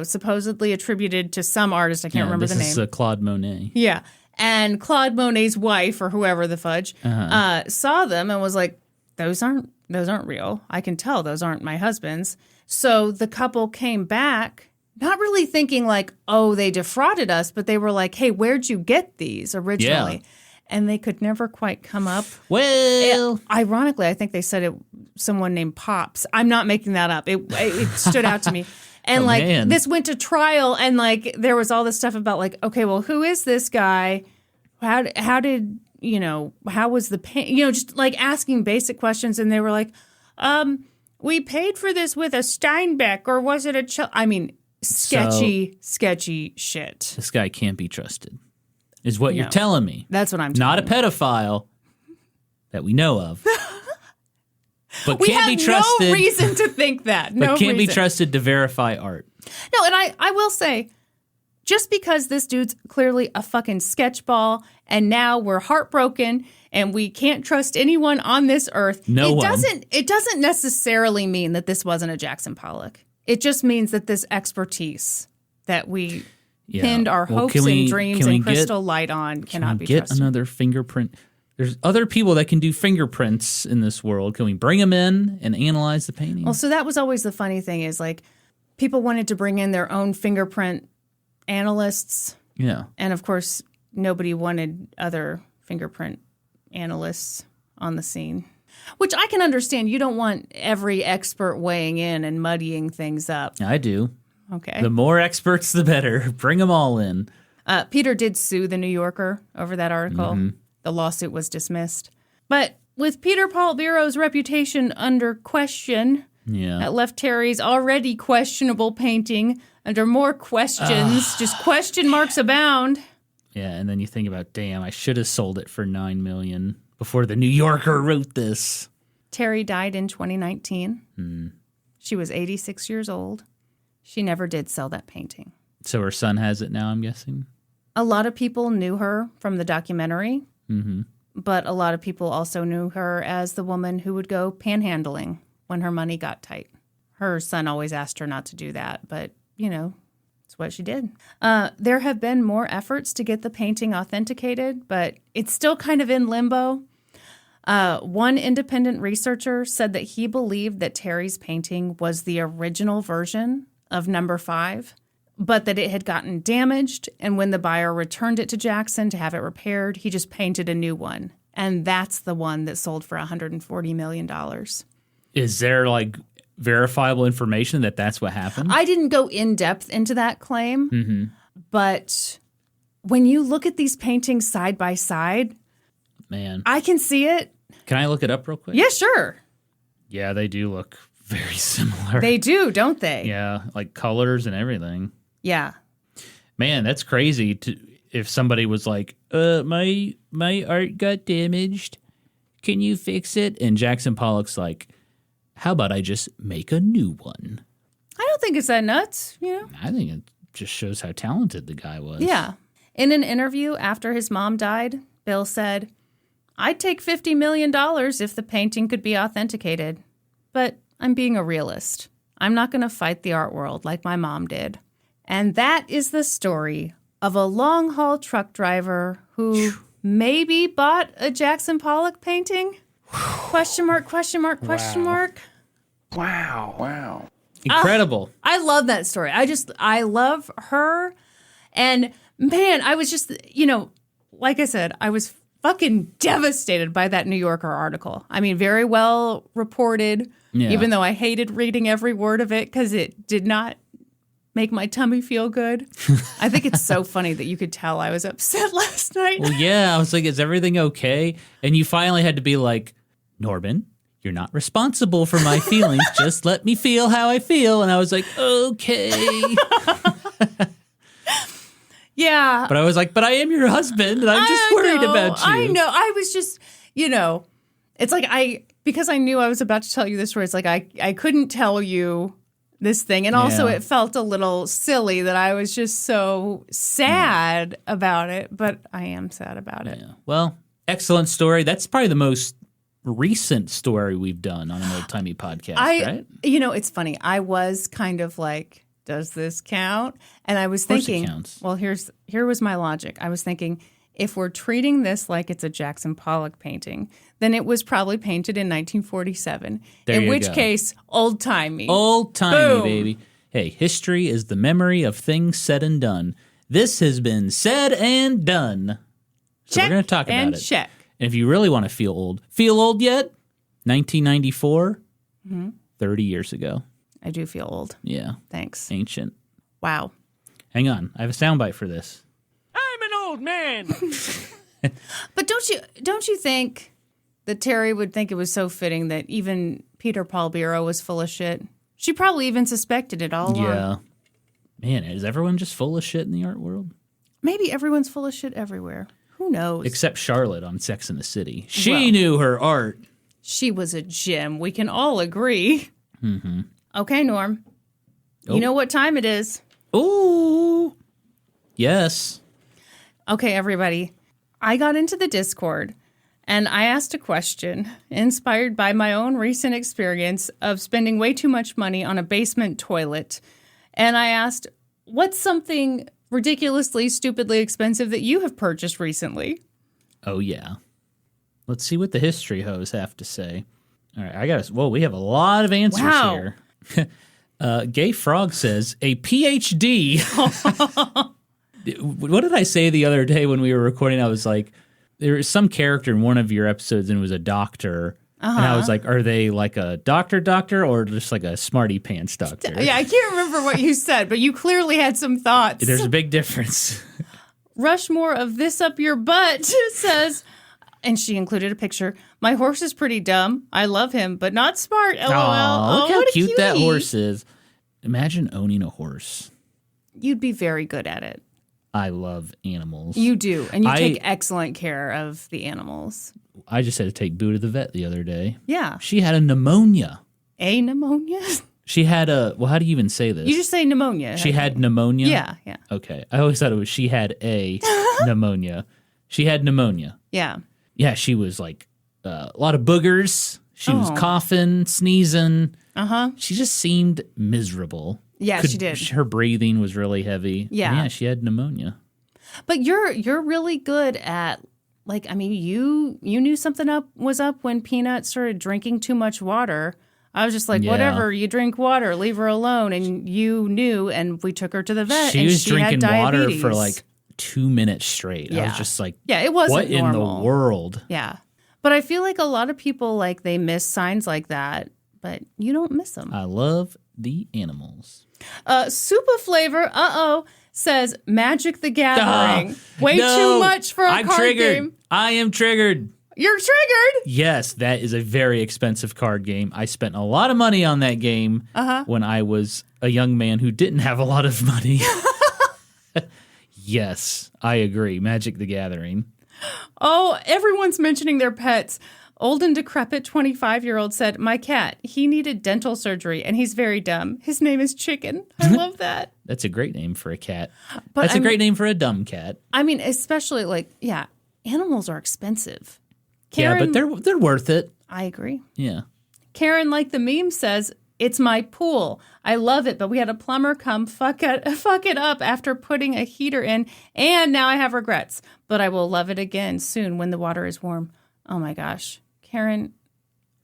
Speaker 1: Supposedly attributed to some artist. I can't remember the name.
Speaker 2: This is Claude Monet.
Speaker 1: Yeah. And Claude Monet's wife, or whoever the fudge, saw them and was like, those aren't real. I can tell those aren't my husband's. So the couple came back, not really thinking like, oh, they defrauded us, but they were like, hey, where'd you get these originally? Yeah. And they could never quite come up.
Speaker 2: Well,
Speaker 1: ironically, I think they said it. Someone named Pops. I'm not making that up. It stood out to me. And this went to trial, and like there was all this stuff about like, okay, well, who is this guy? How did how was the paint? Just like asking basic questions, and they were like, we paid for this with a Steinbeck, or was it a? I mean, sketchy shit.
Speaker 2: This guy can't be trusted. Is what you're telling me.
Speaker 1: That's what I'm telling you.
Speaker 2: Not a pedophile that we know of. But
Speaker 1: we
Speaker 2: can't be trusted.
Speaker 1: No reason to think that.
Speaker 2: But can't be trusted to verify art.
Speaker 1: No, and I will say, just because this dude's clearly a fucking sketchball, and now we're heartbroken and we can't trust anyone on this earth, it doesn't necessarily mean that this wasn't a Jackson Pollock. It just means that this expertise that we pinned our hopes and dreams and crystal light on cannot be trusted.
Speaker 2: Get another fingerprint. There's other people that can do fingerprints in this world. Can we bring them in and analyze the painting?
Speaker 1: Well, so that was always the funny thing is like people wanted to bring in their own fingerprint analysts.
Speaker 2: Yeah.
Speaker 1: And of course, nobody wanted other fingerprint analysts on the scene, which I can understand. You don't want every expert weighing in and muddying things up.
Speaker 2: I do.
Speaker 1: Okay.
Speaker 2: The more experts, the better. Bring them all in.
Speaker 1: Peter did sue the New Yorker over that article. Mm-hmm. The lawsuit was dismissed. But with Peter Paul Biro's reputation under question, that left Teri's already questionable painting under more questions, just question marks abound.
Speaker 2: Yeah, and then you think about, damn, I should have sold it for $9 million before the New Yorker wrote this.
Speaker 1: Teri died in 2019. She was 86 years old. She never did sell that painting.
Speaker 2: So her son has it now, I'm guessing?
Speaker 1: A lot of people knew her from the documentary, but a lot of people also knew her as the woman who would go panhandling when her money got tight. Her son always asked her not to do that, but, That's what she did. There have been more efforts to get the painting authenticated, but it's still kind of in limbo. One independent researcher said that he believed that Teri's painting was the original version of number 5, but that it had gotten damaged, and when the buyer returned it to Jackson to have it repaired, he just painted a new one. And that's the one that sold for $140 million.
Speaker 2: Is there, like, verifiable information that that's what happened?
Speaker 1: I didn't go in depth into that claim, but when you look at these paintings side by side,
Speaker 2: man,
Speaker 1: I can see it.
Speaker 2: Can I look it up real quick?
Speaker 1: Yeah, sure.
Speaker 2: Yeah, they do look very similar.
Speaker 1: They do, don't they?
Speaker 2: Yeah, like colors and everything.
Speaker 1: Yeah.
Speaker 2: Man, that's crazy if somebody was like, my art got damaged. Can you fix it? And Jackson Pollock's like, how about I just make a new one?
Speaker 1: I don't think it's that nuts,
Speaker 2: I think it just shows how talented the guy was.
Speaker 1: Yeah. In an interview after his mom died, Bill said, I'd take $50 million if the painting could be authenticated. But I'm being a realist. I'm not going to fight the art world like my mom did. And that is the story of a long-haul truck driver who maybe bought a Jackson Pollock painting? Question mark, question mark, question mark.
Speaker 3: Wow.
Speaker 2: Incredible.
Speaker 1: I love that story. I love her. And man, I was just, like I said, I was fucking devastated by that New Yorker article. I mean, very well reported, even though I hated reading every word of it because it did not make my tummy feel good. I think it's so funny that you could tell I was upset last night.
Speaker 2: Well, yeah, I was like, is everything okay? And you finally had to be like, Norman, you're not responsible for my feelings. Just let me feel how I feel. And I was like, okay.
Speaker 1: Yeah.
Speaker 2: But I was like, but I am your husband, and I'm just worried about you.
Speaker 1: I know. I was just, it's like because I knew I was about to tell you this story, it's like I couldn't tell you this thing. And also it felt a little silly that I was just so sad about it, but I am sad about it.
Speaker 2: Yeah. Well, excellent story. That's probably the most recent story we've done on an old-timey podcast, right?
Speaker 1: It's funny. I was kind of like, does this count? And I was thinking,
Speaker 2: it counts.
Speaker 1: Well, here was my logic. I was thinking, if we're treating this like it's a Jackson Pollock painting, then it was probably painted in 1947. In which case, old-timey.
Speaker 2: Old-timey, baby. Hey, history is the memory of things said and done. This has been said and done. So we're going to talk about it.
Speaker 1: Check.
Speaker 2: And if you really want to feel old yet? 1994, 30 years ago.
Speaker 1: I do feel old.
Speaker 2: Yeah.
Speaker 1: Thanks.
Speaker 2: Ancient.
Speaker 1: Wow.
Speaker 2: Hang on. I have a soundbite for this.
Speaker 3: I'm an old man.
Speaker 1: But don't you think that Teri would think it was so fitting that even Peter Paul Bureau was full of shit? She probably even suspected it all along.
Speaker 2: Yeah. Man, is everyone just full of shit in the art world?
Speaker 1: Maybe everyone's full of shit everywhere. Who knows?
Speaker 2: Except Charlotte on Sex and the City. She knew her art.
Speaker 1: She was a gem. We can all agree.
Speaker 2: Mm-hmm.
Speaker 1: Okay, Norm. You know what time it is.
Speaker 2: Ooh. Yes.
Speaker 1: Okay, everybody. I got into the Discord and I asked a question inspired by my own recent experience of spending way too much money on a basement toilet. And I asked, what's something ridiculously, stupidly expensive that you have purchased recently?
Speaker 2: Oh, yeah. Let's see what the history hoes have to say. All right, we have a lot of answers here. Gay Frog says, a PhD. What did I say the other day when we were recording? I was like, there was some character in one of your episodes and it was a doctor. And I was like, are they like a doctor or just like a smarty pants doctor?
Speaker 1: Yeah, I can't remember what you said, but you clearly had some thoughts.
Speaker 2: There's a big difference.
Speaker 1: Rushmore of this up your butt says, and she included a picture, my horse is pretty dumb. I love him, but not smart. LOL.
Speaker 2: Aww, look how
Speaker 1: what a
Speaker 2: cute that
Speaker 1: cutie.
Speaker 2: horse is. Imagine owning a horse.
Speaker 1: You'd be very good at it.
Speaker 2: I love animals.
Speaker 1: You do, and you take excellent care of the animals.
Speaker 2: I just had to take Boo to the vet the other day.
Speaker 1: Yeah.
Speaker 2: She had a pneumonia.
Speaker 1: A pneumonia?
Speaker 2: She had how do you even say this?
Speaker 1: You just say pneumonia.
Speaker 2: She had pneumonia?
Speaker 1: Yeah.
Speaker 2: Okay. I always thought it was she had a pneumonia. She had pneumonia.
Speaker 1: Yeah.
Speaker 2: Yeah, she was like a lot of boogers. She was coughing, sneezing.
Speaker 1: Uh-huh.
Speaker 2: She just seemed miserable.
Speaker 1: Yeah, she did.
Speaker 2: Her breathing was really heavy.
Speaker 1: Yeah.
Speaker 2: And yeah, she had pneumonia.
Speaker 1: But you're really good at, like, I mean, you knew something was up when Peanut started drinking too much water. I was just like, whatever, you drink water, leave her alone. And you knew, and we took her to the vet.
Speaker 2: She was drinking water for
Speaker 1: diabetes.
Speaker 2: like 2 minutes straight.
Speaker 1: Yeah.
Speaker 2: I was just like,
Speaker 1: yeah, it wasn't
Speaker 2: what
Speaker 1: normal.
Speaker 2: in the world?
Speaker 1: Yeah. But I feel like a lot of people, like, they miss signs like that, but you don't miss them.
Speaker 2: I love the animals.
Speaker 1: Super Flavor, says Magic the Gathering. Way too much for a card
Speaker 2: triggered.
Speaker 1: game.
Speaker 2: I am triggered.
Speaker 1: You're triggered.
Speaker 2: Yes, that is a very expensive card game. I spent a lot of money on that game when I was a young man who didn't have a lot of money. Yes, I agree. Magic the Gathering.
Speaker 1: Oh, everyone's mentioning their pets. Old and decrepit 25-year-old said, my cat, he needed dental surgery and he's very dumb. His name is Chicken. I love that.
Speaker 2: That's a great name for a cat.
Speaker 1: But
Speaker 2: That's a great name for a dumb cat.
Speaker 1: I mean, especially like, yeah, animals are expensive. Karen,
Speaker 2: yeah, but they're worth it.
Speaker 1: I agree.
Speaker 2: Yeah.
Speaker 1: Karen, like the meme says, it's my pool. I love it, but we had a plumber come fuck it up after putting a heater in, and now I have regrets. But I will love it again soon when the water is warm. Oh my gosh. Karen,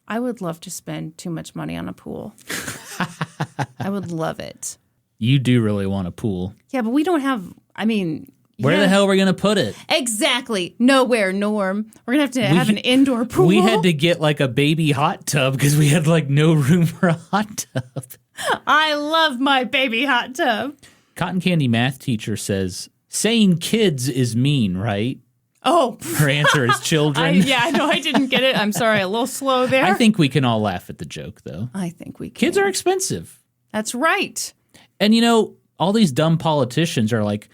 Speaker 1: I would love to spend too much money on a pool. I would love it.
Speaker 2: You do really want a pool.
Speaker 1: Yeah, but we don't have, I mean...
Speaker 2: Where the hell are we going to put it?
Speaker 1: Exactly. Nowhere, Norm. We're going to have an indoor pool.
Speaker 2: We had to get like a baby hot tub because we had like no room for a hot tub.
Speaker 1: I love my baby hot tub.
Speaker 2: Cotton Candy math teacher says, saying kids is mean, right?
Speaker 1: Oh.
Speaker 2: Her answer is children.
Speaker 1: I know I didn't get it. I'm sorry. A little slow there.
Speaker 2: I think we can all laugh at the joke, though.
Speaker 1: I think we can.
Speaker 2: Kids are expensive.
Speaker 1: That's right.
Speaker 2: And, you know, all these dumb politicians are like,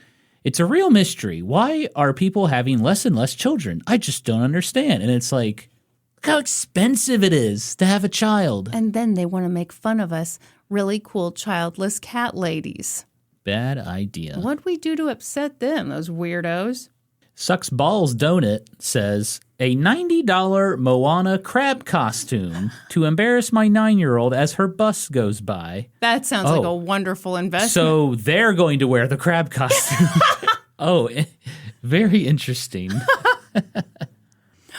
Speaker 2: it's a real mystery. Why are people having less and less children? I just don't understand. And it's like, look how expensive it is to have a child.
Speaker 1: And then they want to make fun of us really cool childless cat ladies.
Speaker 2: Bad idea.
Speaker 1: What'd we do to upset them, those weirdos?
Speaker 2: Sucks Balls Donut says, a $90 Moana crab costume to embarrass my 9-year-old as her bus goes by.
Speaker 1: That sounds like a wonderful investment.
Speaker 2: So they're going to wear the crab costume. Oh, very interesting.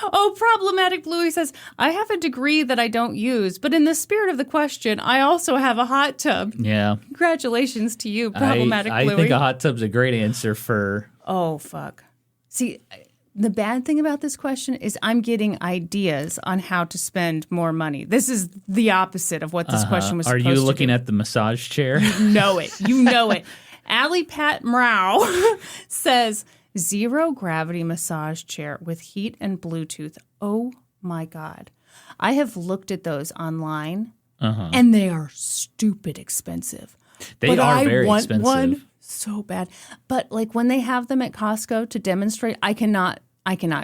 Speaker 1: Oh, Problematic Bluey says, I have a degree that I don't use, but in the spirit of the question, I also have a hot tub.
Speaker 2: Yeah.
Speaker 1: Congratulations to you, Problematic Bluey.
Speaker 2: I think a hot tub's a great answer for...
Speaker 1: Oh, fuck. See, the bad thing about this question is I'm getting ideas on how to spend more money. This is the opposite of what this question was supposed to do.
Speaker 2: Are you looking at the massage chair?
Speaker 1: You know it. You know it. Allie Pat Mrow says, 0 gravity massage chair with heat and Bluetooth. Oh, my God. I have looked at those online, and they are stupid expensive.
Speaker 2: They are very expensive.
Speaker 1: One so bad. But like when they have them at Costco to demonstrate, I cannot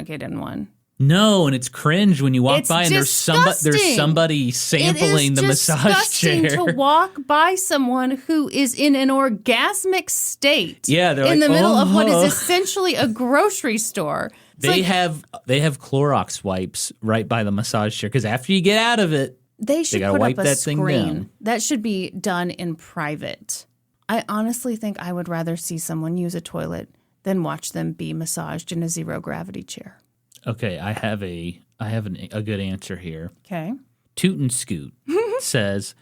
Speaker 1: get in one.
Speaker 2: No, and it's cringe when you walk by and there's somebody sampling the massage chair.
Speaker 1: It is disgusting to walk by someone who is in an orgasmic state.
Speaker 2: Yeah, they're
Speaker 1: in the middle of what is
Speaker 2: "Oh."
Speaker 1: essentially a grocery store.
Speaker 2: They have Clorox wipes right by the massage chair because after you get out of it,
Speaker 1: they should
Speaker 2: gotta
Speaker 1: put
Speaker 2: wipe
Speaker 1: up a
Speaker 2: that thing
Speaker 1: screen.
Speaker 2: down.
Speaker 1: That should be done in private. I honestly think I would rather see someone use a toilet than watch them be massaged in a 0 gravity chair.
Speaker 2: Okay, I have a good answer here.
Speaker 1: Okay.
Speaker 2: Toot and Scoot says,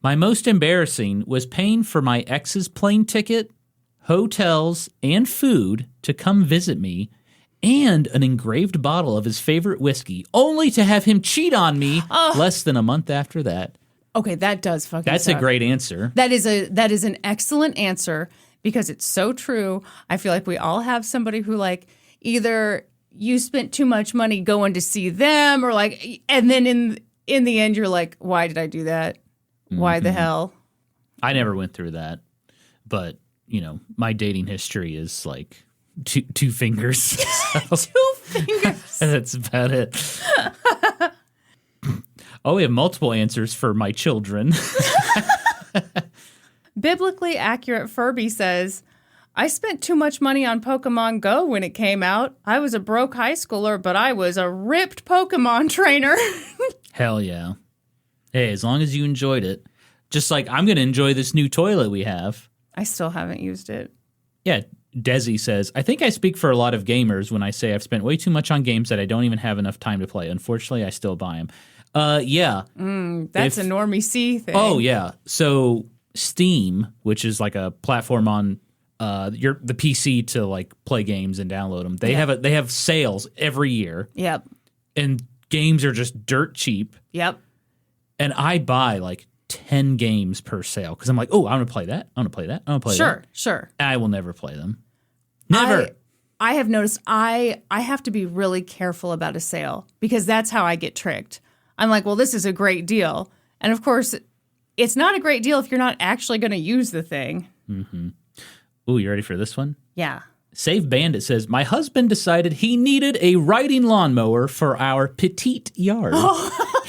Speaker 2: my most embarrassing was paying for my ex's plane ticket, hotels, and food to come visit me, and an engraved bottle of his favorite whiskey, only to have him cheat on me less than a month after that.
Speaker 1: Okay, that does fucking
Speaker 2: That's
Speaker 1: suck.
Speaker 2: a great answer.
Speaker 1: That is an excellent answer because it's so true. I feel like we all have somebody who like either you spent too much money going to see them or like, and then in the end you're like, why did I do that? Why the hell?
Speaker 2: I never went through that, but you know, my dating history is like two fingers. So
Speaker 1: 2 fingers.
Speaker 2: that's about it. Oh, we have multiple answers for my children.
Speaker 1: Biblically Accurate Furby says, I spent too much money on Pokemon Go when it came out. I was a broke high schooler, but I was a ripped Pokemon trainer.
Speaker 2: Hell yeah. Hey, as long as you enjoyed it. Just like, I'm going to enjoy this new toilet we have.
Speaker 1: I still haven't used it.
Speaker 2: Yeah, Desi says, I think I speak for a lot of gamers when I say I've spent way too much on games that I don't even have enough time to play. Unfortunately, I still buy them. Yeah.
Speaker 1: That's a Normie C thing.
Speaker 2: Oh, yeah. So Steam, which is like a platform on the PC to like play games and download them, they have sales every year.
Speaker 1: Yep.
Speaker 2: And games are just dirt cheap.
Speaker 1: Yep.
Speaker 2: And I buy like 10 games per sale because I'm like, oh, I want to play that. I want to play that. I want to play that.
Speaker 1: Sure.
Speaker 2: I will never play them. Never.
Speaker 1: I have noticed I have to be really careful about a sale because that's how I get tricked. I'm like, well, this is a great deal. And of course, it's not a great deal if you're not actually going to use the thing.
Speaker 2: Mm-hmm. Ooh, you ready for this one?
Speaker 1: Yeah.
Speaker 2: Save Bandit says, my husband decided he needed a riding lawnmower for our petite yard.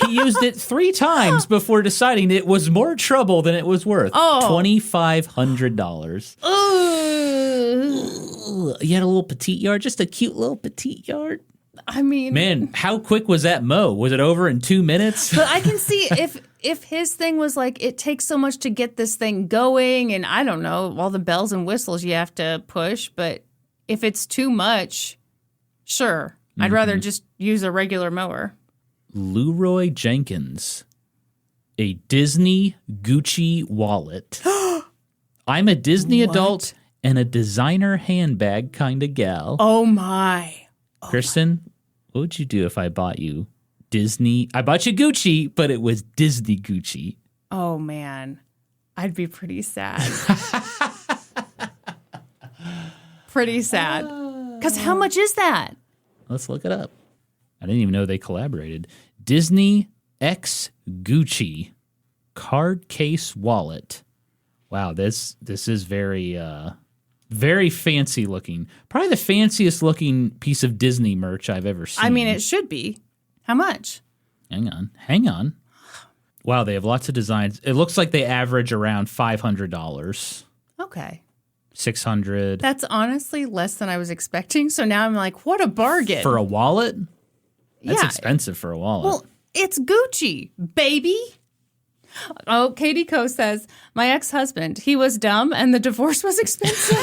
Speaker 2: He used it 3 times before deciding it was more trouble than it was worth. $2,500. You had a little petite yard, just a cute little petite yard.
Speaker 1: I mean,
Speaker 2: man, how quick was that mow? Was it over in 2 minutes?
Speaker 1: But I can see if his thing was like, it takes so much to get this thing going, and I don't know, all the bells and whistles you have to push, but if it's too much, sure. I'd rather just use a regular mower.
Speaker 2: Leroy Jenkins, a Disney Gucci wallet. I'm a Disney adult and a designer handbag kind of gal.
Speaker 1: Oh, my.
Speaker 2: Kristin, what would you do if I bought you Disney? I bought you Gucci, but it was Disney Gucci.
Speaker 1: Oh, man. I'd be pretty sad. Pretty sad. Because how much is that?
Speaker 2: Let's look it up. I didn't even know they collaborated. Disney X Gucci card case wallet. Wow, this is very very fancy looking. Probably the fanciest looking piece of Disney merch I've ever seen.
Speaker 1: I mean, it should be. How much?
Speaker 2: Hang on. Wow, they have lots of designs. It looks like they average around $500.
Speaker 1: Okay.
Speaker 2: $600.
Speaker 1: That's honestly less than I was expecting. So now I'm like, what a bargain.
Speaker 2: For a wallet? That's
Speaker 1: yeah.
Speaker 2: expensive for a wallet.
Speaker 1: Well, it's Gucci, baby. Oh, Katie Coe says, my ex-husband, he was dumb and the divorce was expensive.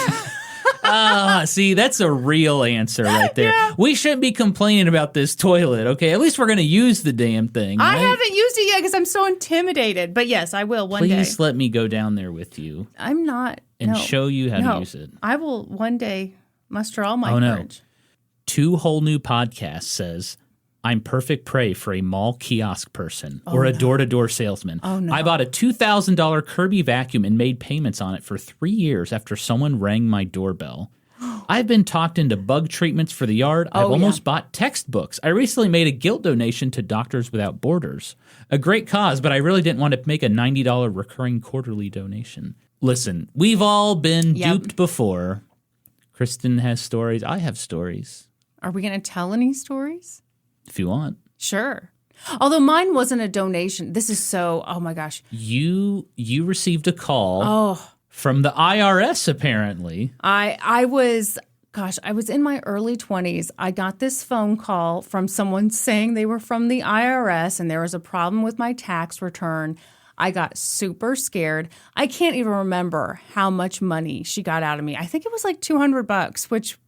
Speaker 2: See, that's a real answer right there.
Speaker 1: Yeah.
Speaker 2: We shouldn't be complaining about this toilet, okay? At least we're going to use the damn thing, right?
Speaker 1: I haven't used it yet because I'm so intimidated. But yes, I will one day.
Speaker 2: Please let me go down there with you.
Speaker 1: I'm not.
Speaker 2: And show you how to use it.
Speaker 1: I will one day muster all my
Speaker 2: No.
Speaker 1: courage.
Speaker 2: 2 Whole New Podcasts says, I'm perfect prey for a mall kiosk person or a door-to-door salesman.
Speaker 1: Oh, no.
Speaker 2: I bought a $2,000 Kirby vacuum and made payments on it for 3 years after someone rang my doorbell. I've been talked into bug treatments for the yard. I've almost bought textbooks. I recently made a guilt donation to Doctors Without Borders. A great cause, but I really didn't want to make a $90 recurring quarterly donation. Listen, we've all been duped before. Kristin has stories. I have stories.
Speaker 1: Are we going to tell any stories?
Speaker 2: If you want.
Speaker 1: Sure. Although mine wasn't a donation. This is so, oh my gosh.
Speaker 2: You received a call from the IRS, apparently.
Speaker 1: I was in my early 20s. I got this phone call from someone saying they were from the IRS and there was a problem with my tax return. I got super scared. I can't even remember how much money she got out of me. I think it was like $200, which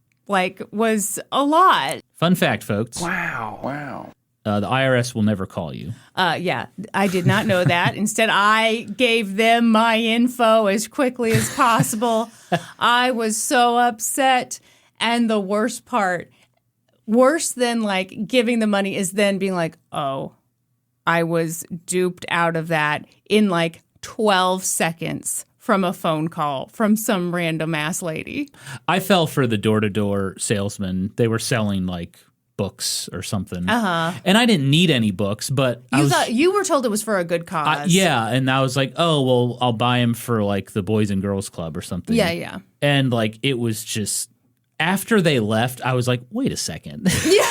Speaker 1: was a lot.
Speaker 2: Fun fact, folks.
Speaker 3: Wow.
Speaker 2: The IRS will never call you.
Speaker 1: Yeah, I did not know that. Instead, I gave them my info as quickly as possible. I was so upset. And the worst part, worse than giving the money, is then being like, oh, I was duped out of that in 12 seconds. From a phone call from some random ass lady.
Speaker 2: I fell for the door-to-door salesman. They were selling books or something. And I didn't need any books, but
Speaker 1: you were told it was for a good cause.
Speaker 2: Yeah, and I was like, oh, well, I'll buy them for the Boys and Girls Club or something.
Speaker 1: Yeah.
Speaker 2: And it was just, after they left, I was like, wait a second.
Speaker 1: Yeah.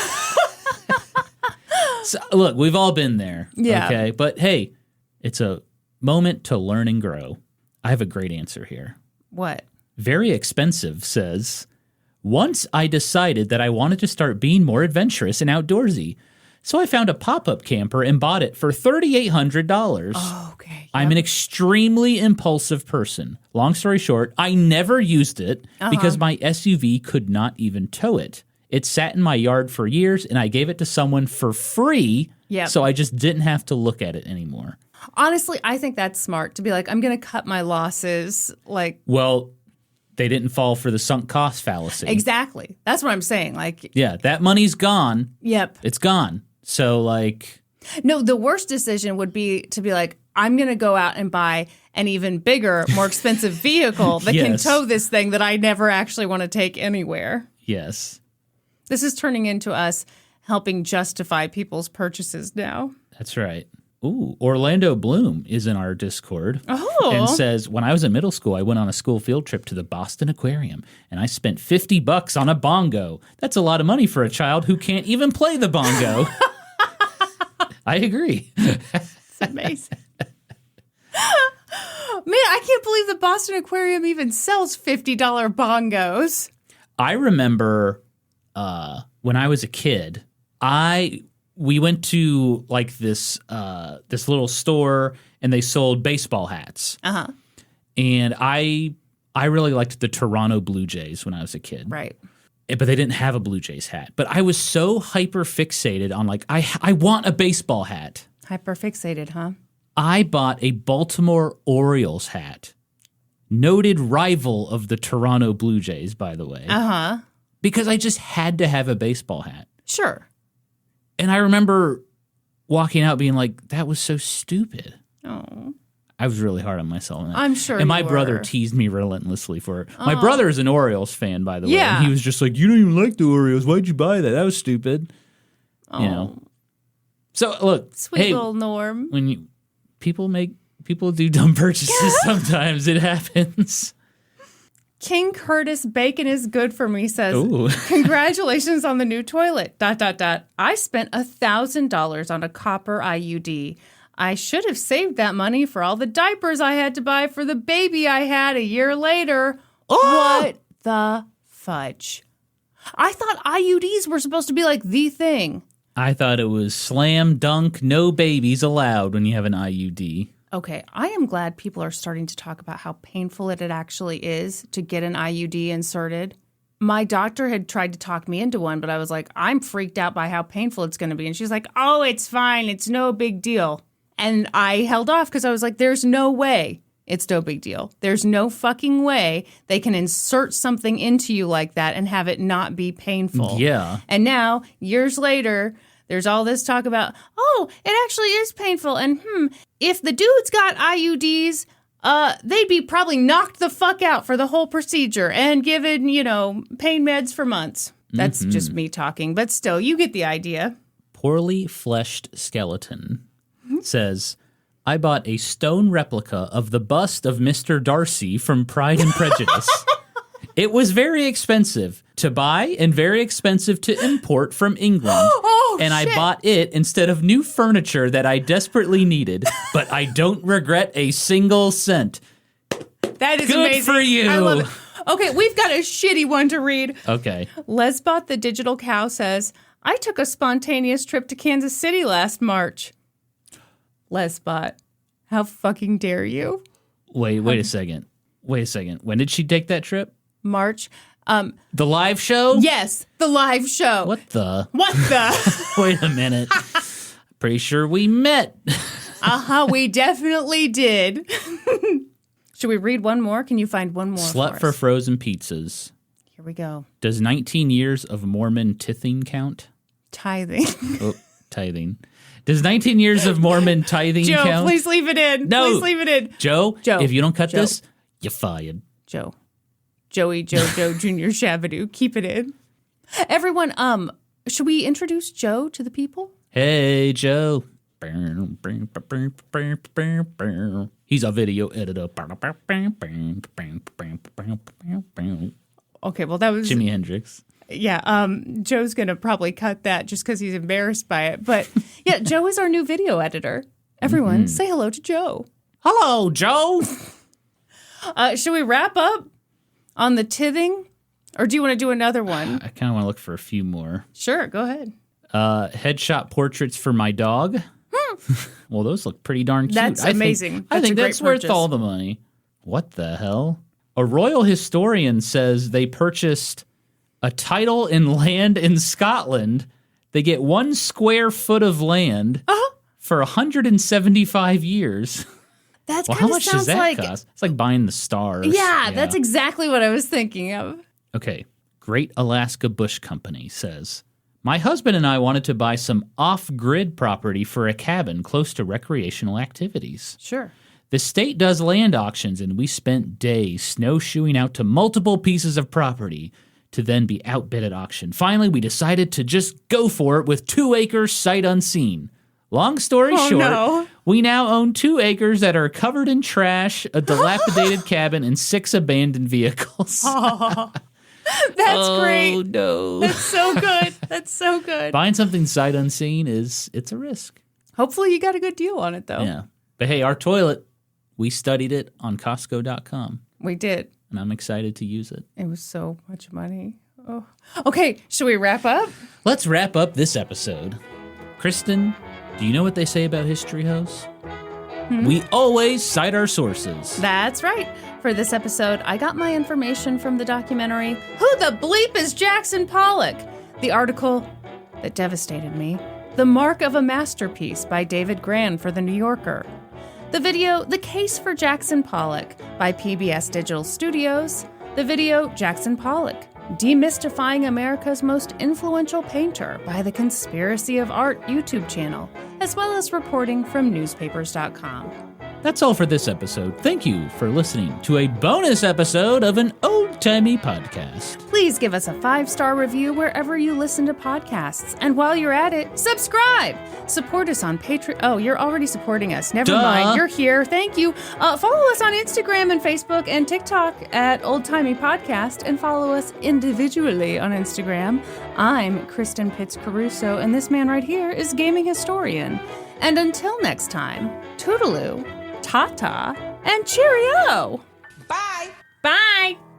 Speaker 2: So, look, we've all been there.
Speaker 1: Yeah.
Speaker 2: Okay, but hey, it's a moment to learn and grow. I have a great answer here.
Speaker 1: What?
Speaker 2: Very Expensive says, once I decided that I wanted to start being more adventurous and outdoorsy. So I found a pop-up camper and bought it for $3,800.
Speaker 1: Oh, okay.
Speaker 2: I'm an extremely impulsive person. Long story short, I never used it because my SUV could not even tow it. It sat in my yard for years, and I gave it to someone for free, so I just didn't have to look at it anymore.
Speaker 1: Honestly, I think that's smart to be like, I'm going to cut my losses.
Speaker 2: Well, they didn't fall for the sunk cost fallacy.
Speaker 1: Exactly. That's what I'm saying.
Speaker 2: Yeah, that money's gone.
Speaker 1: Yep.
Speaker 2: It's gone. So,
Speaker 1: No, the worst decision would be to be like, I'm going to go out and buy an even bigger, more expensive vehicle that can tow this thing that I never actually want to take anywhere.
Speaker 2: Yes.
Speaker 1: This is turning into us helping justify people's purchases now.
Speaker 2: That's right. Ooh, Orlando Bloom is in our Discord and says, when I was in middle school, I went on a school field trip to the Boston Aquarium, and I spent $50 on a bongo. That's a lot of money for a child who can't even play the bongo. I agree.
Speaker 1: It's amazing. Man, I can't believe the Boston Aquarium even sells $50 bongos.
Speaker 2: I remember when I was a kid, we went to this little store, and they sold baseball hats. And I really liked the Toronto Blue Jays when I was a kid.
Speaker 1: Right.
Speaker 2: But they didn't have a Blue Jays hat. But I was so hyper fixated on I want a baseball hat.
Speaker 1: Hyper fixated, huh?
Speaker 2: I bought a Baltimore Orioles hat. Noted rival of the Toronto Blue Jays, by the way. Because I just had to have a baseball hat.
Speaker 1: Sure.
Speaker 2: And I remember walking out being like, that was so stupid.
Speaker 1: Oh.
Speaker 2: I was really hard on myself.
Speaker 1: I'm sure
Speaker 2: And my
Speaker 1: you
Speaker 2: brother
Speaker 1: were.
Speaker 2: teased me relentlessly for it. My brother is an Orioles fan, by the way.
Speaker 1: Yeah.
Speaker 2: And he was just like, you don't even like the Orioles. Why'd you buy that? That was stupid. You know. So, look.
Speaker 1: Sweet little Norm.
Speaker 2: When people do dumb purchases sometimes. It happens.
Speaker 1: King Curtis Bacon is good for me says,
Speaker 2: Ooh.
Speaker 1: Congratulations on the new toilet. ... I spent $1,000 on a copper IUD. I should have saved that money for all the diapers I had to buy for the baby I had a year later. What the fudge? I thought IUDs were supposed to be like the thing.
Speaker 2: I thought it was slam dunk, no babies allowed when you have an IUD.
Speaker 1: Okay, I am glad people are starting to talk about how painful it actually is to get an IUD inserted. My doctor had tried to talk me into one, but I was like, I'm freaked out by how painful it's going to be. And she's like, oh, it's fine. It's no big deal. And I held off because I was like, there's no way it's no big deal. There's no fucking way they can insert something into you like that and have it not be painful.
Speaker 2: Yeah.
Speaker 1: And now, years later, there's all this talk about, oh, it actually is painful. And if the dudes got IUDs, they'd be probably knocked the fuck out for the whole procedure and given, pain meds for months. That's just me talking. But still, you get the idea.
Speaker 2: Poorly Fleshed Skeleton says, I bought a stone replica of the bust of Mr. Darcy from Pride and Prejudice. It was very expensive to buy and very expensive to import from England. And I bought it instead of new furniture that I desperately needed, but I don't regret a single cent.
Speaker 1: That is
Speaker 2: Good
Speaker 1: amazing.
Speaker 2: for you.
Speaker 1: I love it. Okay, we've got a shitty one to read.
Speaker 2: Okay.
Speaker 1: Lesbot the Digital Cow says, I took a spontaneous trip to Kansas City last March. Lesbot, how fucking dare you?
Speaker 2: Wait a second. When did she take that trip?
Speaker 1: March.
Speaker 2: The live show?
Speaker 1: Yes, the live show.
Speaker 2: What the?
Speaker 1: Wait
Speaker 2: a minute. Pretty sure we met.
Speaker 1: We definitely did. Should we read one more? Can you find one more?
Speaker 2: Slut for frozen pizzas.
Speaker 1: Here we go.
Speaker 2: Does 19 years of Mormon tithing count?
Speaker 1: Tithing.
Speaker 2: Tithing. Does 19 years of Mormon tithing
Speaker 1: Joe,
Speaker 2: count?
Speaker 1: please leave it in.
Speaker 2: No.
Speaker 1: Please leave it in.
Speaker 2: Joe, if you don't cut this, you're fired.
Speaker 1: Joey Joe Jr. Shabadoo. Keep it in. Everyone, should we introduce Joe to the people?
Speaker 2: Hey, Joe. He's a video editor.
Speaker 1: Okay, well, that was...
Speaker 2: Jimi Hendrix.
Speaker 1: Yeah, Joe's going to probably cut that just because he's embarrassed by it. But, yeah, Joe is our new video editor. Everyone, say hello to Joe.
Speaker 2: Hello, Joe.
Speaker 1: Should we wrap up on the tithing? Or do you want to do another one?
Speaker 2: I kind of want to look for a few more.
Speaker 1: Sure, go ahead.
Speaker 2: Headshot portraits for my dog. Well, those look pretty darn cute.
Speaker 1: That's amazing.
Speaker 2: I think
Speaker 1: a great
Speaker 2: that's worth
Speaker 1: purchase.
Speaker 2: all the money. What the hell? A royal historian says they purchased a title in land in Scotland. They get 1 square foot of land for 175 years.
Speaker 1: That's
Speaker 2: Well,
Speaker 1: kind
Speaker 2: how
Speaker 1: of
Speaker 2: much does
Speaker 1: sounds
Speaker 2: that
Speaker 1: like
Speaker 2: cost? It's like buying the stars.
Speaker 1: yeah, that's exactly what I was thinking of.
Speaker 2: Okay. Great Alaska Bush Company says, my husband and I wanted to buy some off-grid property for a cabin close to recreational activities.
Speaker 1: Sure.
Speaker 2: The state does land auctions, and we spent days snowshoeing out to multiple pieces of property to then be outbid at auction. Finally, we decided to just go for it with 2 acres sight unseen. Long story short,
Speaker 1: no.
Speaker 2: we now own 2 acres that are covered in trash, a dilapidated cabin, and 6 abandoned vehicles.
Speaker 1: That's great.
Speaker 2: Oh, no.
Speaker 1: That's so good. That's so good.
Speaker 2: Buying something sight unseen it's a risk.
Speaker 1: Hopefully you got a good deal on it, though.
Speaker 2: Yeah. But hey, our toilet, we studied it on Costco.com,
Speaker 1: We did.
Speaker 2: and I'm excited to use it.
Speaker 1: It was so much money. Oh. Okay, should we wrap up?
Speaker 2: Let's wrap up this episode. Kristin, do you know what they say about history hosts? We always cite our sources.
Speaker 1: That's right. For this episode, I got my information from the documentary, Who the Bleep is Jackson Pollock? The article that devastated me, The Mark of a Masterpiece by David Grann for The New Yorker. The video, The Case for Jackson Pollock by PBS Digital Studios. The video, Jackson Pollock, Demystifying America's Most Influential Painter by the Conspiracy of Art YouTube channel, as well as reporting from newspapers.com.
Speaker 2: That's all for this episode. Thank you for listening to a bonus episode of an old-timey podcast.
Speaker 1: Please give us a 5-star review wherever you listen to podcasts. And while you're at it, subscribe! Support us on Patreon. Oh, you're already supporting us. Never mind. You're here. Thank you. Follow us on Instagram and Facebook and TikTok at Old Timey Podcast, and follow us individually on Instagram. I'm Kristin Pitts Caruso, and this man right here is Gaming Historian. And until next time, toodaloo, ta-ta, and cheerio!
Speaker 4: Bye.
Speaker 1: Bye!